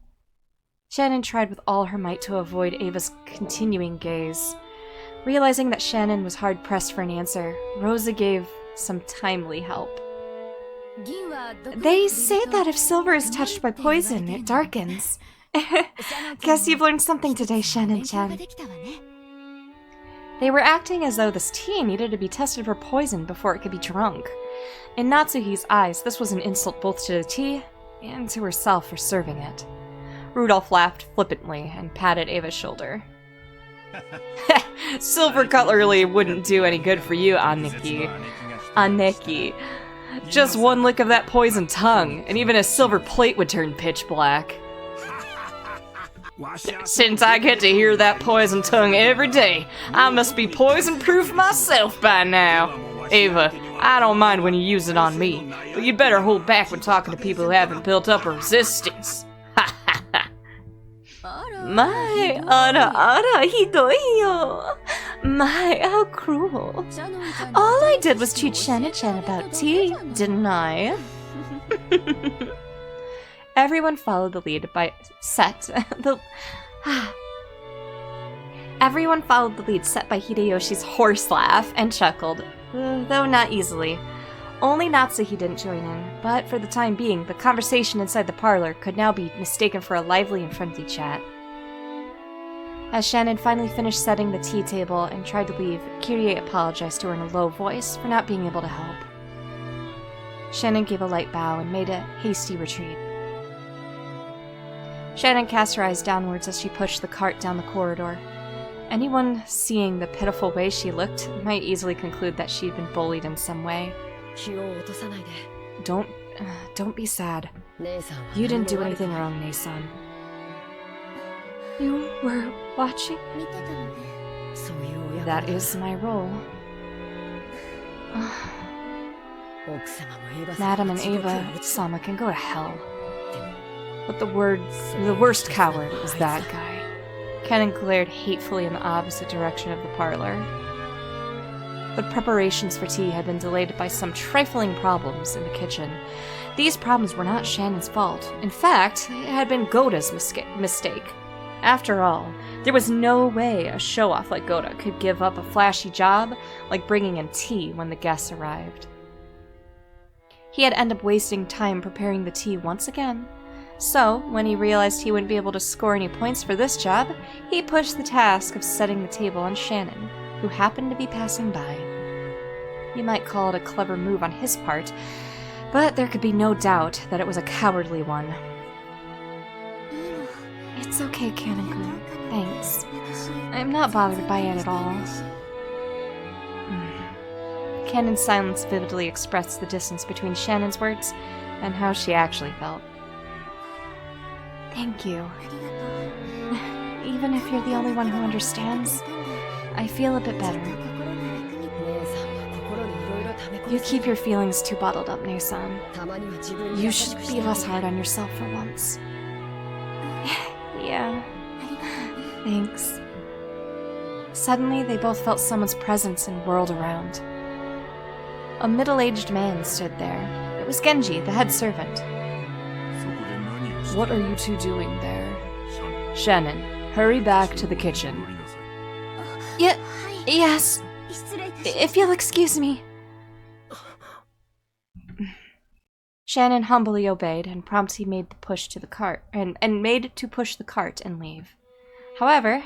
Shannon tried with all her might to avoid Ava's continuing gaze. Realizing that Shannon was hard-pressed for an answer, Rosa gave some timely help. They say that if silver is touched by poison, it darkens. Guess you've learned something today, Shannon-chan. They were acting as though this tea needed to be tested for poison before it could be drunk. In Natsuhi's eyes, this was an insult both to the tea and to herself for serving it. Rudolph laughed flippantly and patted Ava's shoulder. Silver cutlery wouldn't do any good for you, Aneki. Just one lick of that poisoned tongue, and even a silver plate would turn pitch black. Since I get to hear that poisoned tongue every day, I must be poison-proof myself by now. Ava, I don't mind when you use it on me, but you better hold back when talking to people who haven't built up a resistance. My, ara, hidoiyo. My, how cruel. All I did was treat Shannon-chan about tea, didn't I? Everyone followed the lead set by Hideyoshi's horse laugh and chuckled, though not easily. Only Natsuki didn't join in, but for the time being, the conversation inside the parlor could now be mistaken for a lively and friendly chat. As Shannon finally finished setting the tea table and tried to leave, Kyrie apologized to her in a low voice for not being able to help. Shannon gave a light bow and made a hasty retreat. Shannon cast her eyes downwards as she pushed the cart down the corridor. Anyone seeing the pitiful way she looked might easily conclude that she'd been bullied in some way. Don't be sad. You didn't do anything wrong, Nei-san. You were watching? That is my role. Madam and Eva-sama can go to hell. But the worst coward is that guy. Kennen glared hatefully in the opposite direction of the parlor. The preparations for tea had been delayed by some trifling problems in the kitchen. These problems were not Shannon's fault. In fact, it had been Goda's mistake. After all, there was no way a show-off like Goda could give up a flashy job like bringing in tea when the guests arrived. He had ended up wasting time preparing the tea once again. So, when he realized he wouldn't be able to score any points for this job, he pushed the task of setting the table on Shannon, who happened to be passing by. You might call it a clever move on his part, but there could be no doubt that it was a cowardly one. It's okay, Kanan-kun. Thanks. I'm not bothered by it at all. Kanan's silence vividly expressed the distance between Shannon's words and how she actually felt. Thank you. Even if you're the only one who understands, I feel a bit better. You keep your feelings too bottled up, Nei-san. You should be less hard on yourself for once. Yeah. Thanks. Suddenly, they both felt someone's presence and whirled around. A middle-aged man stood there. It was Genji, the head servant. What are you two doing there? Shannon, hurry back to the kitchen. Yes. If you'll excuse me. Shannon humbly obeyed and promptly made the push to the cart and made to push the cart and leave. However,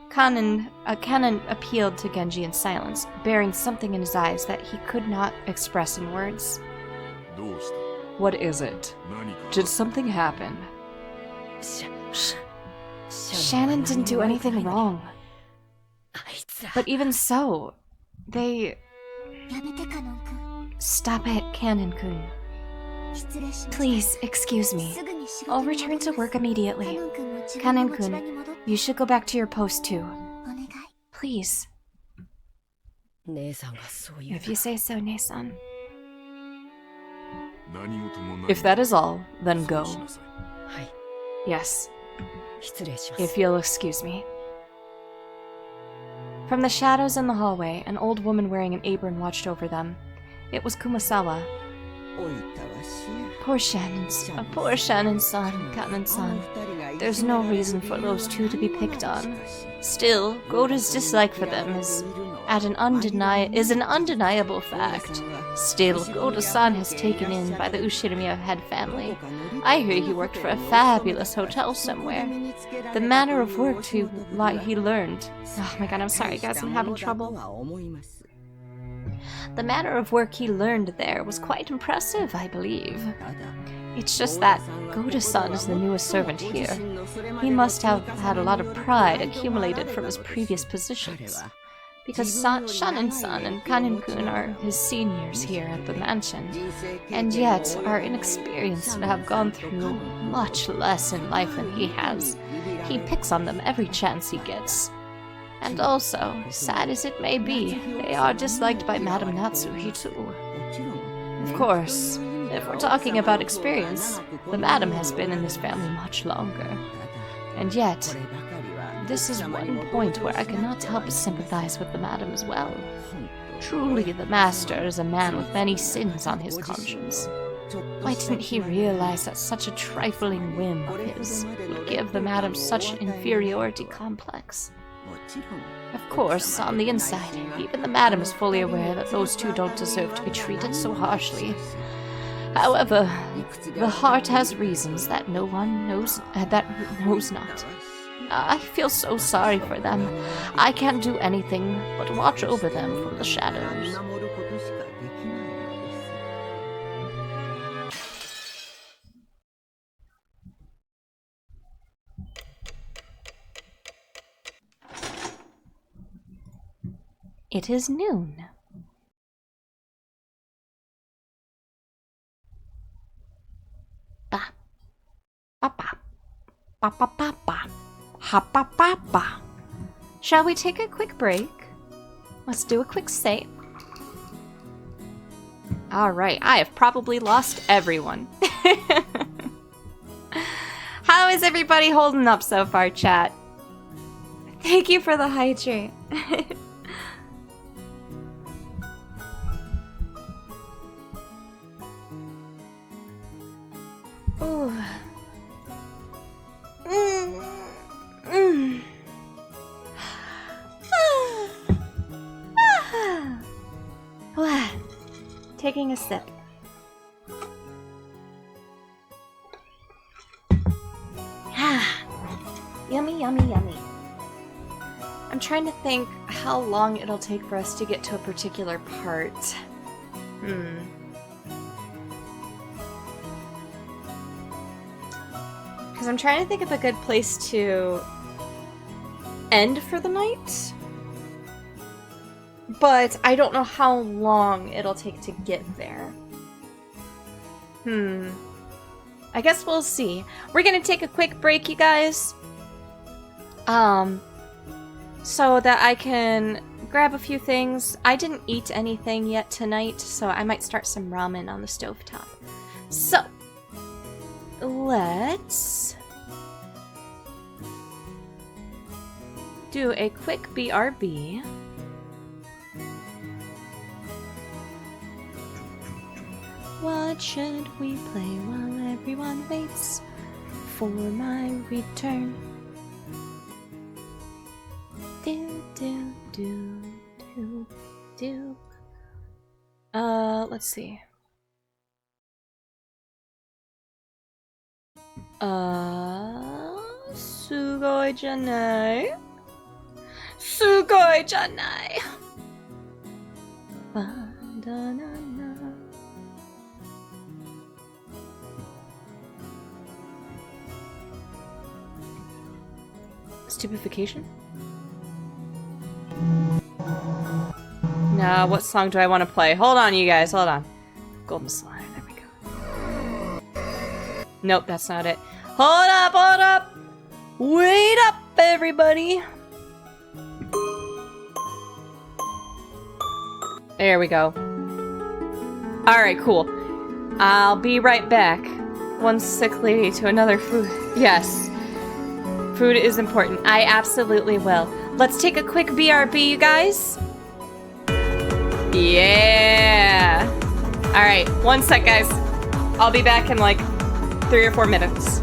Kanan appealed to Genji in silence, bearing something in his eyes that he could not express in words. What is it? Did something happen? Shannon didn't do anything wrong. But even so, they... Stop it, Kanan-kun. Please, excuse me. I'll return to work immediately. Kanan-kun, you should go back to your post too. Please. If you say so, Nei-san. If that is all, then go. Yes. If you'll excuse me. From the shadows in the hallway, an old woman wearing an apron watched over them. It was Kumasawa. Poor Shannon-san, Kanan-san. There's no reason for those two to be picked on. Still, Goda's dislike for them is an undeniable fact. Still, Goda-san has taken in by the Ushirimiya head family. I hear he worked for a fabulous hotel somewhere. The manner of work he learned... Oh my god, I'm sorry guys, I'm having trouble. The manner of work he learned there was quite impressive, I believe. It's just that Goda-san is the newest servant here. He must have had a lot of pride accumulated from his previous positions. Because Shannon-san and Kanan-kun are his seniors here at the mansion, and yet are inexperienced and have gone through much less in life than he has. He picks on them every chance he gets. And also, sad as it may be, they are disliked by Madame Natsuhi too. Of course, if we're talking about experience, the Madam has been in this family much longer. And yet, this is one point where I cannot help but sympathize with the Madam as well. Truly, the Master is a man with many sins on his conscience. Why didn't he realize that such a trifling whim of his would give the Madam such an inferiority complex? Of course, on the inside, even the madam is fully aware that those two don't deserve to be treated so harshly. However, the heart has reasons that no one knows, knows not. I feel so sorry for them. I can't do anything but watch over them from the shadows. It is noon. Ba. Ba ba. Ba ba ba ba. Ha ba ba ba. Shall we take a quick break? Let's do a quick save. Alright, I have probably lost everyone. How is everybody holding up so far, chat? Thank you for the hydrate. Ooh. Taking a sip. Yummy, yummy, yummy. I'm trying to think how long it'll take for us to get to a particular part. Because I'm trying to think of a good place to end for the night. But I don't know how long it'll take to get there. I guess we'll see. We're gonna take a quick break, you guys. So that I can grab a few things. I didn't eat anything yet tonight, so I might start some ramen on the stovetop. So, let's do a quick BRB. What should we play while everyone waits for my return? Do, do, do, do, do. Let's see. Sugoi janai. Sugoi janai. Ba-da-na-na. Stupefaction? Nah, what song do I want to play? Hold on, you guys, hold on. Golden Slime, there we go. Nope, that's not it. Hold up, hold up! Wait up, everybody! There we go. Alright, cool. I'll be right back. One sick lady to another food. Yes. Food is important. I absolutely will. Let's take a quick BRB, you guys. Yeah. Alright, one sec, guys. I'll be back in like 3 or 4 minutes.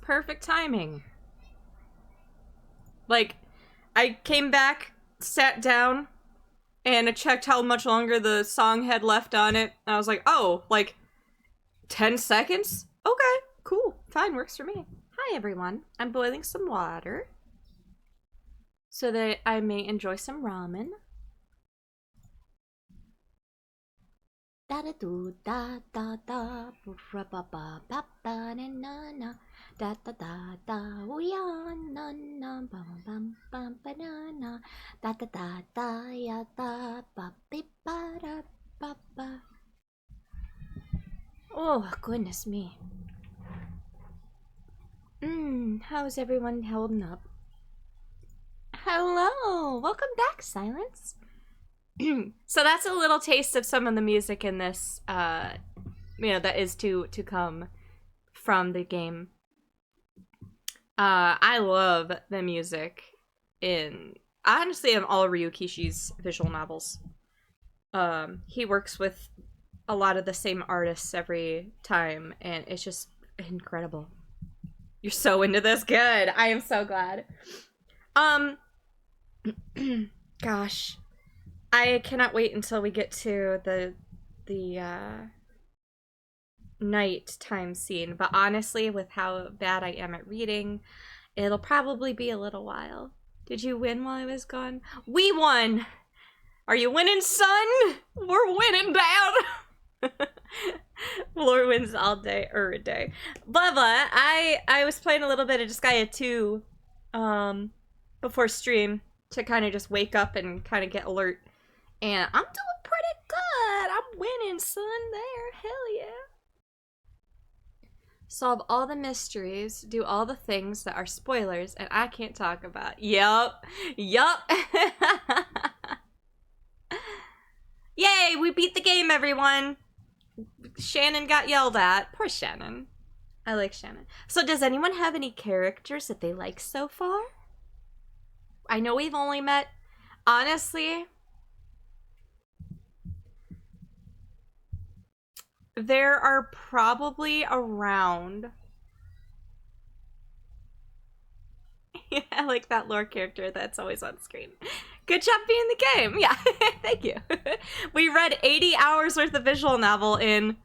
perfect timing. Like, I came back, sat down, and I checked how much longer the song had left on it. I was like, oh, like 10 seconds? Okay, cool. Fine, works for me. Hi, everyone. I'm boiling some water so that I may enjoy some ramen. Da da do da da da ra ba ba ba ba na na na da da da da oh ya na na bam bam bam ba na na da da da da ya da ba bi ba da ba ba. Oh, goodness me. How's everyone holding up? Hello! Welcome back, Silence. So that's a little taste of some of the music in this, that is to come from the game. I love the music honestly, in all Ryu Kishi's visual novels. He works with a lot of the same artists every time, and it's just incredible. You're so into this? Good. I am so glad. Gosh. I cannot wait until we get to the nighttime scene, but honestly, with how bad I am at reading, it'll probably be a little while. Did you win while I was gone? We won! Are you winning, son? We're winning, Dad! Lore wins all day, a day. Bubba, I was playing a little bit of Disgaea 2 before stream to kind of just wake up and kind of get alert. And I'm doing pretty good. I'm winning, son. There. Hell yeah. Solve all the mysteries. Do all the things that are spoilers and I can't talk about. Yup. Yay, we beat the game, everyone. Shannon got yelled at. Poor Shannon. I like Shannon. So does anyone have any characters that they like so far? I know we've only met... Honestly... There are probably around... Yeah, I like that lore character that's always on screen. Good job being the game. Yeah, thank you. We read 80 hours worth of visual novel in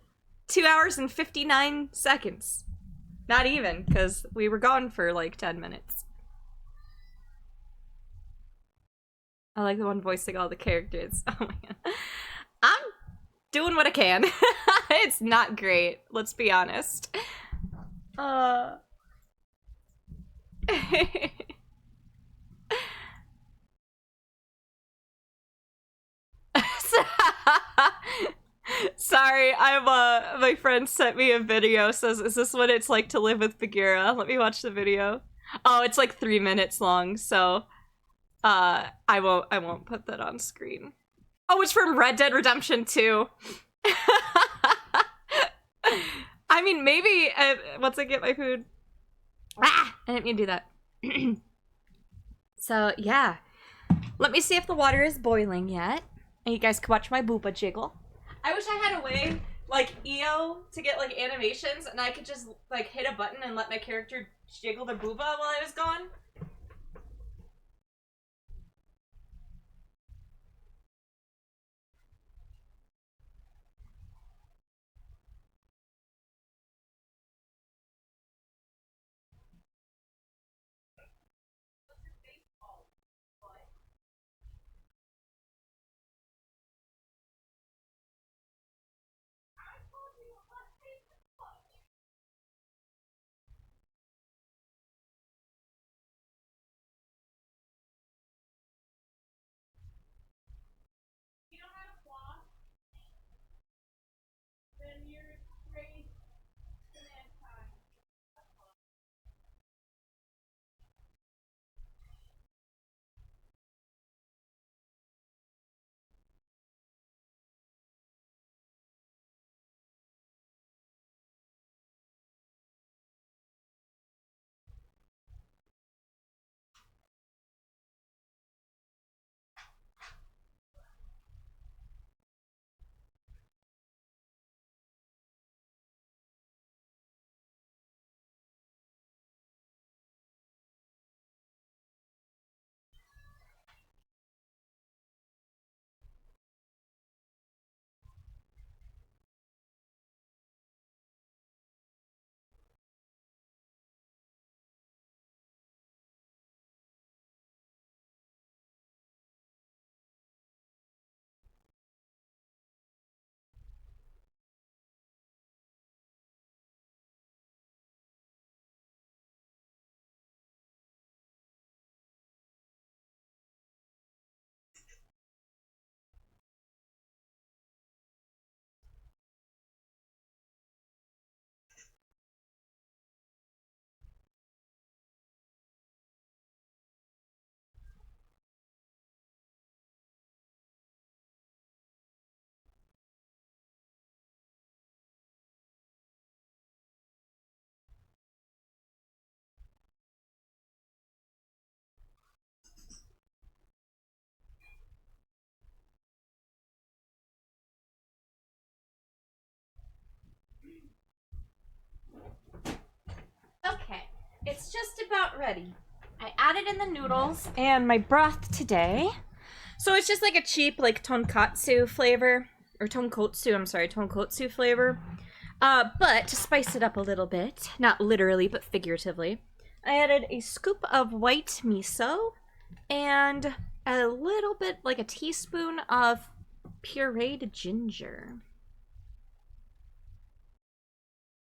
2 hours and 59 seconds. Not even, because we were gone for like 10 minutes. I like the one voicing all the characters. Oh my god. I'm doing what I can. It's not great, let's be honest. Sorry, my friend sent me a video, says, is this what it's like to live with Bagheera? Let me watch the video. Oh, it's like 3 minutes long, so I won't put that on screen. Oh, it's from Red Dead Redemption 2. I mean, maybe once I get my food. Ah! I didn't mean to do that. So, yeah. Let me see if the water is boiling yet. And you guys can watch my booba jiggle. I wish I had a way, like, EO, to get, like, animations, and I could just, like, hit a button and let my character jiggle their booba while I was gone. It's just about ready. I added in the noodles and my broth today. So it's just like a cheap, like, tonkatsu flavor. Or tonkotsu flavor. But to spice it up a little bit, not literally, but figuratively, I added a scoop of white miso and a little bit, like a teaspoon of pureed ginger.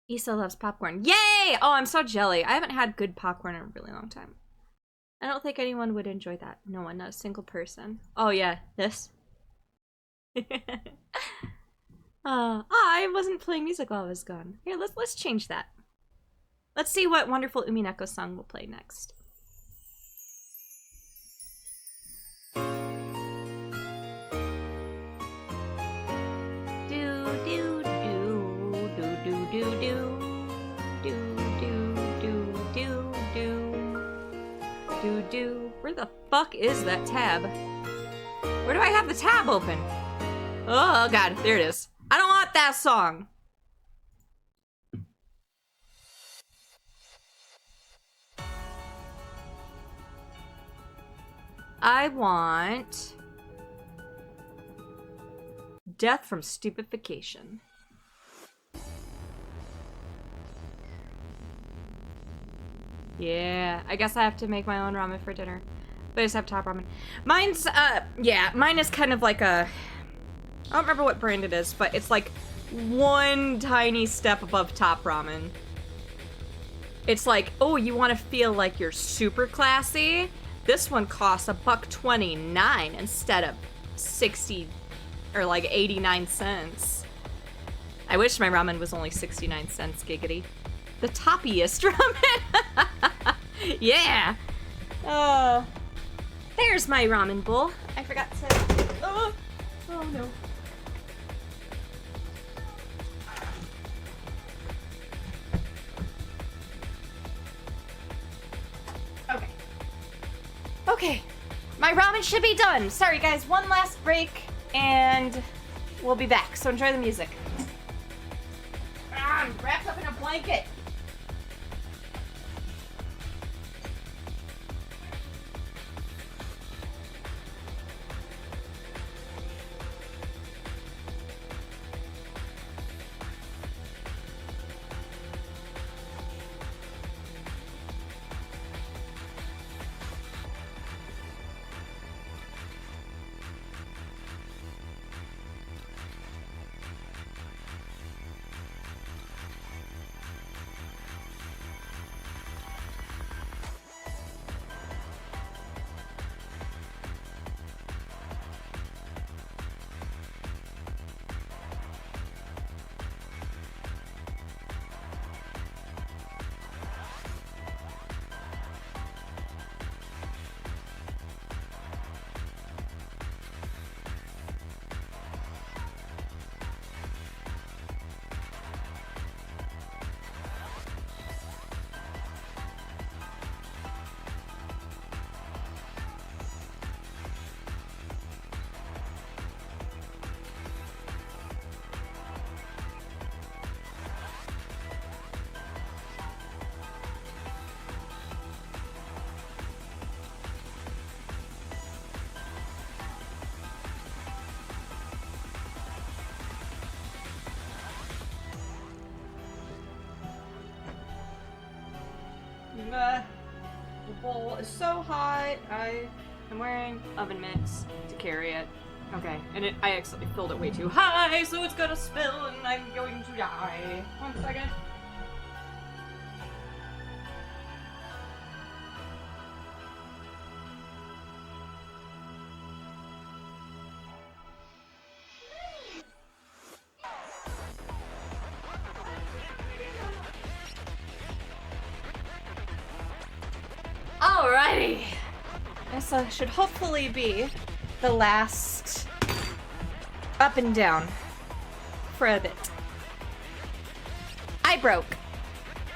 Issa loves popcorn. Yay! Oh, I'm so jelly. I haven't had good popcorn in a really long time. I don't think anyone would enjoy that. No one, not a single person. Oh yeah, this. I wasn't playing music while I was gone. Here, let's change that. Let's see what wonderful Umineko song we'll play next. Where the fuck is that tab? Where do I have the tab open? Oh god, there it is. I don't want that song. I want Death from Stupefaction. Yeah, I guess I have to make my own ramen for dinner. But I just have top ramen. Mine's, yeah, mine is kind of like a... I don't remember what brand it is, but it's like one tiny step above top ramen. It's like, oh, you want to feel like you're super classy? This one costs $1.29 instead of 60 or like 89 cents. I wish my ramen was only 69 cents, giggity. The toppiest ramen. Yeah. There's my ramen bowl. I forgot to. Oh no. Okay. Okay. My ramen should be done. Sorry guys, one last break and we'll be back. So enjoy the music. I'm wrapped up in a blanket. The bowl is so hot. I am wearing oven mitts to carry it. Okay, and I accidentally filled it way too high, so it's gonna spill and I'm going to die. 1 second. Alrighty. This should hopefully be the last up and down for a bit. I broke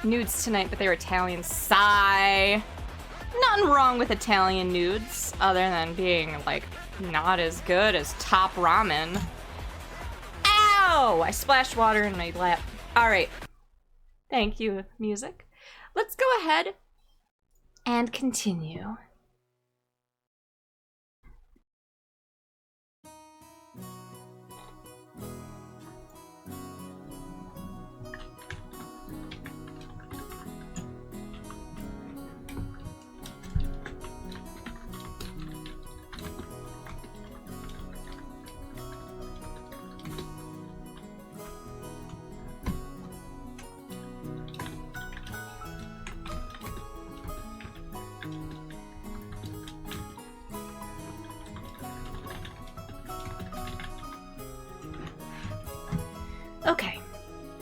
nudes tonight, but they were Italian. Sigh. Nothing wrong with Italian nudes, other than being, like, not as good as top ramen. Ow! I splashed water in my lap. Alright. Thank you, music. Let's go ahead and continue. Okay,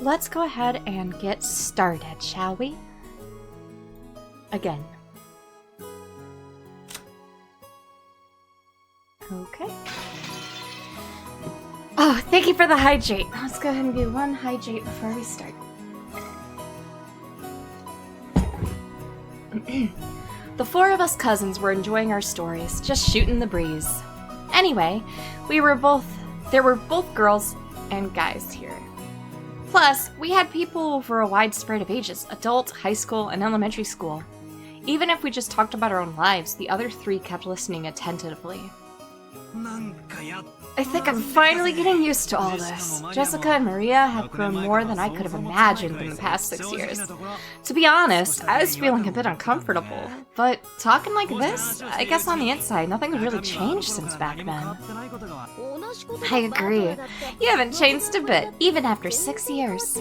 let's go ahead and get started, shall we? Again. Okay. Oh, thank you for the hydrate. Let's go ahead and do one hydrate before we start. The four of us cousins were enjoying our stories, just shooting the breeze. Anyway, there were both girls and guys here. Plus, we had people over a wide spread of ages, adult, high school, and elementary school. Even if we just talked about our own lives, the other three kept listening attentively. I think I'm finally getting used to all this. Jessica and Maria have grown more than I could have imagined in the past 6 years. To be honest, I was feeling a bit uncomfortable. But talking like this, I guess on the inside, nothing's really changed since back then. I agree. You haven't changed a bit, even after 6 years.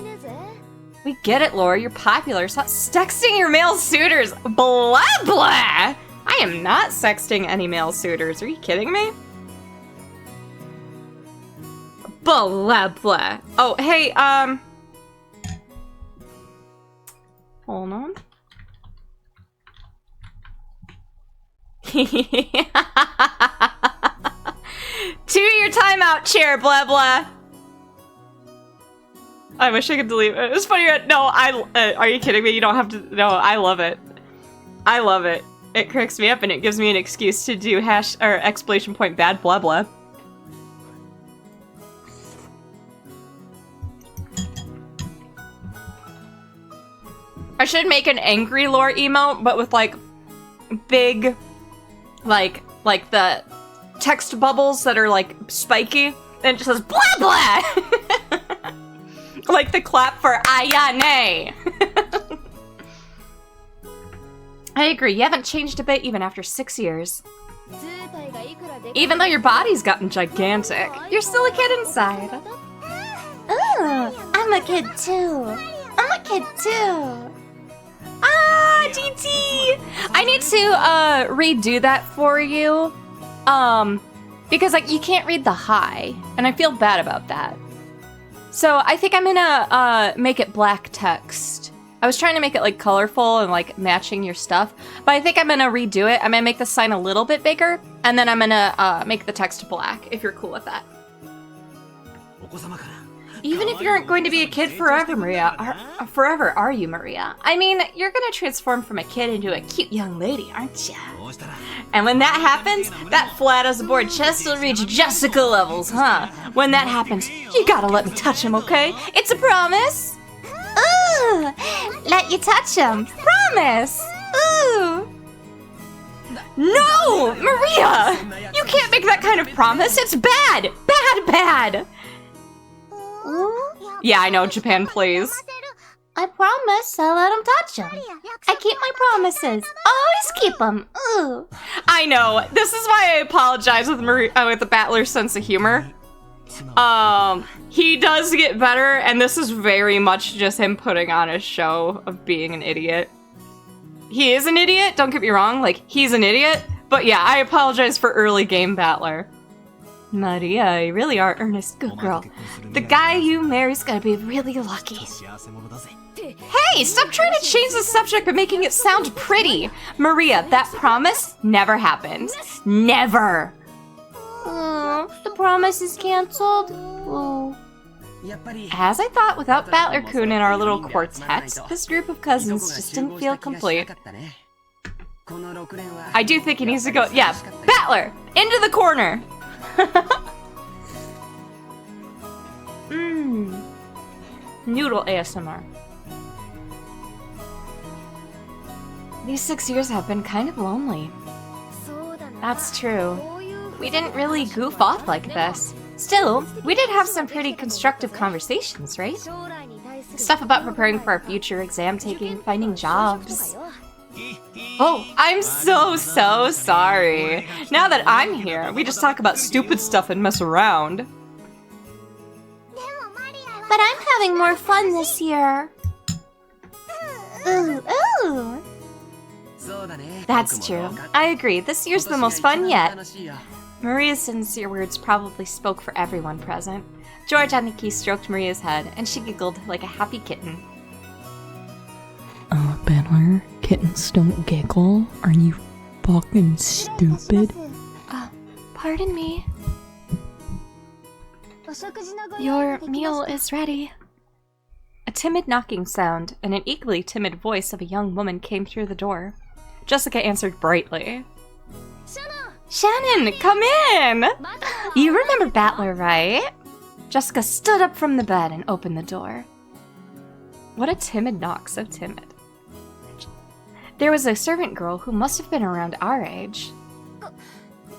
We get it, Laura. You're popular. Stop sexting your male suitors. Blah, blah! I am not sexting any male suitors. Are you kidding me? Blah, blah. Oh, hey, hold on. To your timeout chair, blah, blah. I wish I could delete it. It's funny. No, are you kidding me? You don't have to. No, I love it. I love it. It cracks me up and it gives me an excuse to do exclamation point bad blah blah. I should make an angry lore emote, but with like big, like the text bubbles that are like spiky, and it just says blah blah. Like the clap for Ayane. I agree, you haven't changed a bit even after 6 years. Even though your body's gotten gigantic, you're still a kid inside. Ooh, I'm a kid too. I'm a kid too. Ah, GT! I need to redo that for you. Because like you can't read the hi, and I feel bad about that. So I think I'm gonna make it black text. I was trying to make it like colorful and like matching your stuff, but I think I'm gonna redo it. I'm gonna make the sign a little bit bigger, and then I'm gonna make the text black, if you're cool with that. Even if you aren't going to be a kid forever, Maria, are you, Maria? I mean, you're gonna transform from a kid into a cute young lady, aren't ya? And when that happens, that flat as a board chest will reach Jessica levels, huh? When that happens, you gotta let me touch him, okay? It's a promise! Ooh, let you touch him. Promise! Ooh! No! Maria! You can't make that kind of promise! It's bad! Bad, bad! Ooh. Yeah, I know, Japan, please. I promise I'll let him touch him. I keep my promises. Always keep them. Ooh. I know. This is why I apologize with with the Battler's sense of humor. He does get better, and this is very much just him putting on a show of being an idiot. He is an idiot, don't get me wrong, like, he's an idiot, but yeah, I apologize for early game Battler. Maria, you really are earnest. Good girl. The guy you marry's gonna be really lucky. Hey, stop trying to change the subject by making it sound pretty. Maria, that promise never happened. Never. The promise is canceled. Ooh. As I thought, without Battler-kun in our little quartet, this group of cousins just didn't feel complete. I do think he needs to go. Yeah, Battler! Into the corner! Noodle ASMR. These 6 years have been kind of lonely. That's true. We didn't really goof off like this. Still, we did have some pretty constructive conversations, right? Stuff about preparing for our future, exam taking, finding jobs. Oh, I'm so sorry. Now that I'm here, we just talk about stupid stuff and mess around. But I'm having more fun this year. Ooh, ooh. That's true. I agree. This year's the most fun yet. Maria's sincere words probably spoke for everyone present. George Aniki stroked Maria's head, and she giggled like a happy kitten. Battler, kittens don't giggle. Are you fucking stupid? Pardon me. Your meal is ready. A timid knocking sound and an equally timid voice of a young woman came through the door. Jessica answered brightly. Shannon, come in! You remember Battler, right? Jessica stood up from the bed and opened the door. What a timid knock, so timid. There was a servant girl who must have been around our age.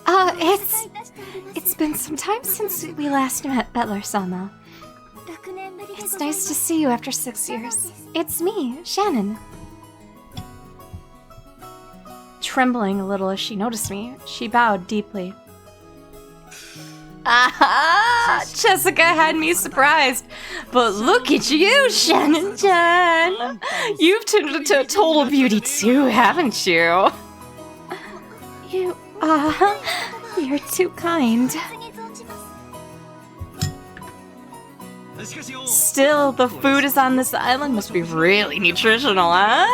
It's been some time since we last met, Battler-sama. It's nice to see you after 6 years. It's me, Shannon. Trembling a little as she noticed me, she bowed deeply. Aha! Jessica had me surprised. But look at you, Shannon-chan! You've turned into a total beauty too, haven't you? You're too kind. Still, the food is on this island must be really nutritional, huh?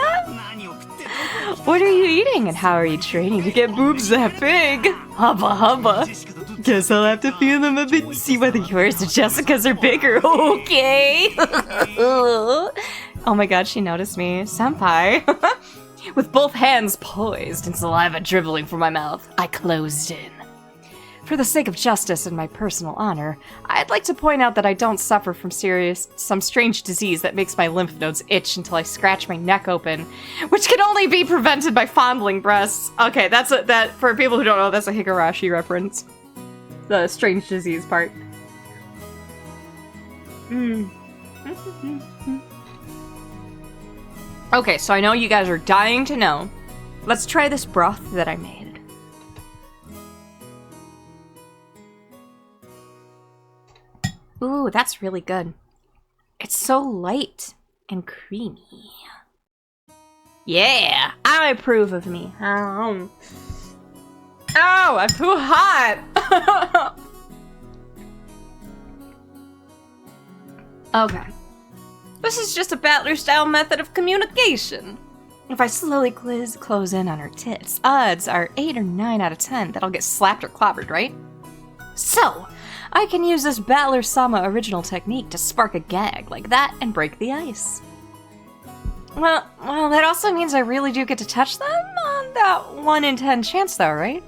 What are you eating and how are you training to get boobs that big? Hubba hubba. Guess I'll have to feel them a bit and see whether yours or Jessica's are bigger, okay? Oh my god, she noticed me. Senpai. With both hands poised and saliva dribbling from my mouth, I closed in. For the sake of justice and my personal honor, I'd like to point out that I don't suffer from some strange disease that makes my lymph nodes itch until I scratch my neck open, which can only be prevented by fondling breasts. Okay, that for people who don't know, that's a Higurashi reference. The strange disease part. Okay, so I know you guys are dying to know. Let's try this broth that I made. Ooh, that's really good. It's so light and creamy. Yeah, I approve of me. Ow, I'm too hot! Okay. This is just a Battler-style method of communication. If I slowly close in on her tits, odds are 8 or 9 out of 10 that I'll get slapped or clobbered, right? So, I can use this Battler-sama original technique to spark a gag like that and break the ice. Well, that also means I really do get to touch them on that 1 in 10 chance though, right?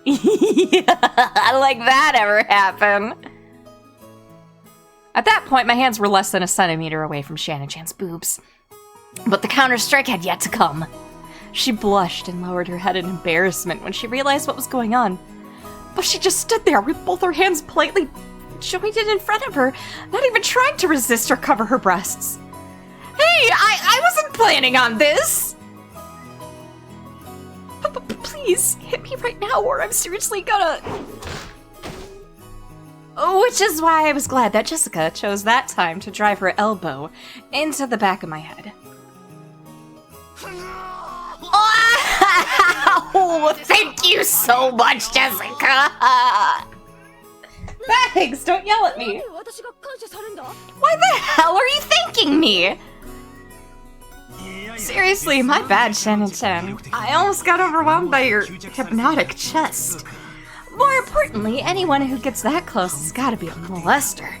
Yeah, like that ever happen. At that point, my hands were less than a centimeter away from Shannon-chan's boobs. But the counter-strike had yet to come. She blushed and lowered her head in embarrassment when she realized what was going on. But she just stood there with both her hands politely jointed in front of her, not even trying to resist or cover her breasts. Hey, I wasn't planning on this! Please, hit me right now or I'm seriously gonna... Which is why I was glad that Jessica chose that time to drive her elbow into the back of my head. Oh, thank you so much, Jessica! Thanks, don't yell at me! Why the hell are you thanking me? Seriously, my bad, Shannon-chan. I almost got overwhelmed by your hypnotic chest. More importantly, anyone who gets that close has gotta be a molester.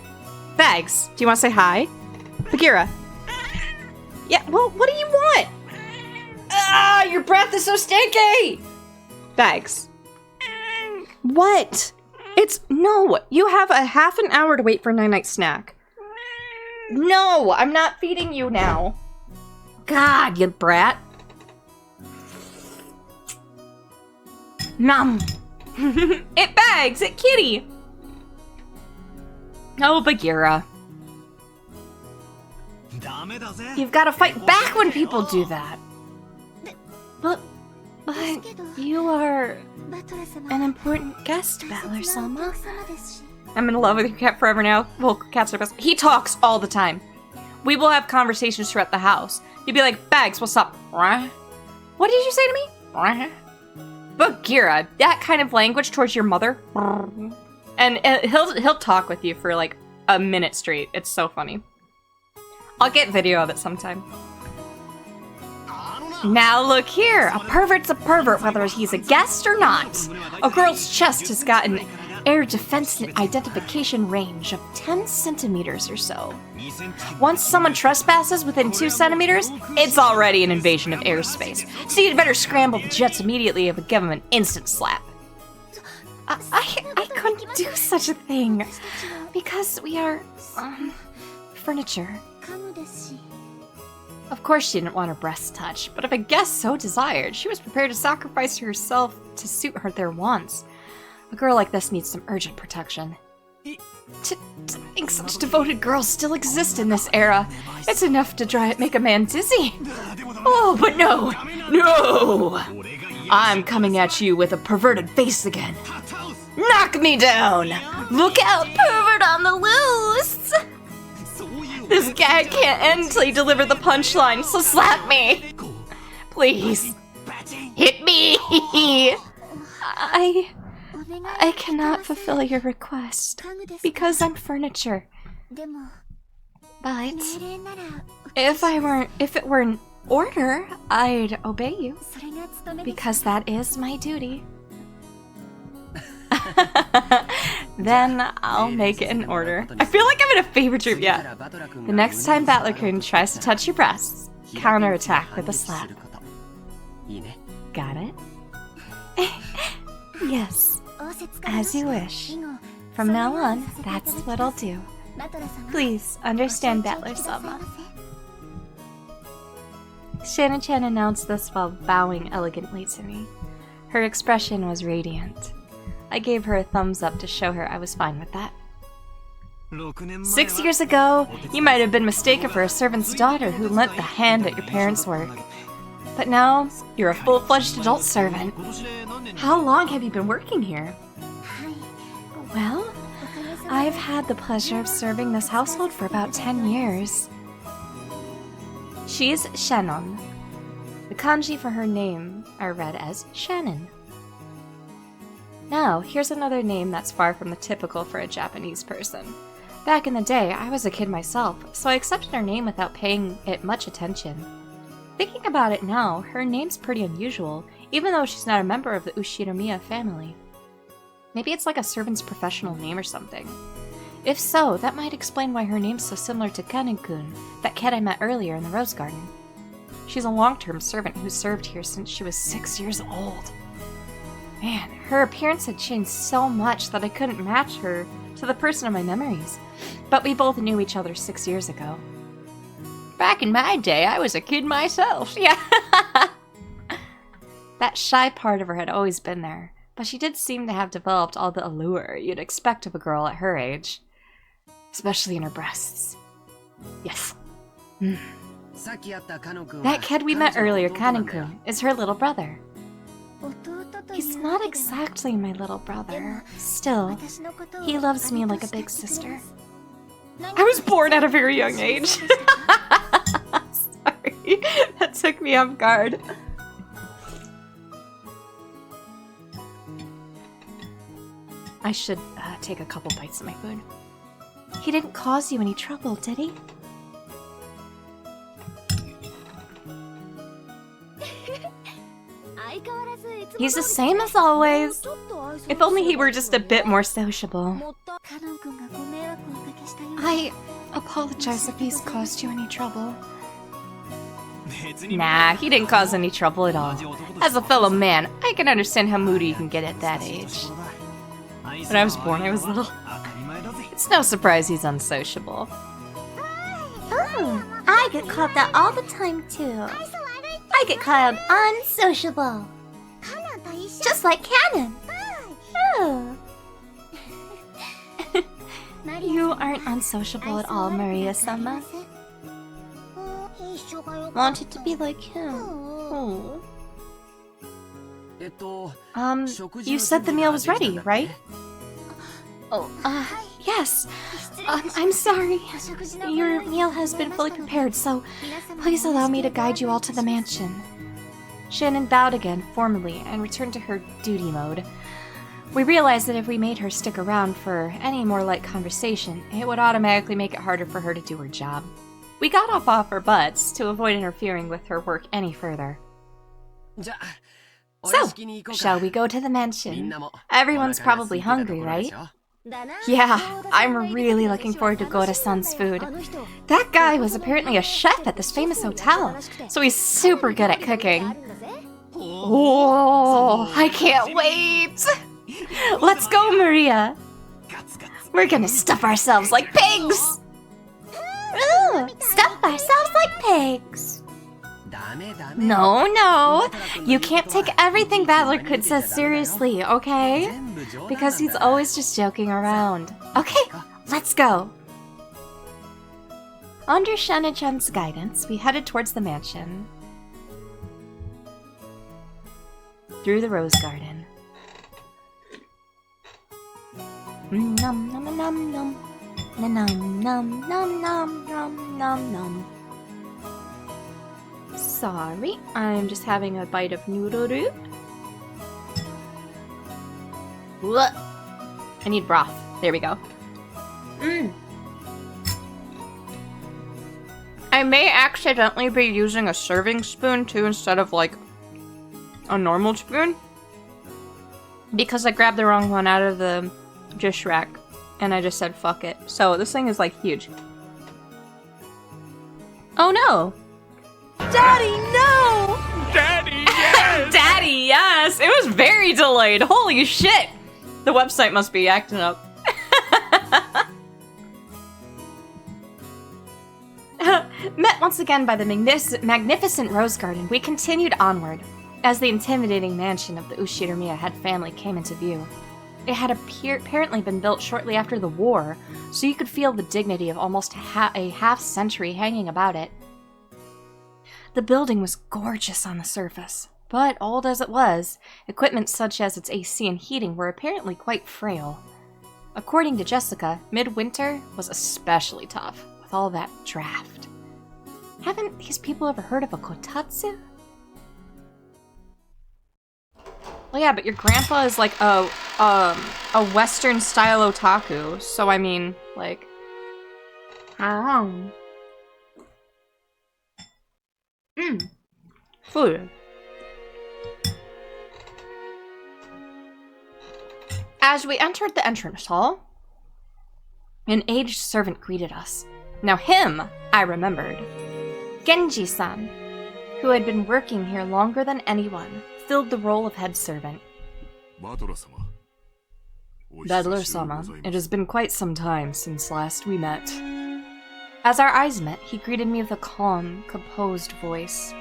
Bags, do you want to say hi? Bagheera. Yeah, well, what do you want? Ah, your breath is so stinky! Bags. What? No, you have a half an hour to wait for night-night snack. No, I'm not feeding you now. God, you brat. Nom! It bags! It kitty! Oh, Bagheera. You've got to fight back when people do that. But you are an important guest, Battler-sama. I'm in love with your cat forever now. Well, cats are best. He talks all the time. We will have conversations throughout the house. You'd be like, Bags, what's up? What did you say to me? Bagheera, that kind of language towards your mother. And he'll talk with you for like a minute straight. It's so funny. I'll get video of it sometime. Now look here, a pervert's a pervert whether he's a guest or not. A girl's chest has got an air defense identification range of 10 centimeters or so. Once someone trespasses within 2 centimeters, it's already an invasion of airspace. So you'd better scramble the jets immediately and give him an instant slap. I couldn't do such a thing because we are, furniture. Of course she didn't want her breasts touched, but if a guest so desired, she was prepared to sacrifice herself to suit her their wants. A girl like this needs some urgent protection. To think such devoted girls still exist in this era, it's enough to make a man dizzy. Oh, but no! No! I'm coming at you with a perverted face again. Knock me down! Look out, pervert on the loose! This gag can't end until you deliver the punchline, so slap me! Please. Hit me! I cannot fulfill your request, because I'm furniture. But if it were an order, I'd obey you, because that is my duty. Then I'll make it an order. I feel like I'm in a favorite group yet. The next time Battler-kun tries to touch your breasts, counterattack with a slap. Got it? Yes, as you wish. From now on, that's what I'll do. Please understand, Battler-sama. Shannon-chan announced this while bowing elegantly to me. Her expression was radiant. I gave her a thumbs up to show her I was fine with that. 6 years ago, you might have been mistaken for a servant's daughter who lent the hand at your parents' work. But now, you're a full-fledged adult servant. How long have you been working here? Well, I've had the pleasure of serving this household for about 10 years. She's Shannon. The kanji for her name are read as Shannon. Now, here's another name that's far from the typical for a Japanese person. Back in the day, I was a kid myself, so I accepted her name without paying it much attention. Thinking about it now, her name's pretty unusual, even though she's not a member of the Ushinomiya family. Maybe it's like a servant's professional name or something. If so, that might explain why her name's so similar to Kanin-kun, that kid I met earlier in the Rose Garden. She's a long-term servant who served here since she was 6 years old. Man, her appearance had changed so much that I couldn't match her to the person of my memories. But we both knew each other 6 years ago. Back in my day, I was a kid myself. Yeah. That shy part of her had always been there, but she did seem to have developed all the allure you'd expect of a girl at her age. Especially in her breasts. Yes. That kid we met earlier, Kanin-kun, is her little brother. He's not exactly my little brother. Still, he loves me like a big sister. I was born at a very young age. Sorry, that took me off guard. I should take a couple bites of my food. He didn't cause you any trouble, did he? He's the same as always. If only he were just a bit more sociable. I apologize if he's caused you any trouble. Nah, he didn't cause any trouble at all. As a fellow man, I can understand how moody you can get at that age. When I was born, I was little. It's no surprise he's unsociable. Oh, I get called that all the time too. I get called unsociable. Just like canon. Oh. You aren't unsociable at all, Maria-sama. Wanted to be like him. Oh. You said the meal was ready, right? Oh, yes. I'm sorry. Your meal has been fully prepared, so please allow me to guide you all to the mansion. Shannon bowed again, formally, and returned to her duty mode. We realized that if we made her stick around for any more light conversation, it would automatically make it harder for her to do her job. We got off our butts to avoid interfering with her work any further. So, shall we go to the mansion? Everyone's probably hungry, right? Yeah, I'm really looking forward to Gora-san's food. That guy was apparently a chef at this famous hotel, so he's super good at cooking. Oh, I can't wait! Let's go, Maria! We're gonna stuff ourselves like pigs! Ooh, stuff ourselves like pigs. No, you can't take everything Battler Kid says seriously, okay? Because he's always just joking around. Okay, let's go! Under Shannon-chan's guidance, we headed towards the mansion. Through the rose garden. Num num num num num. Num num num num num num num. Sorry, I'm just having a bite of noodle root. What? I need broth. There we go. I may accidentally be using a serving spoon too instead of like a normal spoon, because I grabbed the wrong one out of the dish rack and I just said fuck it. So this thing is like huge. Oh no! Daddy, no! Daddy, yes! Daddy, yes! It was very delayed. Holy shit! The website must be acting up. Met once again by the magnificent rose garden, we continued onward, as the intimidating mansion of the Ushiromiya head family came into view. It had apparently been built shortly after the war, so you could feel the dignity of almost a half-century hanging about it. The building was gorgeous on the surface, but old as it was, equipment such as its AC and heating were apparently quite frail. According to Jessica, midwinter was especially tough, with all that draft. Haven't these people ever heard of a kotatsu? Well, yeah, but your grandpa is like a Western style otaku, so I mean, like, I don't know. Food. As we entered the entrance hall, an aged servant greeted us. Now him, I remembered. Genji-san, who had been working here longer than anyone, filled the role of head servant. Battler-sama, it has been quite some time since last we met. As our eyes met, he greeted me with a calm, composed voice.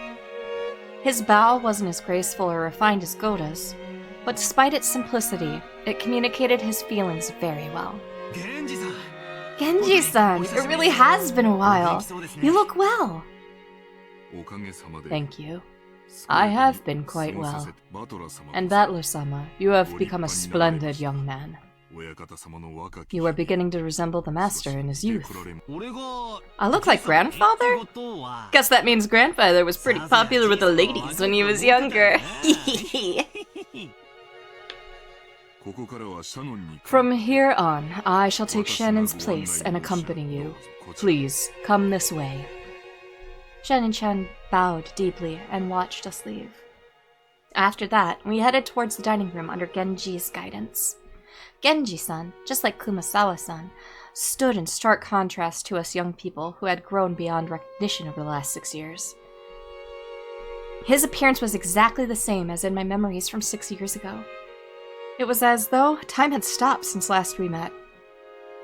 His bow wasn't as graceful or refined as Goda's, but despite its simplicity, it communicated his feelings very well. Genji-san, it really has been a while. You look well. Thank you. I have been quite well. And Battler-sama, you have become a splendid young man. You are beginning to resemble the master in his youth. I look like grandfather? Guess that means grandfather was pretty popular with the ladies when he was younger. From here on, I shall take Shannon's place and accompany you. Please, come this way. Shannon-chan bowed deeply and watched us leave. After that, we headed towards the dining room under Genji's guidance. Genji-san, just like Kumasawa-san, stood in stark contrast to us young people who had grown beyond recognition over the last 6 years. His appearance was exactly the same as in my memories from 6 years ago. It was as though time had stopped since last we met.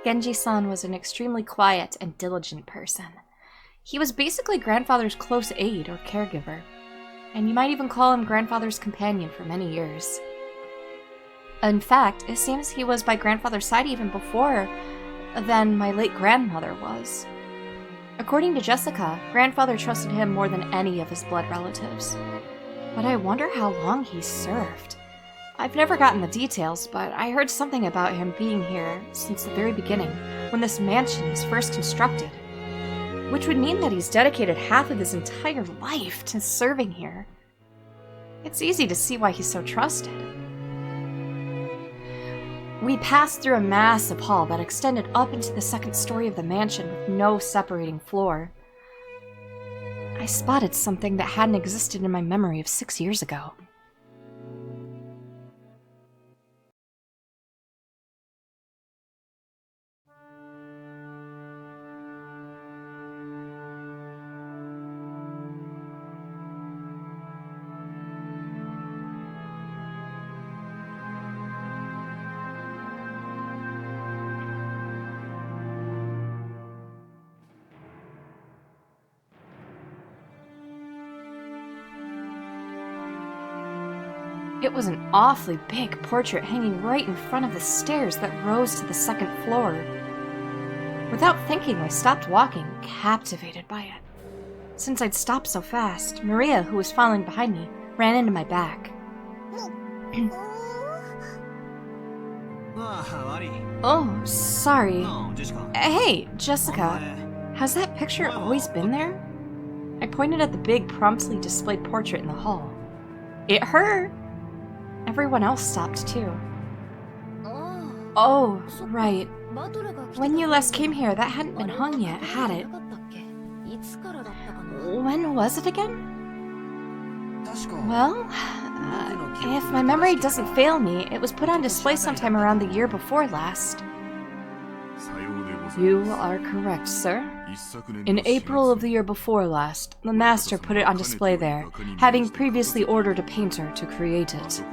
Genji-san was an extremely quiet and diligent person. He was basically grandfather's close aide or caregiver, and you might even call him grandfather's companion for many years. In fact, it seems he was by grandfather's side even before than my late grandmother was. According to Jessica, grandfather trusted him more than any of his blood relatives. But I wonder how long he served. I've never gotten the details, but I heard something about him being here since the very beginning, when this mansion was first constructed. Which would mean that he's dedicated half of his entire life to serving here. It's easy to see why he's so trusted. We passed through a massive hall that extended up into the second story of the mansion with no separating floor. I spotted something that hadn't existed in my memory of 6 years ago. It was an awfully big portrait hanging right in front of the stairs that rose to the second floor. Without thinking, I stopped walking, captivated by it. Since I'd stopped so fast, Maria, who was following behind me, ran into my back. Oh, sorry. Hey, Jessica, has that picture always been there? I pointed at the big, promptly displayed portrait in the hall. It hurt! Everyone else stopped too. Oh, right. When you last came here, that hadn't been hung yet, had it? When was it again? Well, if my memory doesn't fail me, it was put on display sometime around the year before last. You are correct, sir. In April of the year before last, the master put it on display there, having previously ordered a painter to create it.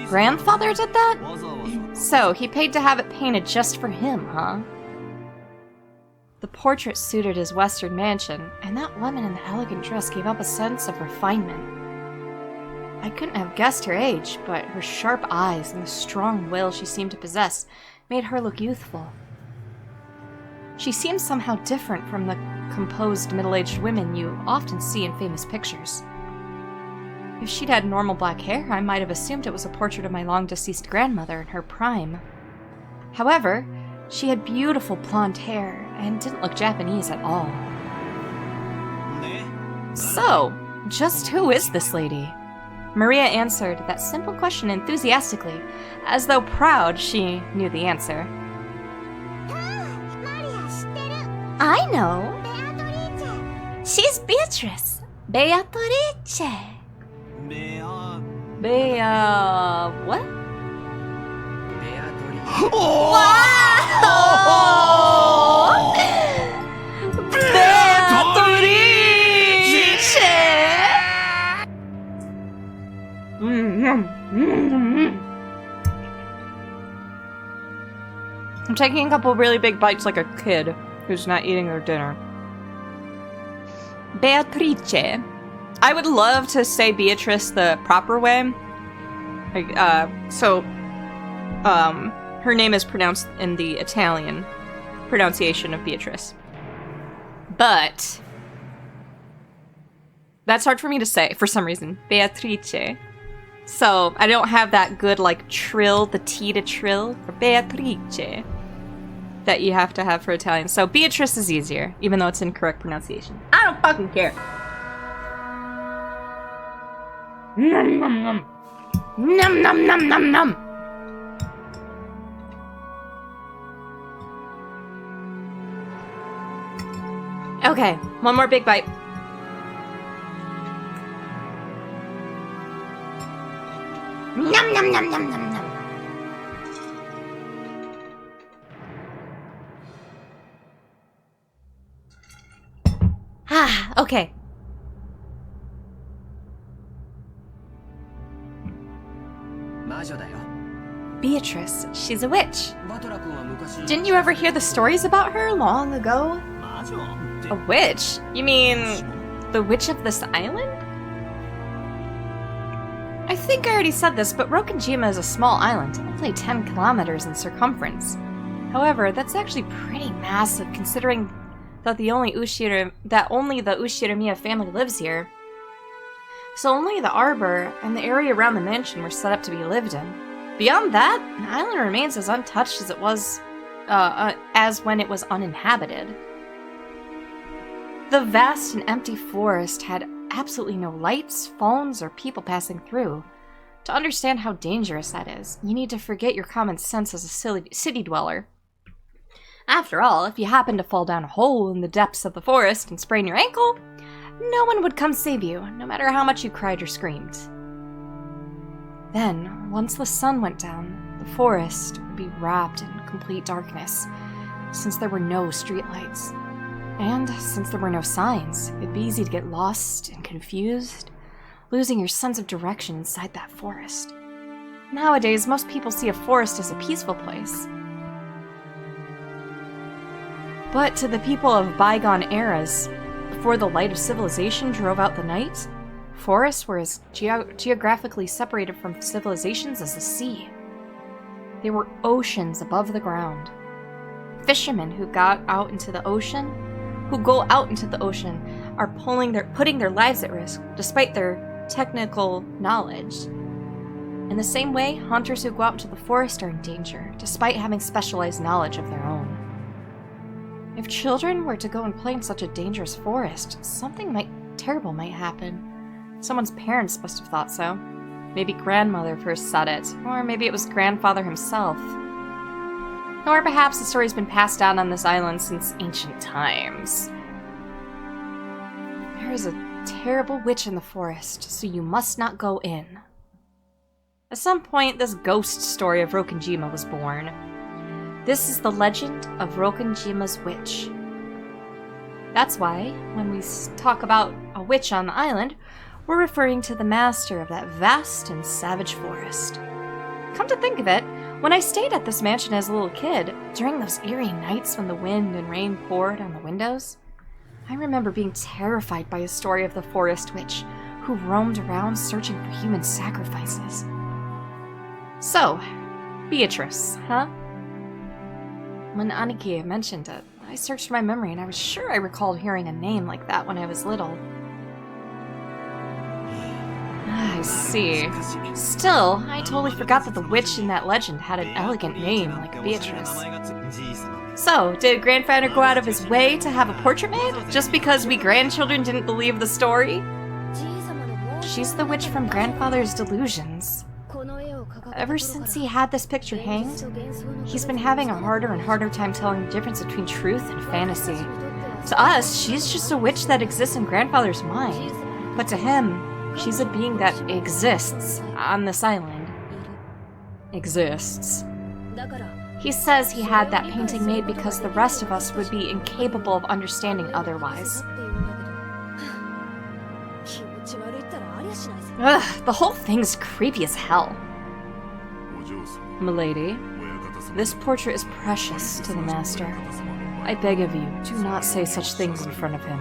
Grandfather did that? So, he paid to have it painted just for him, huh? The portrait suited his western mansion, and that woman in the elegant dress gave up a sense of refinement. I couldn't have guessed her age, but her sharp eyes and the strong will she seemed to possess made her look youthful. She seemed somehow different from the composed middle-aged women you often see in famous pictures. If she'd had normal black hair, I might have assumed it was a portrait of my long-deceased grandmother in her prime. However, she had beautiful blonde hair and didn't look Japanese at all. So, just who is this lady? Maria answered that simple question enthusiastically, as though proud she knew the answer. I know. She's Beatrice. Beatrice. What? Wow! Beatrice! I'm taking a couple really big bites like a kid who's not eating their dinner. Beatrice. I would love to say Beatrice the proper way. Her name is pronounced in the Italian pronunciation of Beatrice. But that's hard for me to say for some reason. Beatrice. So I don't have that good like trill, the T to trill for Beatrice that you have to have for Italian. So Beatrice is easier, even though it's incorrect pronunciation. I don't fucking care. Num num num. Num num num num num. Okay, one more big bite. Num num num num num num. Ah, okay. Beatrice, she's a witch. Didn't you ever hear the stories about her long ago? A witch? You mean the witch of this island? I think I already said this, but Rokkenjima is a small island, only 10 kilometers in circumference. However, that's actually pretty massive considering that only the Ushiramiya family lives here. So only the arbor and the area around the mansion were set up to be lived in. Beyond that, the island remains as untouched as it was, as when it was uninhabited. The vast and empty forest had absolutely no lights, phones, or people passing through. To understand how dangerous that is, you need to forget your common sense as a city dweller. After all, if you happen to fall down a hole in the depths of the forest and sprain your ankle, no one would come save you, no matter how much you cried or screamed. Then, once the sun went down, the forest would be wrapped in complete darkness, since there were no streetlights. And since there were no signs, it'd be easy to get lost and confused, losing your sense of direction inside that forest. Nowadays, most people see a forest as a peaceful place. But to the people of bygone eras, before the light of civilization drove out the night, forests were as geographically separated from civilizations as the sea. They were oceans above the ground. Fishermen who go out into the ocean are putting their lives at risk, despite their technical knowledge. In the same way, hunters who go out into the forest are in danger, despite having specialized knowledge of their own. If children were to go and play in such a dangerous forest, something terrible might happen. Someone's parents must have thought so. Maybe grandmother first said it, or maybe it was grandfather himself. Or perhaps the story's been passed down on this island since ancient times. There is a terrible witch in the forest, so you must not go in. At some point, this ghost story of Rokkenjima was born. This is the legend of Rokkenjima's witch. That's why, when we talk about a witch on the island, we're referring to the master of that vast and savage forest. Come to think of it, when I stayed at this mansion as a little kid, during those eerie nights when the wind and rain poured on the windows, I remember being terrified by a story of the forest witch who roamed around searching for human sacrifices. So, Beatrice, huh? When Aniki mentioned it, I searched my memory and I was sure I recalled hearing a name like that when I was little. I see. Still, I totally forgot that the witch in that legend had an elegant name like Beatrice. So, did Grandfather go out of his way to have a portrait made, just because we grandchildren didn't believe the story? She's the witch from Grandfather's delusions. Ever since he had this picture hanged, he's been having a harder and harder time telling the difference between truth and fantasy. To us, she's just a witch that exists in Grandfather's mind. But to him, she's a being that exists on this island. Exists. He says he had that painting made because the rest of us would be incapable of understanding otherwise. Ugh, the whole thing's creepy as hell. Milady, this portrait is precious to the master. I beg of you, do not say such things in front of him.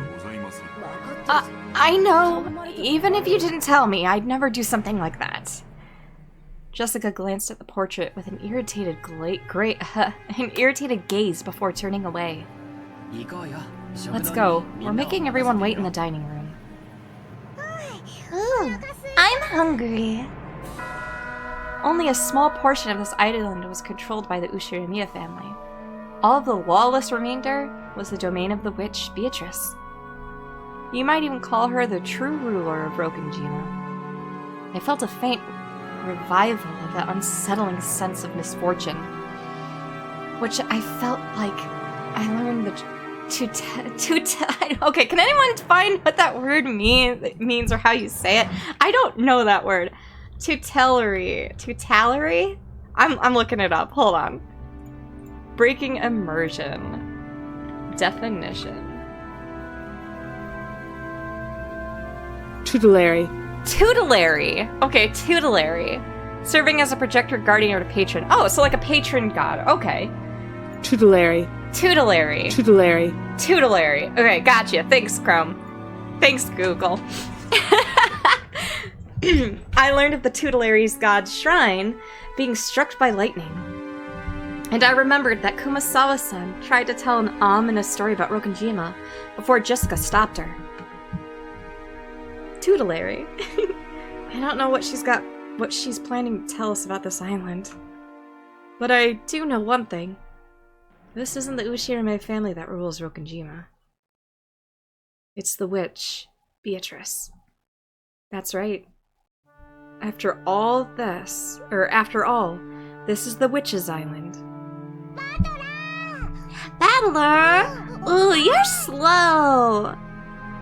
I know. Even if you didn't tell me, I'd never do something like that. Jessica glanced at the portrait with an irritated gaze before turning away. Let's go. We're making everyone wait in the dining room. I'm hungry. Only a small portion of this island was controlled by the Ushiramiya family. All of the lawless remainder was the domain of the witch Beatrice. You might even call her the true ruler of Rokkenjima. I felt a faint revival of that unsettling sense of misfortune, which I felt like I learned okay, can anyone find what that word means or how you say it? I don't know that word. Tutelary? I'm looking it up. Hold on. Breaking immersion. Definition. Tutelary. Okay, tutelary. Serving as a protector, guardian, or a patron. Oh, so like a patron god. Okay. Tutelary. Okay, gotcha. Thanks, Chrome. Thanks, Google. I learned of the tutelary's god's shrine being struck by lightning. And I remembered that Kumasawa-san tried to tell an ominous story about Rokkenjima before Jessica stopped her. Tutelary. I don't know what she's planning to tell us about this island. But I do know one thing. This isn't the Ushirime family that rules Rokkenjima. It's the witch, Beatrice. That's right. After all, this is the witch's island. Battler! Ooh, you're slow!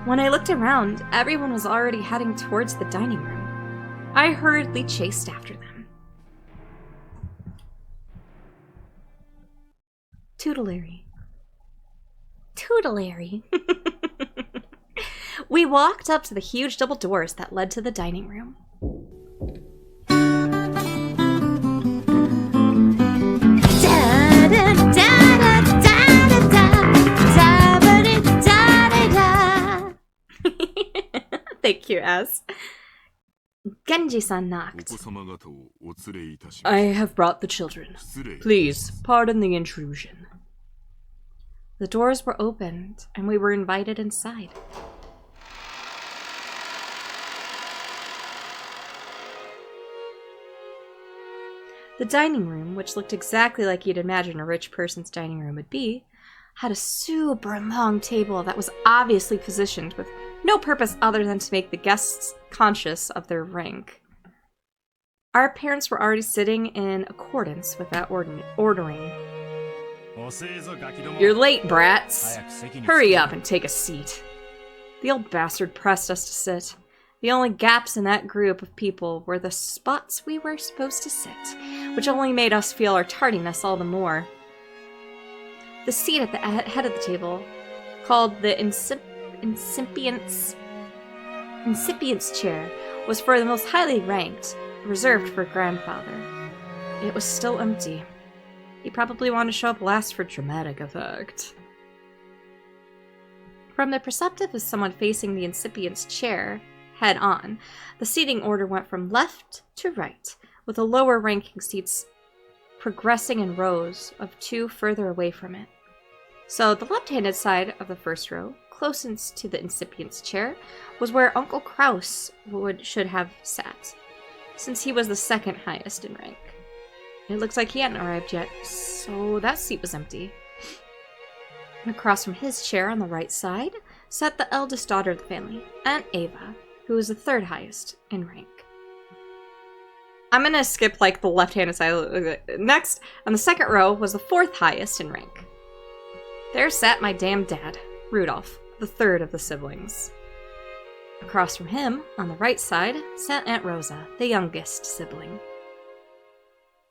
When I looked around, everyone was already heading towards the dining room. I hurriedly chased after them. Tutelary. Tutelary. We walked up to the huge double doors that led to the dining room. Thank you, S. Genji-san knocked. I have brought the children. Please, pardon the intrusion. The doors were opened, and we were invited inside. The dining room, which looked exactly like you'd imagine a rich person's dining room would be, had a super long table that was obviously positioned with no purpose other than to make the guests conscious of their rank. Our parents were already sitting in accordance with that ordering. You're late, brats. Hurry up and take a seat. The old bastard pressed us to sit. The only gaps in that group of people were the spots we were supposed to sit, which only made us feel our tardiness all the more. The seat at the head of the table, called the incipient's chair, was for the most highly ranked, reserved for grandfather. It was still empty. He probably wanted to show up last for dramatic effect. From the perspective of someone facing the incipient's chair, head on, the seating order went from left to right, with the lower ranking seats progressing in rows of two further away from it. So the left-handed side of the first row, closest to the incipient's chair, was where Uncle Kraus should have sat, since he was the second highest in rank. It looks like he hadn't arrived yet, so that seat was empty. Across from his chair on the right side sat the eldest daughter of the family, Aunt Ava, who was the third highest in rank. I'm gonna skip like the left-handed side. Next, on the second row was the fourth highest in rank. There sat my damn dad, Rudolph, the third of the siblings. Across from him, on the right side, sat Aunt Rosa, the youngest sibling.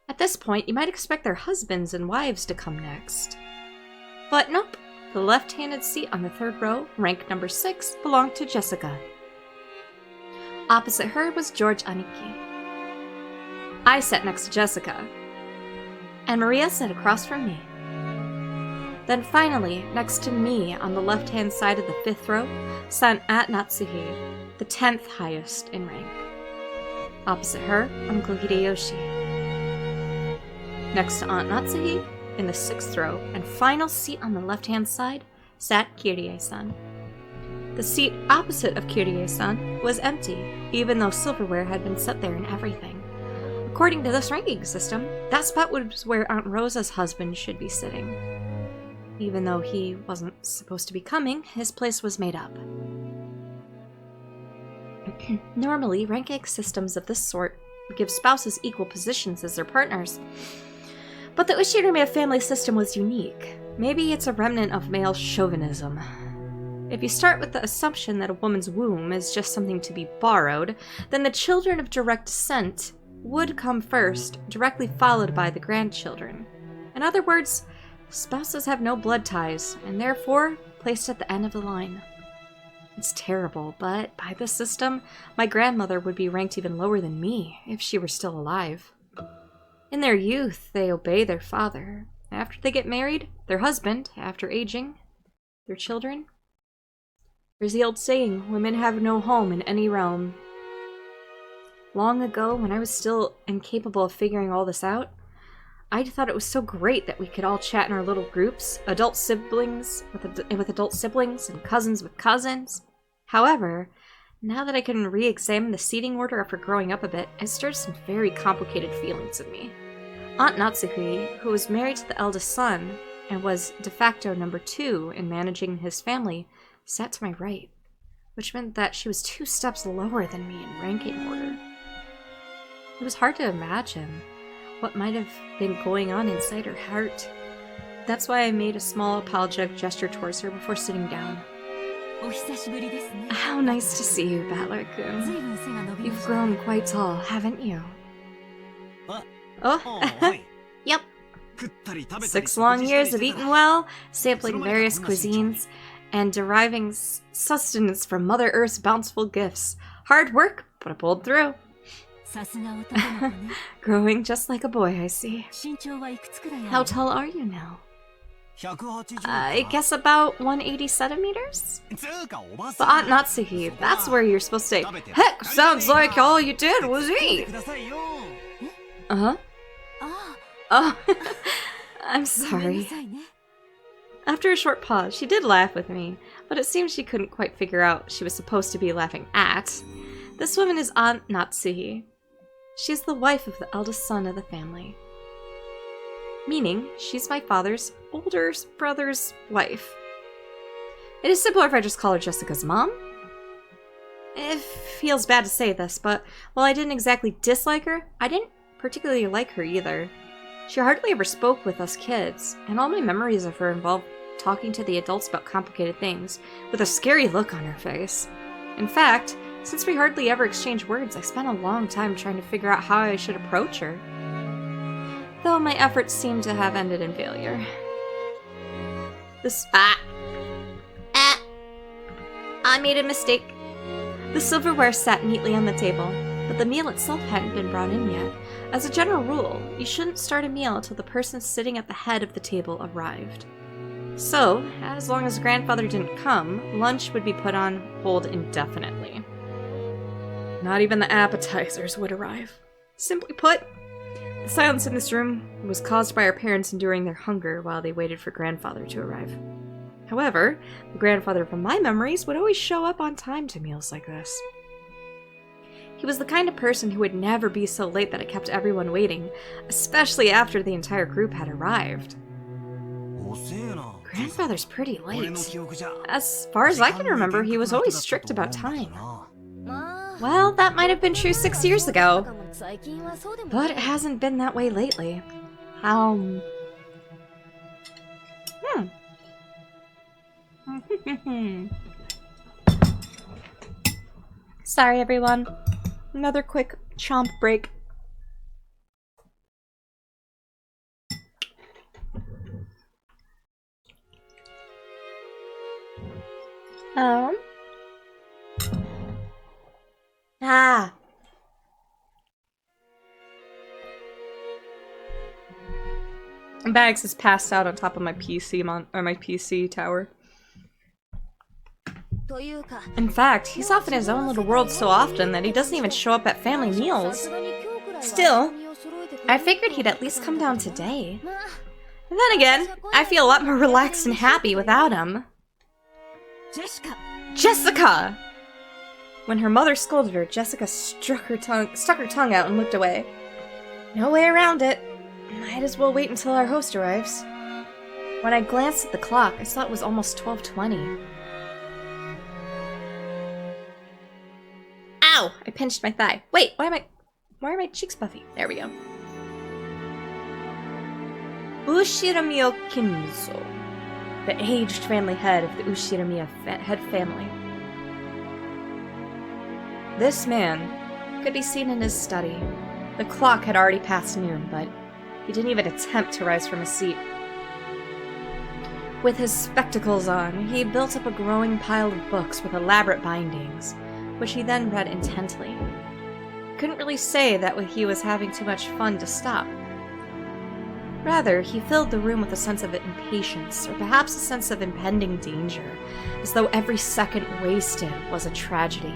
At this point, you might expect their husbands and wives to come next. But nope, the left-handed seat on the third row, rank number 6, belonged to Jessica. Opposite her was George Aniki. I sat next to Jessica, and Maria sat across from me. Then finally, next to me on the left-hand side of the 5th row, sat Aunt Natsuhi, the 10th highest in rank. Opposite her, Uncle Hideyoshi. Next to Aunt Natsuhi, in the 6th row, and final seat on the left-hand side, sat Kirie-san. The seat opposite of Kirie-san was empty, even though silverware had been set there and everything. According to this ranking system, that spot was where Aunt Rosa's husband should be sitting. Even though he wasn't supposed to be coming, his place was made up. Normally, ranking systems of this sort give spouses equal positions as their partners. But the Ushirime family system was unique. Maybe it's a remnant of male chauvinism. If you start with the assumption that a woman's womb is just something to be borrowed, then the children of direct descent would come first, directly followed by the grandchildren. In other words, spouses have no blood ties, and therefore placed at the end of the line. It's terrible, but by this system, my grandmother would be ranked even lower than me if she were still alive. In their youth, they obey their father. After they get married, their husband, after aging, their children. There's the old saying, women have no home in any realm. long ago when I was still incapable of figuring all this out, I thought it was so great that we could all chat in our little groups, adult siblings with adult siblings and cousins with cousins. However, now that I can re-examine the seating order after growing up a bit, it stirs some very complicated feelings in me. Aunt Natsuhi, who was married to the eldest son and was de facto number 2 in managing his family, sat to my right, which meant that she was 2 steps lower than me in ranking order. It was hard to imagine what might have been going on inside her heart. That's why I made a small apologetic gesture towards her before sitting down. How nice to see you, Battler-kun. You've grown quite tall, haven't you? Oh, Yep. 6 long years of eating well, sampling various cuisines, and deriving sustenance from Mother Earth's bountiful gifts. Hard work, but I pulled through. Growing just like a boy, I see. How tall are you now? I guess about 180 centimeters? But Aunt Natsuhi, that's where you're supposed to say, heck, sounds like all you did was eat! Uh-huh. Oh, I'm sorry. After a short pause, she did laugh with me, but it seemed she couldn't quite figure out she was supposed to be laughing at. This woman is Aunt Natsuhi. She's the wife of the eldest son of the family. Meaning, she's my father's older brother's wife. It is simpler if I just call her Jessica's mom. It feels bad to say this, but while I didn't exactly dislike her, I didn't particularly like her either. She hardly ever spoke with us kids, and all my memories of her involve talking to the adults about complicated things, with a scary look on her face. In fact, since we hardly ever exchanged words, I spent a long time trying to figure out how I should approach her. Though my efforts seemed to have ended in failure. I made a mistake. The silverware sat neatly on the table, but the meal itself hadn't been brought in yet. As a general rule, you shouldn't start a meal until the person sitting at the head of the table arrived. So, as long as grandfather didn't come, lunch would be put on hold indefinitely. Not even the appetizers would arrive. Simply put, the silence in this room was caused by our parents enduring their hunger while they waited for grandfather to arrive. However, the grandfather from my memories would always show up on time to meals like this. He was the kind of person who would never be so late that it kept everyone waiting, especially after the entire group had arrived. Grandfather's pretty late. As far as I can remember, he was always strict about time. Well, that might have been true 6 years ago, but it hasn't been that way lately. Sorry, everyone. Another quick chomp break. Bags is passed out on top of my PC my PC tower. In fact, he's off in his own little world so often that he doesn't even show up at family meals. Still, I figured he'd at least come down today. And then again, I feel a lot more relaxed and happy without him. Jessica! When her mother scolded her, Jessica stuck her tongue out and looked away. No way around it. Might as well wait until our host arrives. When I glanced at the clock, I saw it was almost 12:20. Ow! I pinched my thigh. Wait, why are my cheeks puffy? There we go. Ushiramiya Kinzo, the aged family head of the Ushiramiya head family. This man could be seen in his study. The clock had already passed noon, but he didn't even attempt to rise from his seat. With his spectacles on, he built up a growing pile of books with elaborate bindings, which he then read intently. Couldn't really say that he was having too much fun to stop. Rather, he filled the room with a sense of impatience, or perhaps a sense of impending danger, as though every second wasted was a tragedy.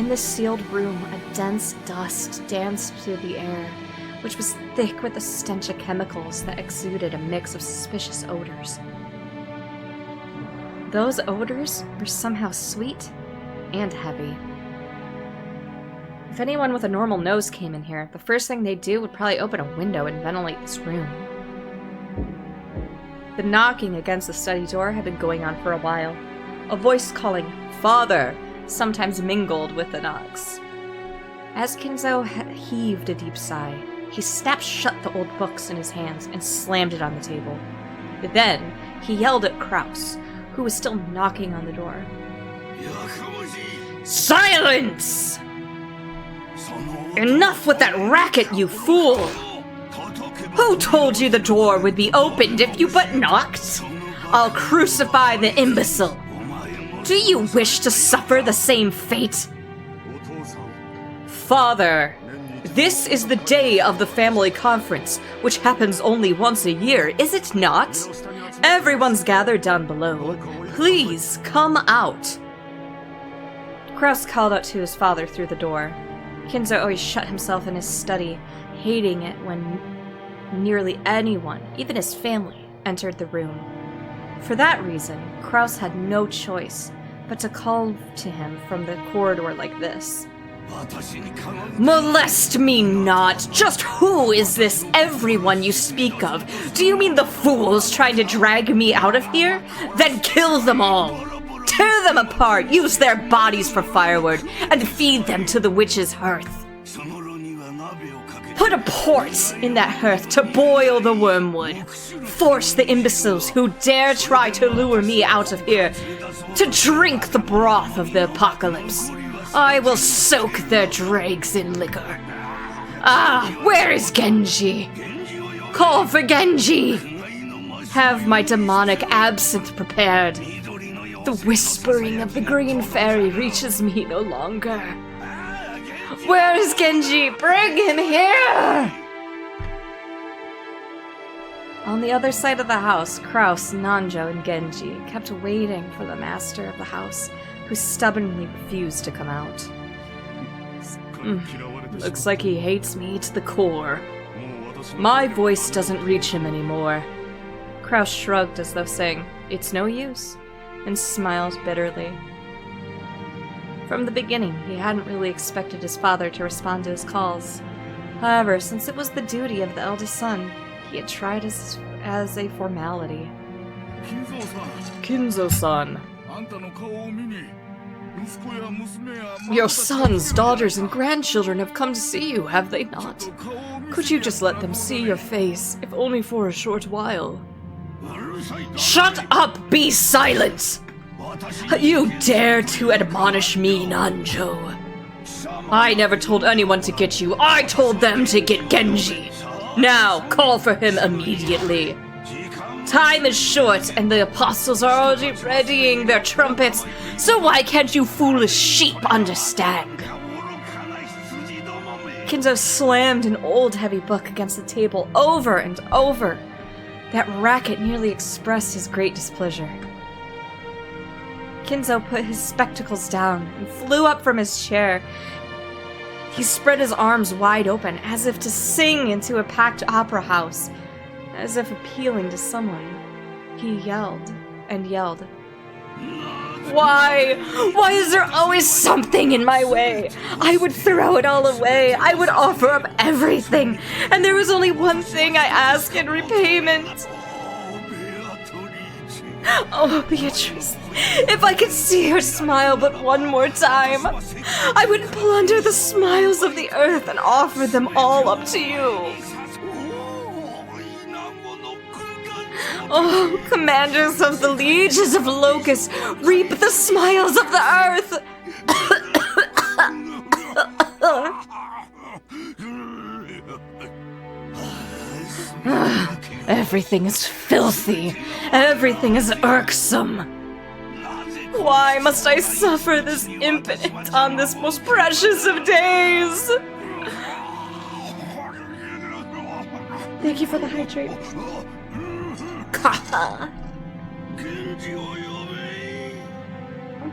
In this sealed room, a dense dust danced through the air, which was thick with the stench of chemicals that exuded a mix of suspicious odors. Those odors were somehow sweet and heavy. If anyone with a normal nose came in here, the first thing they'd do would probably open a window and ventilate this room. The knocking against the study door had been going on for a while. A voice calling, "Father!" sometimes mingled with the knocks. As Kinzo heaved a deep sigh, he snapped shut the old books in his hands and slammed it on the table. Then, he yelled at Kraus, who was still knocking on the door. "Silence! Enough with that racket, you fool! Who told you the door would be opened if you but knocked? I'll crucify the imbecile! Do you wish to suffer the same fate? Father, this is the day of the family conference, which happens only once a year, is it not? Everyone's gathered down below. Please, come out." Kraus called out to his father through the door. Kinzo always shut himself in his study, hating it when nearly anyone, even his family, entered the room. For that reason, Kraus had no choice but to call to him from the corridor like this. "Molest me not! Just who is this everyone you speak of? Do you mean the fools trying to drag me out of here? Then kill them all! Tear them apart, use their bodies for firewood, and feed them to the witch's hearth. Put a port in that hearth to boil the wormwood. Force the imbeciles who dare try to lure me out of here to drink the broth of the apocalypse. I will soak their dregs in liquor. Ah, where is Genji? Call for Genji! Have my demonic absinthe prepared. The whispering of the green fairy reaches me no longer. Where is Genji? Bring him here! On the other side of the house, Kraus, Nanjo, and Genji kept waiting for the master of the house, who stubbornly refused to come out. Looks like he hates me to the core. My voice doesn't reach him anymore. Kraus shrugged as though saying, "It's no use," and smiled bitterly. From the beginning, he hadn't really expected his father to respond to his calls. However, since it was the duty of the eldest son, he had tried as a formality. Kinzo-san. Your sons, daughters, and grandchildren have come to see you, have they not? Could you just let them see your face, if only for a short while? Shut up! Be silent! You dare to admonish me, Nanjo? I never told anyone to get you. I told them to get Genji. Now, call for him immediately. Time is short, and the apostles are already readying their trumpets, so why can't you foolish sheep understand? Kinzo slammed an old heavy book against the table over and over. That racket nearly expressed his great displeasure. Kinzo put his spectacles down and flew up from his chair. He spread his arms wide open, as if to sing into a packed opera house, as if appealing to someone. He yelled and yelled. Why? Why is there always something in my way? I would throw it all away. I would offer up everything, and there was only one thing I asked in repayment. Oh, Beatrice, if I could see her smile but one more time, I would plunder the smiles of the earth and offer them all up to you. Oh, commanders of the legions of locusts, reap the smiles of the earth! Everything is filthy. Everything is irksome. Why must I suffer this impotent on this most precious of days? Thank you for the hydrate.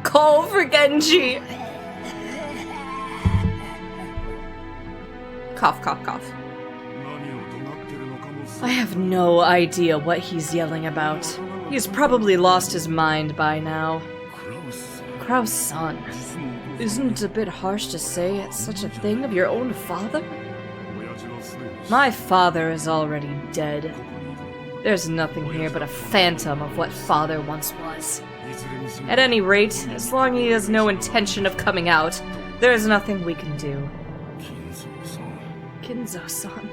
Call for Genji. Cough, cough, cough. I have no idea what he's yelling about. He's probably lost his mind by now. Kraus-san, isn't it a bit harsh to say such a thing of your own father? My father is already dead. There's nothing here but a phantom of what father once was. At any rate, as long as he has no intention of coming out, there is nothing we can do. Kinzo-san.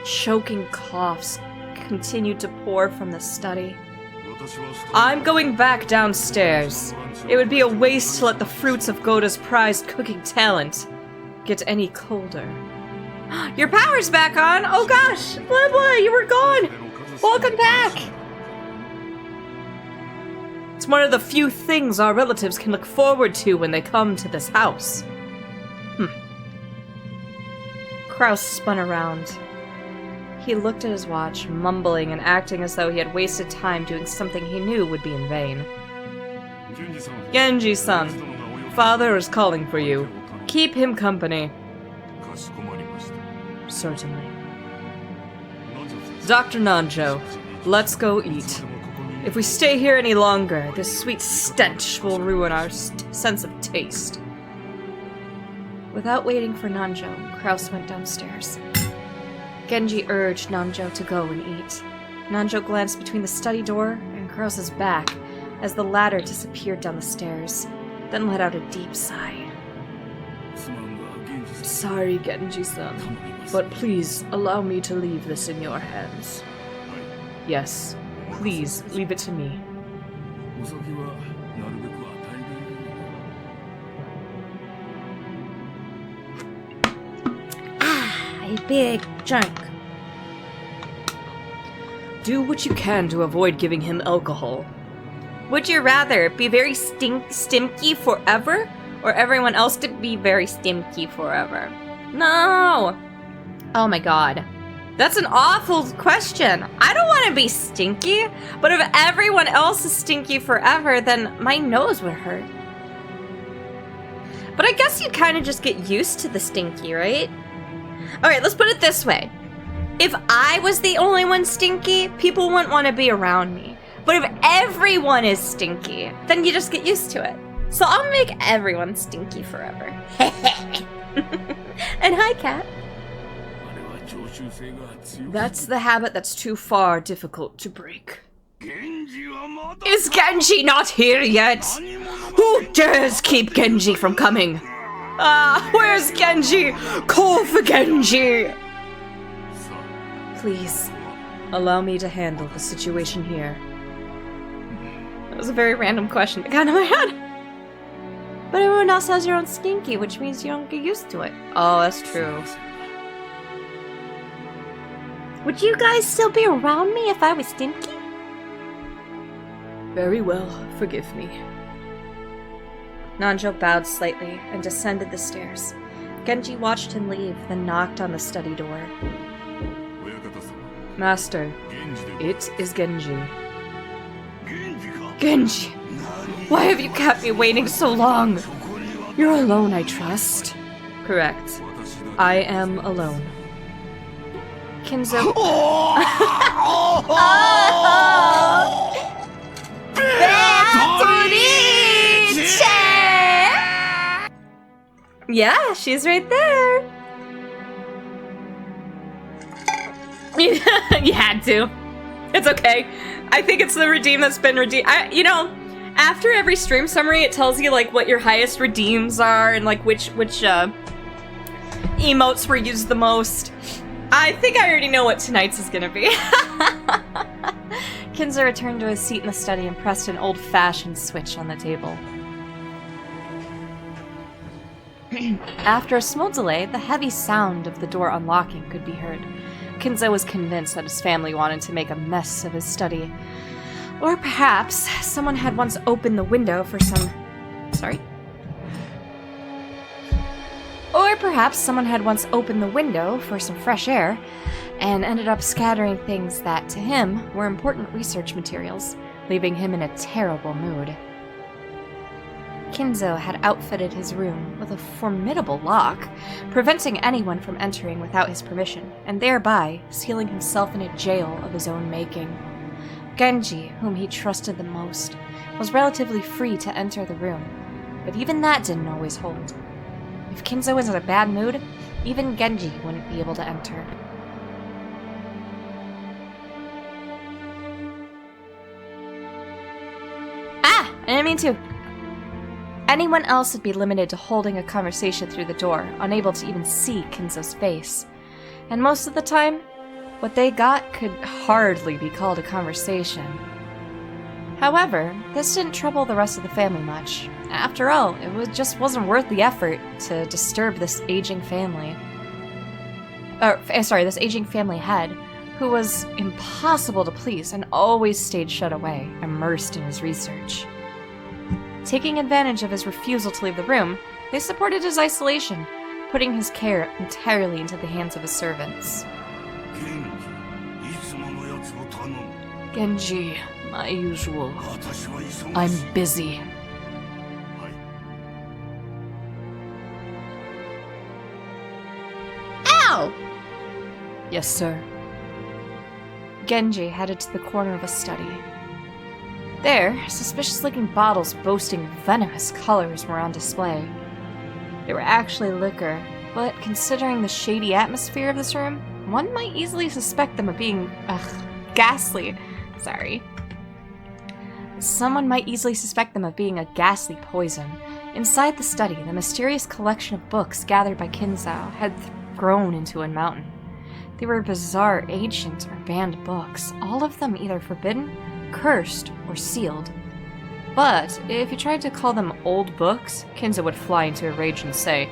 Choking coughs continued to pour from the study. I'm going back downstairs. It would be a waste to let the fruits of Goda's prized cooking talent get any colder. Your power's back on! Oh gosh! Blah, you were gone! Welcome back! It's one of the few things our relatives can look forward to when they come to this house. Kraus spun around. He looked at his watch, mumbling and acting as though he had wasted time doing something he knew would be in vain. Genji-san, father is calling for you. Keep him company. Certainly. Dr. Nanjo, let's go eat. If we stay here any longer, this sweet stench will ruin our sense of taste. Without waiting for Nanjo, Kraus went downstairs. Genji urged Nanjo to go and eat. Nanjo glanced between the study door and Kraus's back as the latter disappeared down the stairs, then let out a deep sigh. Sorry, Genji-san, but please allow me to leave this in your hands. Yes, please leave it to me. A big chunk. Do what you can to avoid giving him alcohol. Would you rather be very stinky forever, or everyone else to be very stinky forever? No! Oh my god. That's an awful question. I don't want to be stinky, but if everyone else is stinky forever, then my nose would hurt. But I guess you kind of just get used to the stinky, right? Alright, let's put it this way. If I was the only one stinky, people wouldn't want to be around me. But if everyone is stinky, then you just get used to it. So I'll make everyone stinky forever. And hi, Cat. That's the habit that's too far difficult to break. Is Genji not here yet? Who dares keep Genji from coming? Where's Genji? Call for Genji! Please, allow me to handle the situation here. That was a very random question that got in my head. But everyone else has their own stinky, which means you don't get used to it. Oh, that's true. Would you guys still be around me if I was stinky? Very well, forgive me. Nanjo bowed slightly and descended the stairs. Genji watched him leave, then knocked on the study door. Master, it is Genji. Genji! Why have you kept me waiting so long? You're alone, I trust. Correct. I am alone. Kinzo. Yeah, she's right there. You had to. It's okay. I think it's the redeem that's been redeemed. You know, after every stream summary, it tells you like what your highest redeems are and like which emotes were used the most. I think I already know what tonight's is gonna be. Kinzo returned to his seat in the study and pressed an old-fashioned switch on the table. After a small delay, the heavy sound of the door unlocking could be heard. Kinzo was convinced that his family wanted to make a mess of his study. Or perhaps someone had once opened the window for some... Sorry? Or perhaps someone had once opened the window for some fresh air and ended up scattering things that, to him, were important research materials, leaving him in a terrible mood. Kinzo had outfitted his room with a formidable lock, preventing anyone from entering without his permission, and thereby sealing himself in a jail of his own making. Genji, whom he trusted the most, was relatively free to enter the room, but even that didn't always hold. If Kinzo was in a bad mood, even Genji wouldn't be able to enter. Ah! I didn't mean to! Anyone else would be limited to holding a conversation through the door, unable to even see Kinzo's face. And most of the time, what they got could hardly be called a conversation. However, this didn't trouble the rest of the family much. After all, just wasn't worth the effort to disturb this aging family. This aging family head, who was impossible to please and always stayed shut away, immersed in his research. Taking advantage of his refusal to leave the room, they supported his isolation, putting his care entirely into the hands of his servants. Genji, my usual. I'm busy. Ow! Yes, sir. Genji headed to the corner of a study. There, suspicious-looking bottles boasting venomous colors were on display. They were actually liquor, but considering the shady atmosphere of this room, one might easily suspect them of being, ghastly. Sorry. Someone might easily suspect them of being a ghastly poison. Inside the study, the mysterious collection of books gathered by Kinzo had grown into a mountain. They were bizarre, ancient, or banned books, all of them either forbidden, cursed, or sealed. But if you tried to call them old books, Kinzo would fly into a rage and say,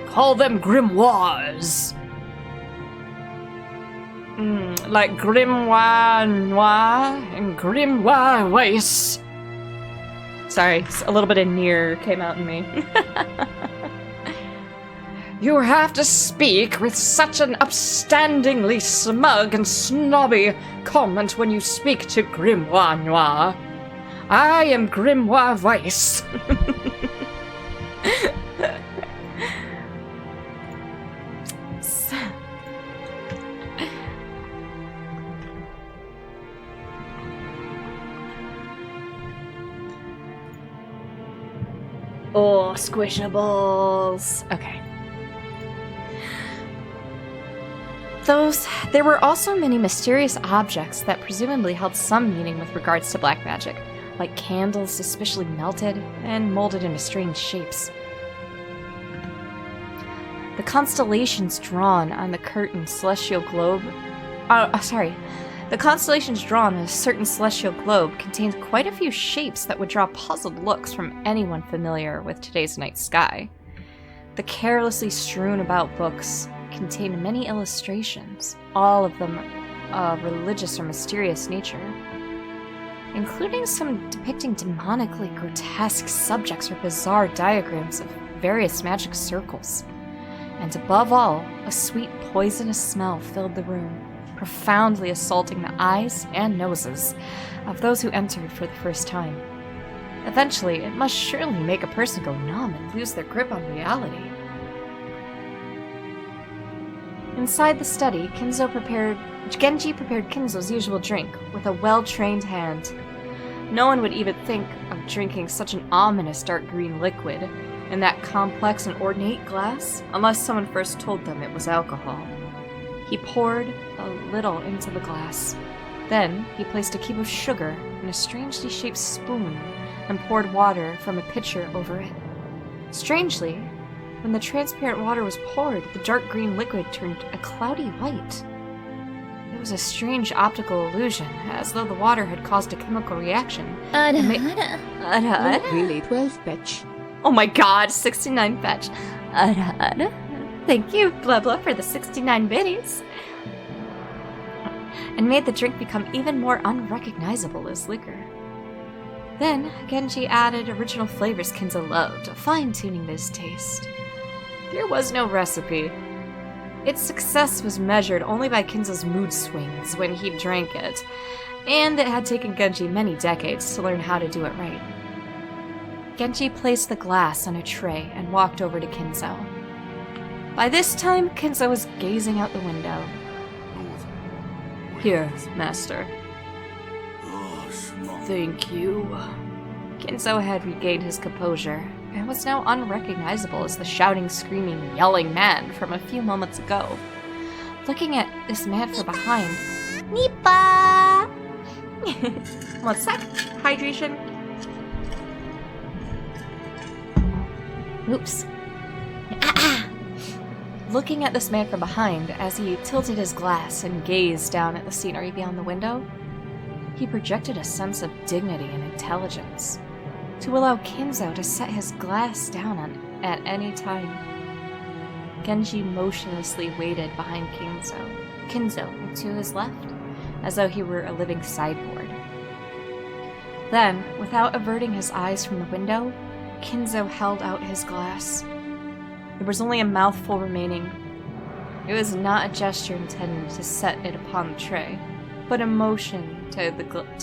Call them grimoires! Like grimoire noir and grimoire weiss. Sorry, a little bit of near came out in me. You have to speak with such an upstandingly smug and snobby comment when you speak to grimoire noir. I am grimoire weiss. Oh, squishables. Okay. There were also many mysterious objects that presumably held some meaning with regards to black magic, like candles suspiciously melted and molded into strange shapes. The constellations drawn on the curtain celestial globe... The constellations drawn on a certain celestial globe contained quite a few shapes that would draw puzzled looks from anyone familiar with today's night sky. The carelessly strewn about books contained many illustrations, all of them of religious or mysterious nature, including some depicting demonically grotesque subjects or bizarre diagrams of various magic circles. And above all, a sweet poisonous smell filled the room, profoundly assaulting the eyes and noses of those who entered for the first time. Eventually, it must surely make a person go numb and lose their grip on reality. Inside the study, Genji prepared Kinzo's usual drink with a well-trained hand. No one would even think of drinking such an ominous dark green liquid in that complex and ornate glass unless someone first told them it was alcohol. He poured a little into the glass. Then he placed a cube of sugar in a strangely shaped spoon and poured water from a pitcher over it. Strangely, when the transparent water was poured, the dark green liquid turned a cloudy white. It was a strange optical illusion, as though the water had caused a chemical reaction. Really, 12 fetch. Oh my god, 69 fetch. Thank you, blah blah, for the 69 biddies. And made the drink become even more unrecognizable as liquor. Then, Genji added original flavors Kinzo loved, fine-tuning his taste. There was no recipe. Its success was measured only by Kinzo's mood swings when he drank it, and it had taken Genji many decades to learn how to do it right. Genji placed the glass on a tray and walked over to Kinzo. By this time, Kinzo was gazing out the window. Here, master. Thank you. Kinzo had regained his composure and was now unrecognizable as the shouting, screaming, yelling man from a few moments ago. Looking at this man from behind, Nippa! 1 sec. Hydration. Oops. Looking at this man from behind as he tilted his glass and gazed down at the scenery beyond the window, he projected a sense of dignity and intelligence to allow Kinzo to set his glass down at any time. Genji motionlessly waited behind Kinzo to his left, as though he were a living sideboard. Then, without averting his eyes from the window, Kinzo held out his glass. There was only a mouthful remaining. It was not a gesture intended to set it upon the tray, but a motion to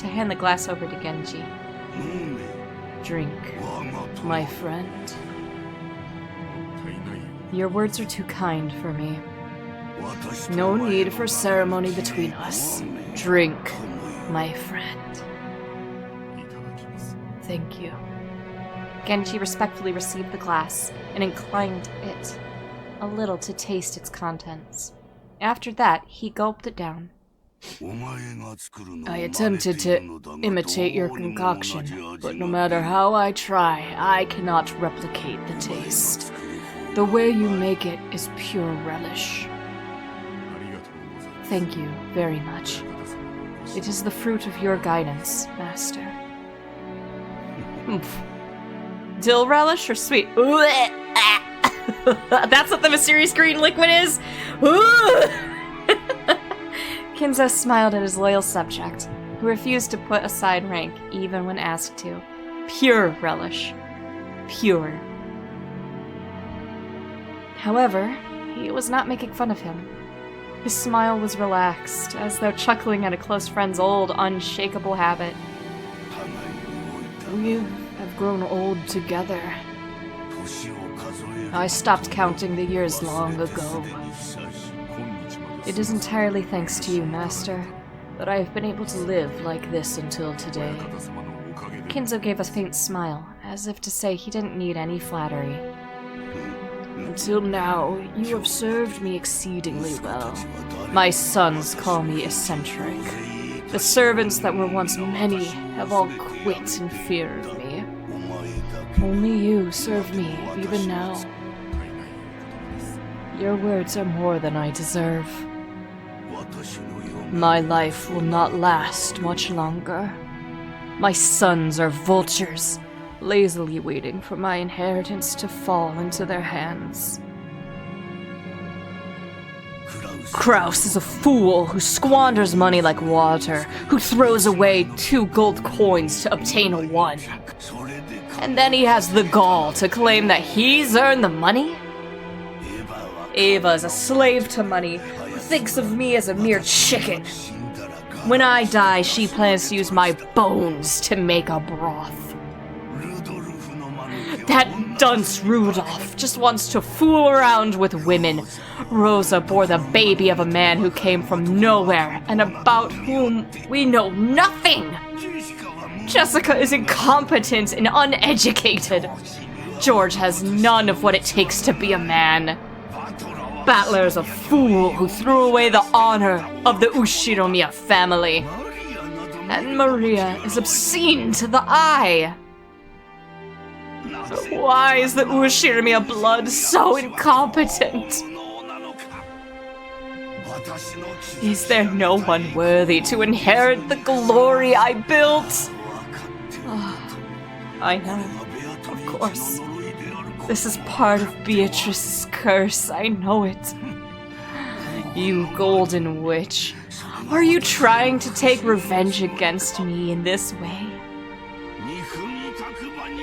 hand the glass over to Genji. Drink, my friend. Your words are too kind for me. No need for ceremony between us. Drink, my friend. Thank you. Genji respectfully received the glass and inclined it a little to taste its contents. After that, he gulped it down. I attempted to imitate your concoction, but no matter how I try, I cannot replicate the taste. The way you make it is pure relish. Thank you very much. It is the fruit of your guidance, master. Oomph. Dill relish or sweet? That's what the mysterious green liquid is? Kinzo smiled at his loyal subject, who refused to put aside rank even when asked to. Pure relish. Pure. However, he was not making fun of him. His smile was relaxed, as though chuckling at a close friend's old, unshakable habit. We have grown old together. I stopped counting the years long ago. It is entirely thanks to you, master, that I have been able to live like this until today. Kinzo gave a faint smile, as if to say he didn't need any flattery. Until now, you have served me exceedingly well. My sons call me eccentric. The servants that were once many have all quit in fear of me. Only you serve me, even now. Your words are more than I deserve. My life will not last much longer. My sons are vultures, lazily waiting for my inheritance to fall into their hands. Kraus is a fool who squanders money like water, who throws away 2 gold coins to obtain a 1. And then he has the gall to claim that he's earned the money? Ava is a slave to money, who thinks of me as a mere chicken. When I die, she plans to use my bones to make a broth. That dunce Rudolph just wants to fool around with women. Rosa bore the baby of a man who came from nowhere and about whom we know nothing. Jessica is incompetent and uneducated. George has none of what it takes to be a man. Battler is a fool who threw away the honor of the Ushiromiya family. And Maria is obscene to the eye. Why is the Ushiromiya blood so incompetent? Is there no one worthy to inherit the glory I built? Oh, I know, of course. This is part of Beatrice's curse, I know it. You golden witch, are you trying to take revenge against me in this way?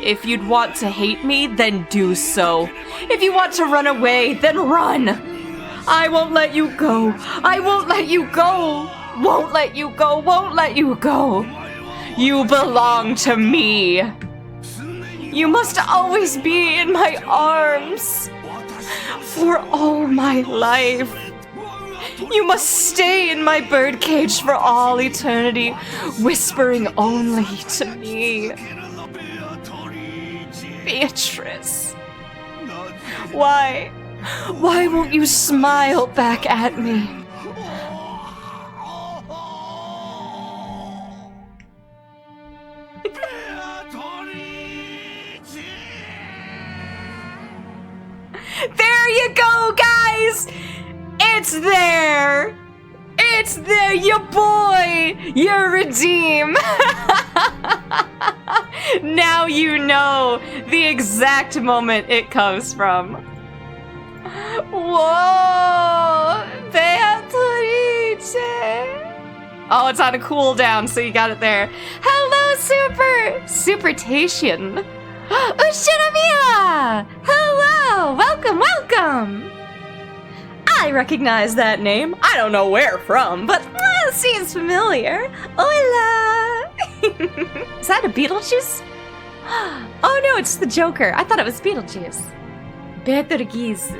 If you'd want to hate me, then do so. If you want to run away, then run. I won't let you go. I won't let you go. Won't let you go. Won't let you go. You belong to me. You must always be in my arms. For all my life. You must stay in my birdcage for all eternity, whispering only to me. Beatrice. Why won't you smile back at me? There you go, guys! It's there! It's there, your boy! You're redeemed! Now you know the exact moment it comes from. Whoa! Beatrice! Oh, it's on a cooldown, so you got it there. Hello, Supertation! Ushinomiya! Hello! Welcome! I recognize that name. I don't know where from, but it seems familiar. Hola! Is that a Beetlejuice? Oh no, it's the Joker. I thought it was Beetlejuice. Betelgeuse.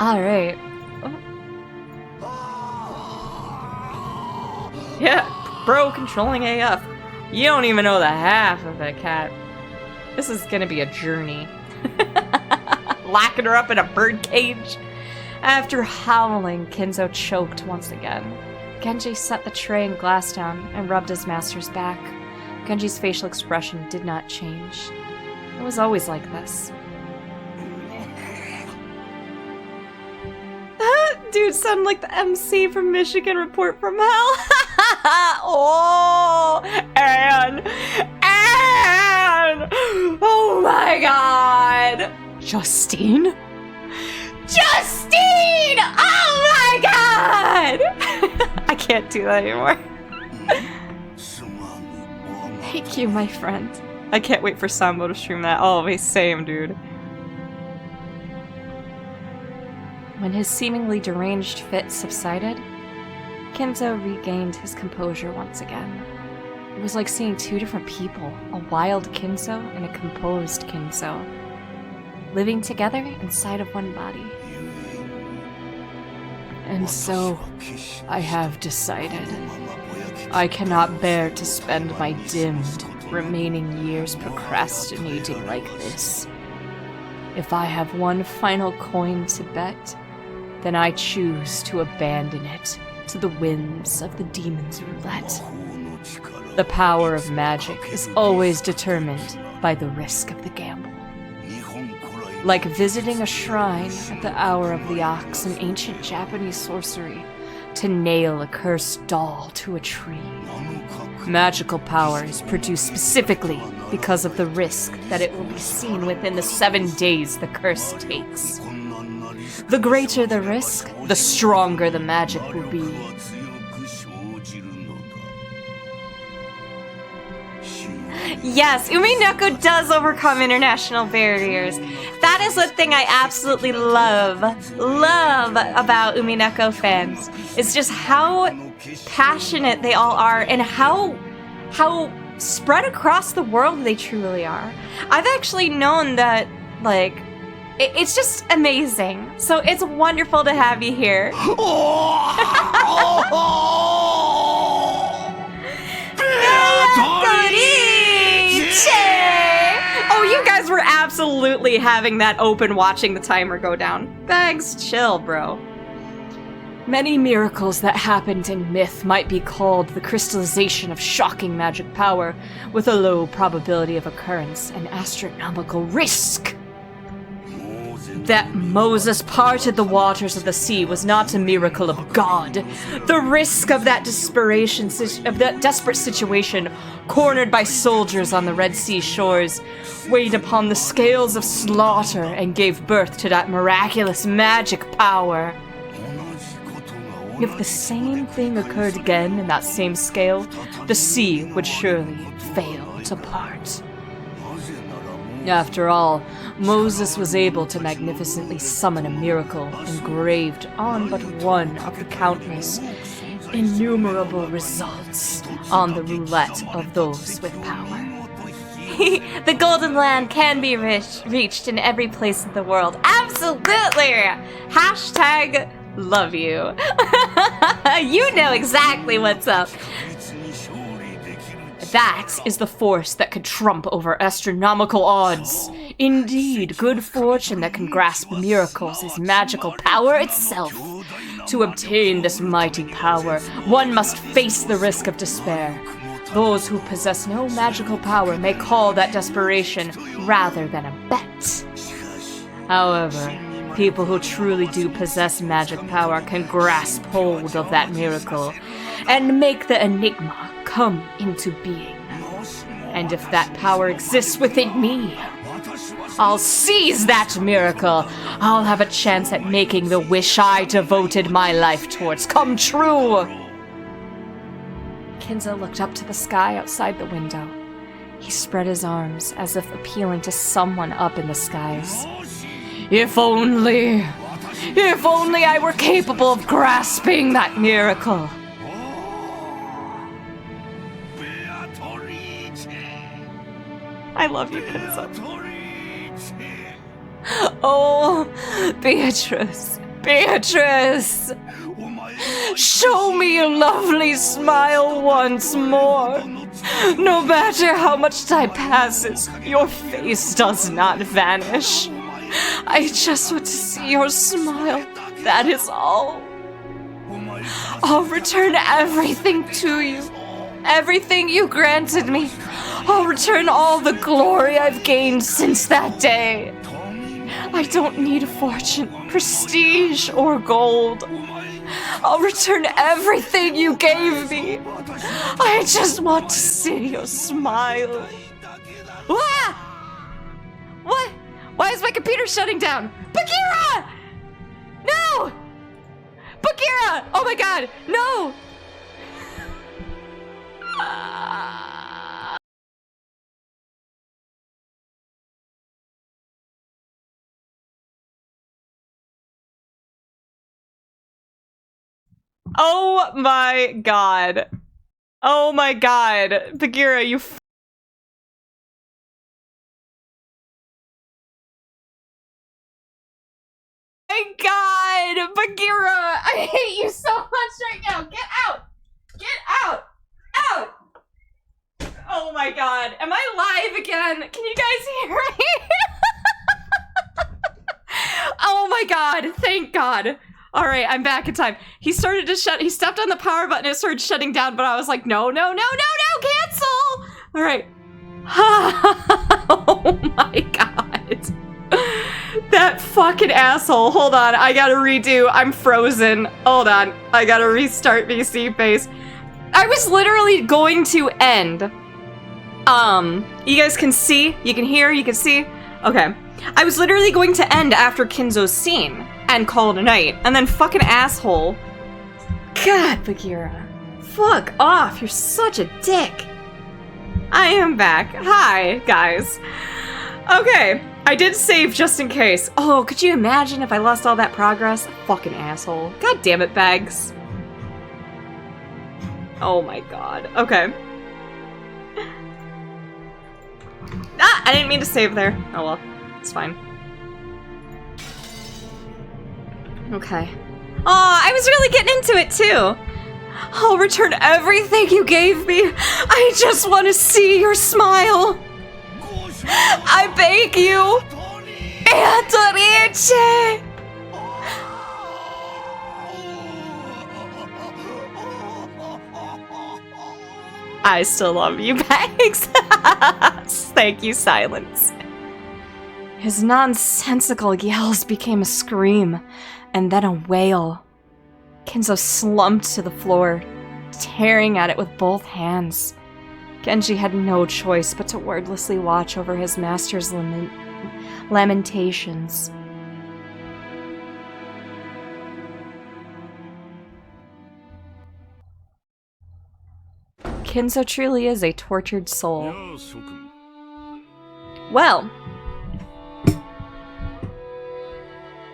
Alright. Yeah, bro controlling AF. You don't even know the half of a cat. This is gonna be a journey. Locking her up in a birdcage. After howling, Kinzo choked once again. Genji set the tray and glass down and rubbed his master's back. Genji's facial expression did not change. It was always like this. Dude sounded like the MC from Michigan Report from Hell. Oh, and oh my god, Justine! Oh my god! I can't do that anymore. Thank you, my friend. I can't wait for Sambo to stream that. Always same, dude. When his seemingly deranged fit subsided, Kinzo regained his composure once again. It was like seeing two different people, a wild Kinzo and a composed Kinzo, living together inside of one body. And so, I have decided. I cannot bear to spend my dimmed, remaining years procrastinating like this. If I have one final coin to bet, then I choose to abandon it to the whims of the demon's roulette. The power of magic is always determined by the risk of the gamble. Like visiting a shrine at the hour of the ox in ancient Japanese sorcery to nail a cursed doll to a tree. Magical power is produced specifically because of the risk that it will be seen within the 7 days the curse takes. The greater the risk, the stronger the magic will be. Yes, Umineko does overcome international barriers. That is one thing I absolutely love about Umineko fans. It's just how passionate they all are and how spread across the world they truly are. I've actually known that, like, it's just amazing. So it's wonderful to have you here. Oh, you guys were absolutely having that open watching the timer go down. Thanks, chill, bro. Many miracles that happened in myth might be called the crystallization of shocking magic power with a low probability of occurrence and astronomical risk. That Moses parted the waters of the sea was not a miracle of God. The risk of that desperate situation, cornered by soldiers on the Red Sea shores, weighed upon the scales of slaughter and gave birth to that miraculous magic power. If the same thing occurred again in that same scale, the sea would surely fail to part. After all, Moses was able to magnificently summon a miracle engraved on but one of the countless, innumerable results on the roulette of those with power. The Golden Land can be reached in every place in the world. Absolutely! Hashtag love you. You know exactly what's up. That is the force that could trump over astronomical odds. Indeed, good fortune that can grasp miracles is magical power itself. To obtain this mighty power, one must face the risk of despair. Those who possess no magical power may call that desperation rather than a bet. However, people who truly do possess magic power can grasp hold of that miracle and make the enigma come into being. And if that power exists within me, I'll seize that miracle. I'll have a chance at making the wish I devoted my life towards come true. Kinzo looked up to the sky outside the window. He spread his arms as if appealing to someone up in the skies. If only I were capable of grasping that miracle. I love you, Kinzo. Oh, Beatrice, show me your lovely smile once more. No matter how much time passes, your face does not vanish. I just want to see your smile, that is all. I'll return everything to you, everything you granted me. I'll return all the glory I've gained since that day. I don't need fortune, prestige, or gold. I'll return everything you gave me. I just want to see your smile. Ah! What? Why is my computer shutting down? Bagheera! No! Bagheera! Oh my god, no! Oh my god. Oh my god. Bagheera, you my god! Bagheera! I hate you so much right now! Get out! Get out! Out! Oh my god. Am I live again? Can you guys hear me? Oh my god. Thank god. Alright, I'm back in time. He started to he stepped on the power button, it started shutting down, but I was like, no, cancel! Alright. Oh my god. That fucking asshole. Hold on, I gotta redo. I'm frozen. Hold on. I gotta restart VC face. I was literally going to end. You guys can see? You can hear? You can see? Okay. I was literally going to end after Kinzo's scene and call it a night. And then fucking asshole. God, Bagheera. Fuck off. You're such a dick. I am back. Hi, guys. Okay. I did save just in case. Oh, could you imagine if I lost all that progress? Fucking asshole. God damn it, Bags. Oh my god. Okay. Ah, I didn't mean to save there. Oh well. It's fine. Okay. Aw, I was really getting into it too. I'll return everything you gave me. I just want to see your smile. I beg you. Beatrice! I still love you, Bags. Thank you, Silence. His nonsensical yells became a scream, and then a wail. Kinzo slumped to the floor, tearing at it with both hands. Genji had no choice but to wordlessly watch over his master's lamentations. Kinzo truly is a tortured soul. Well,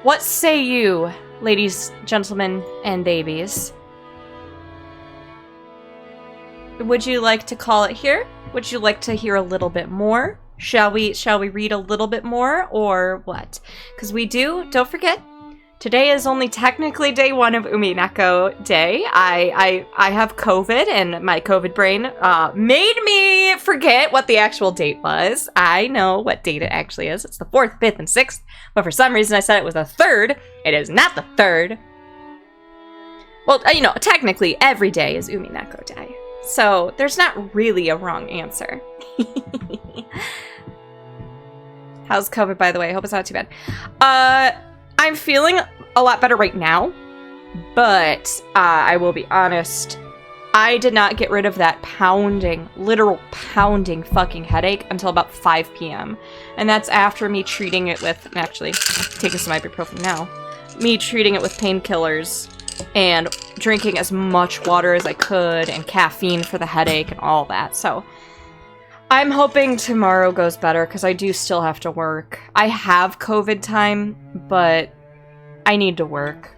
what say you, ladies, gentlemen, and babies? would you like to call it here? Would you like to hear a little bit more? Shall we read a little bit more, or what? Because don't forget, today is only technically day 1 of Umineko Day. I have COVID, and my COVID brain made me forget what the actual date was. I know what date it actually is. It's the 4th, 5th, and 6th, but for some reason I said it was the 3rd. It is not the 3rd. Well, technically every day is Umineko Day, so there's not really a wrong answer. How's COVID, by the way? I hope it's not too bad. I'm feeling a lot better right now, but I will be honest, I did not get rid of that literal pounding fucking headache until about 5 p.m. And that's after me treating it with, actually, taking some ibuprofen now, me treating it with painkillers and drinking as much water as I could and caffeine for the headache and all that. So I'm hoping tomorrow goes better because I do still have to work. I have COVID time, but I need to work.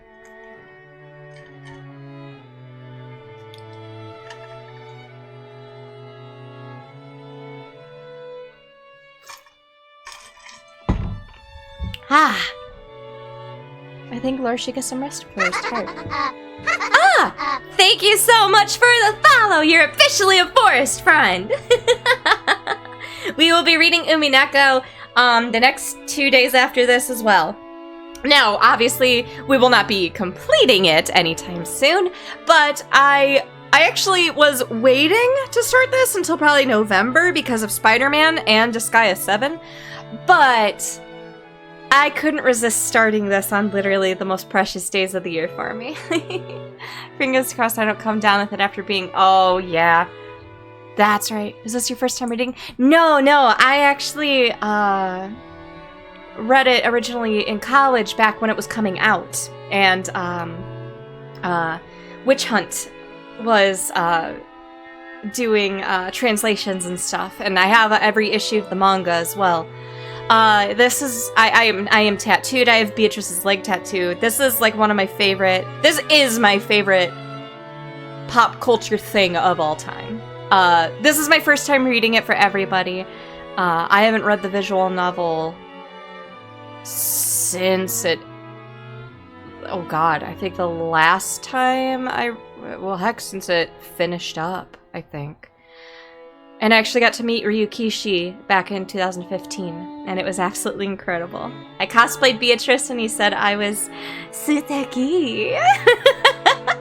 I think Laura should get some rest before it's tired. Thank you so much for the follow! You're officially a forest friend! We will be reading Umineko the next 2 days after this as well. Now, obviously, we will not be completing it anytime soon, but I actually was waiting to start this until probably November because of Spider-Man and Disgaea 7, but I couldn't resist starting this on literally the most precious days of the year for me. Fingers crossed I don't come down with it after being, oh yeah. That's right. Is this your first time reading? No, I actually read it originally in college back when it was coming out. And Witch Hunt was doing translations and stuff. And I have every issue of the manga as well. This is, I am tattooed. I have Beatrice's leg tattoo. This is like one of my favorite, this is my favorite pop culture thing of all time. This is my first time reading it for everybody. I haven't read the visual novel since oh god, I think the last time since it finished up, I think. And I actually got to meet Ryukishi back in 2015, and it was absolutely incredible. I cosplayed Beatrice, and he said I was Suteki.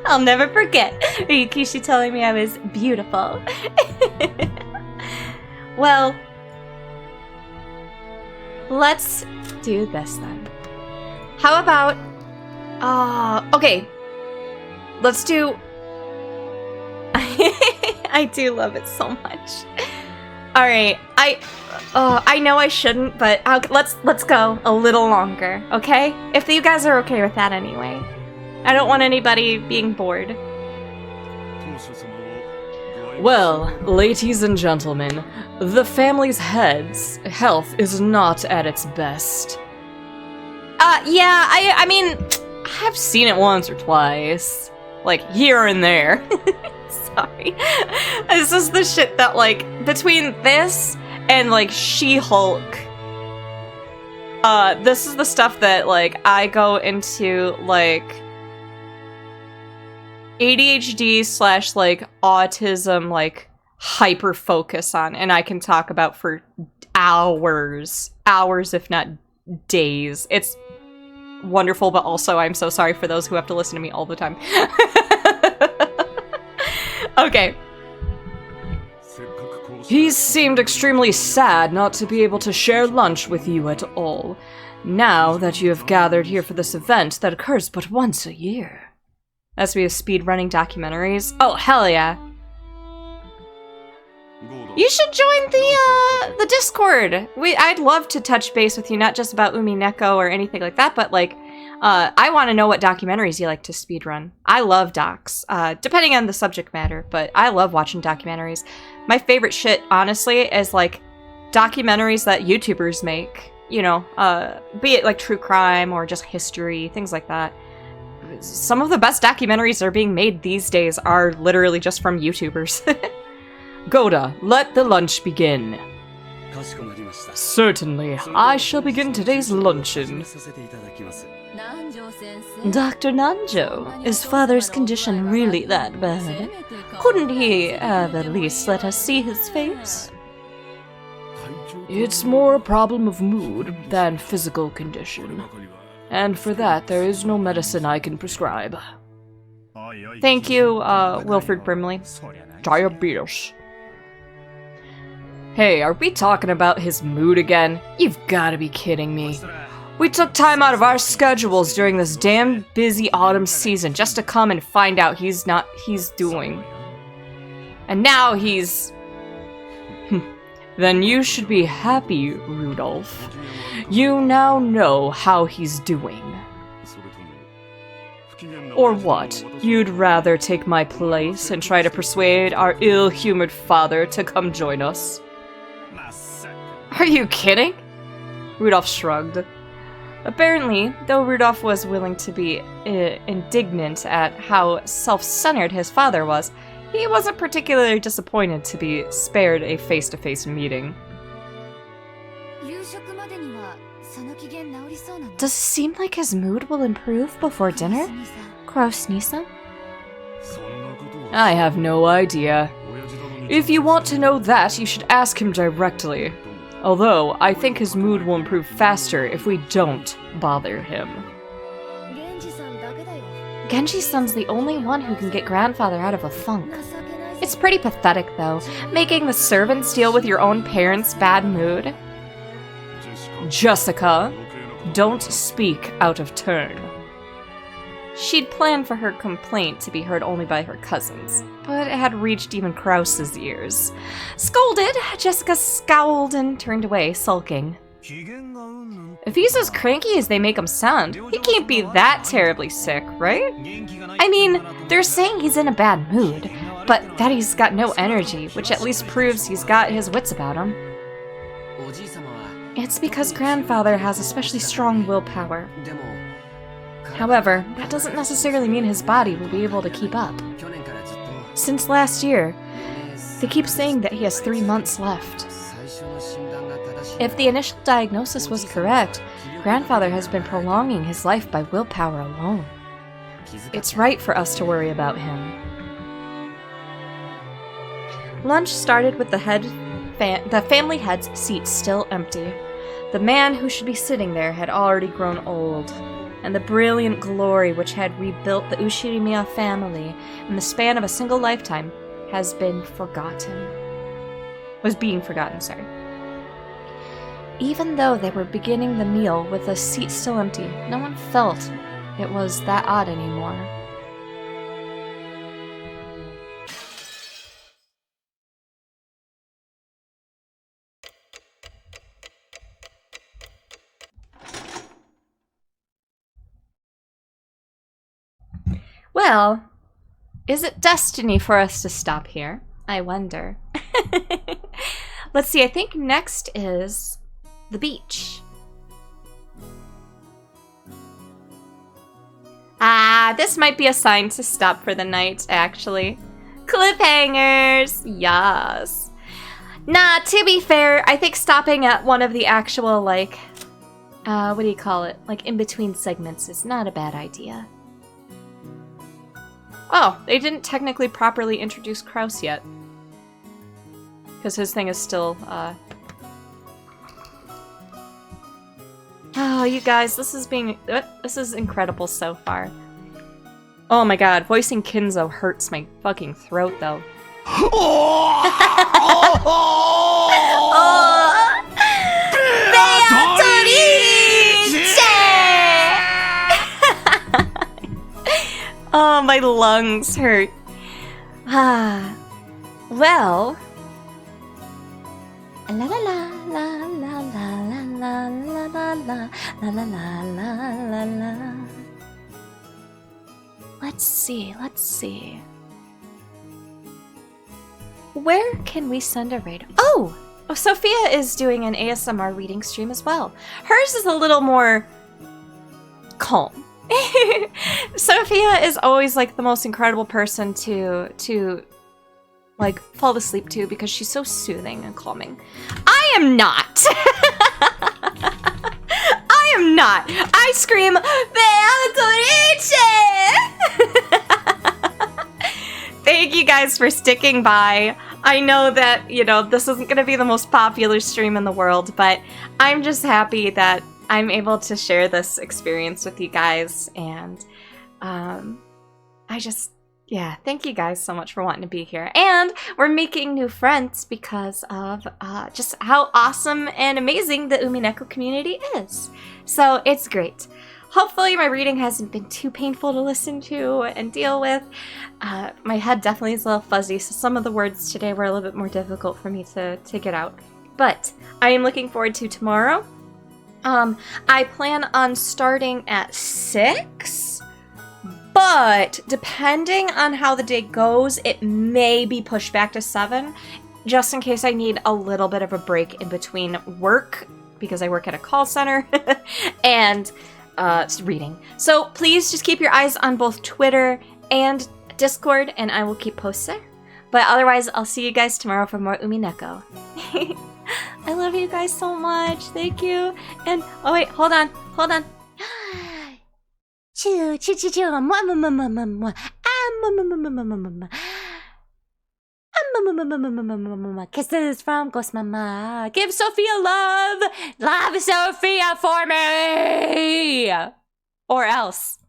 I'll never forget Ryukishi telling me I was beautiful. Well, let's do this then. How about, okay, let's do... I do love it so much. All right, I know I shouldn't, but let's go a little longer, okay? If you guys are okay with that anyway. I don't want anybody being bored. Well, ladies and gentlemen, the family's health is not at its best. Yeah, I mean, I've seen it once or twice. Like, here and there. Sorry. This is the shit that, like, between this and, like, She-Hulk, this is the stuff that, like, I go into, like, ADHD / like, autism, like, hyper-focus on, and I can talk about for hours, if not days. It's wonderful, but also I'm so sorry for those who have to listen to me all the time. Okay. He seemed extremely sad not to be able to share lunch with you at all, now that you have gathered here for this event that occurs but once a year. As we have speedrunning documentaries. Oh, hell yeah. You should join the Discord. I'd love to touch base with you, not just about Umineko or anything like that, but like, I want to know what documentaries you like to speedrun. I love docs, depending on the subject matter, but I love watching documentaries. My favorite shit, honestly, is like documentaries that YouTubers make, you know, be it like true crime or just history, things like that. Some of the best documentaries that are being made these days are literally just from YouTubers. Goda, let the lunch begin. Certainly, I shall begin today's luncheon. Dr. Nanjo, is father's condition really that bad? Couldn't he have at least let us see his face? It's more a problem of mood than physical condition. And for that, there is no medicine I can prescribe. Thank you, Wilfred Brimley. Diabetes. Hey, are we talking about his mood again? You've gotta be kidding me. We took time out of our schedules during this damn busy autumn season just to come and find out he's doing. And now he's... Then you should be happy, Rudolph. You now know how he's doing. Or what? You'd rather take my place and try to persuade our ill-humored father to come join us? Are you kidding? Rudolph shrugged. Apparently, though Rudolph was willing to be indignant at how self-centered his father was, he wasn't particularly disappointed to be spared a face-to-face meeting. Does it seem like his mood will improve before dinner? Kraus-Nisan? I have no idea. If you want to know that, you should ask him directly. Although, I think his mood will improve faster if we don't bother him. Genji-san's the only one who can get grandfather out of a funk. It's pretty pathetic, though, making the servants deal with your own parents' bad mood. Jessica, don't speak out of turn. She'd planned for her complaint to be heard only by her cousins, but it had reached even Krause's ears. Scolded, Jessica scowled and turned away, sulking. If he's as cranky as they make him sound, he can't be that terribly sick, right? I mean, they're saying he's in a bad mood, but that he's got no energy, which at least proves he's got his wits about him. It's because grandfather has especially strong willpower. However, that doesn't necessarily mean his body will be able to keep up. Since last year, they keep saying that he has 3 months left. If the initial diagnosis was correct, grandfather has been prolonging his life by willpower alone. It's right for us to worry about him. Lunch started with the family head's seat still empty. The man who should be sitting there had already grown old, and the brilliant glory which had rebuilt the Ushirimiya family in the span of a single lifetime was being forgotten, sorry. Even though they were beginning the meal with the seat still empty, no one felt it was that odd anymore. Well, is it destiny for us to stop here? I wonder. Let's see, I think next is the beach. Ah, this might be a sign to stop for the night, actually. Cliffhangers! Yes. Nah, to be fair, I think stopping at one of the actual, like, what do you call it? Like, in-between segments is not a bad idea. Oh, they didn't technically properly introduce Krause yet. Because his thing is still, Oh, you guys, this is incredible so far. Oh my god, voicing Kinzo hurts my fucking throat, though. Oh, my lungs hurt. Ah, well. La la la la la la la la la la la la la la la. Let's see. Where can we send a raid? Oh, Sophia is doing an ASMR reading stream as well. Hers is a little more calm. Sophia is always like the most incredible person to like fall asleep to because she's so soothing and calming. I am not. I am not. I scream Beatrice. Thank you guys for sticking by. I know that, you know, this isn't going to be the most popular stream in the world, but I'm just happy that I'm able to share this experience with you guys, and yeah, thank you guys so much for wanting to be here. And we're making new friends because of just how awesome and amazing the Umineko community is. So it's great. Hopefully my reading hasn't been too painful to listen to and deal with. My head definitely is a little fuzzy, so some of the words today were a little bit more difficult for me to get out. But I am looking forward to tomorrow. I plan on starting at 6, but depending on how the day goes, it may be pushed back to 7, just in case I need a little bit of a break in between work, because I work at a call center, and reading. So please just keep your eyes on both Twitter and Discord, and I will keep posts there. But otherwise, I'll see you guys tomorrow for more Umineko. I love you guys so much. Thank you. And oh wait, hold on. Choo choo choo choo. Mwah, mwah, mwah, mwah, mwah, mwah. Ah, mwah, mwah, mwah, mwah, mwah, mwah, mwah. Ah, mwah, mwah, mwah, mwah, mwah, mwah, mwah, mwah, mwah. Kisses from Ghost Mama. Give Sophia love. Love Sophia for me. Or else.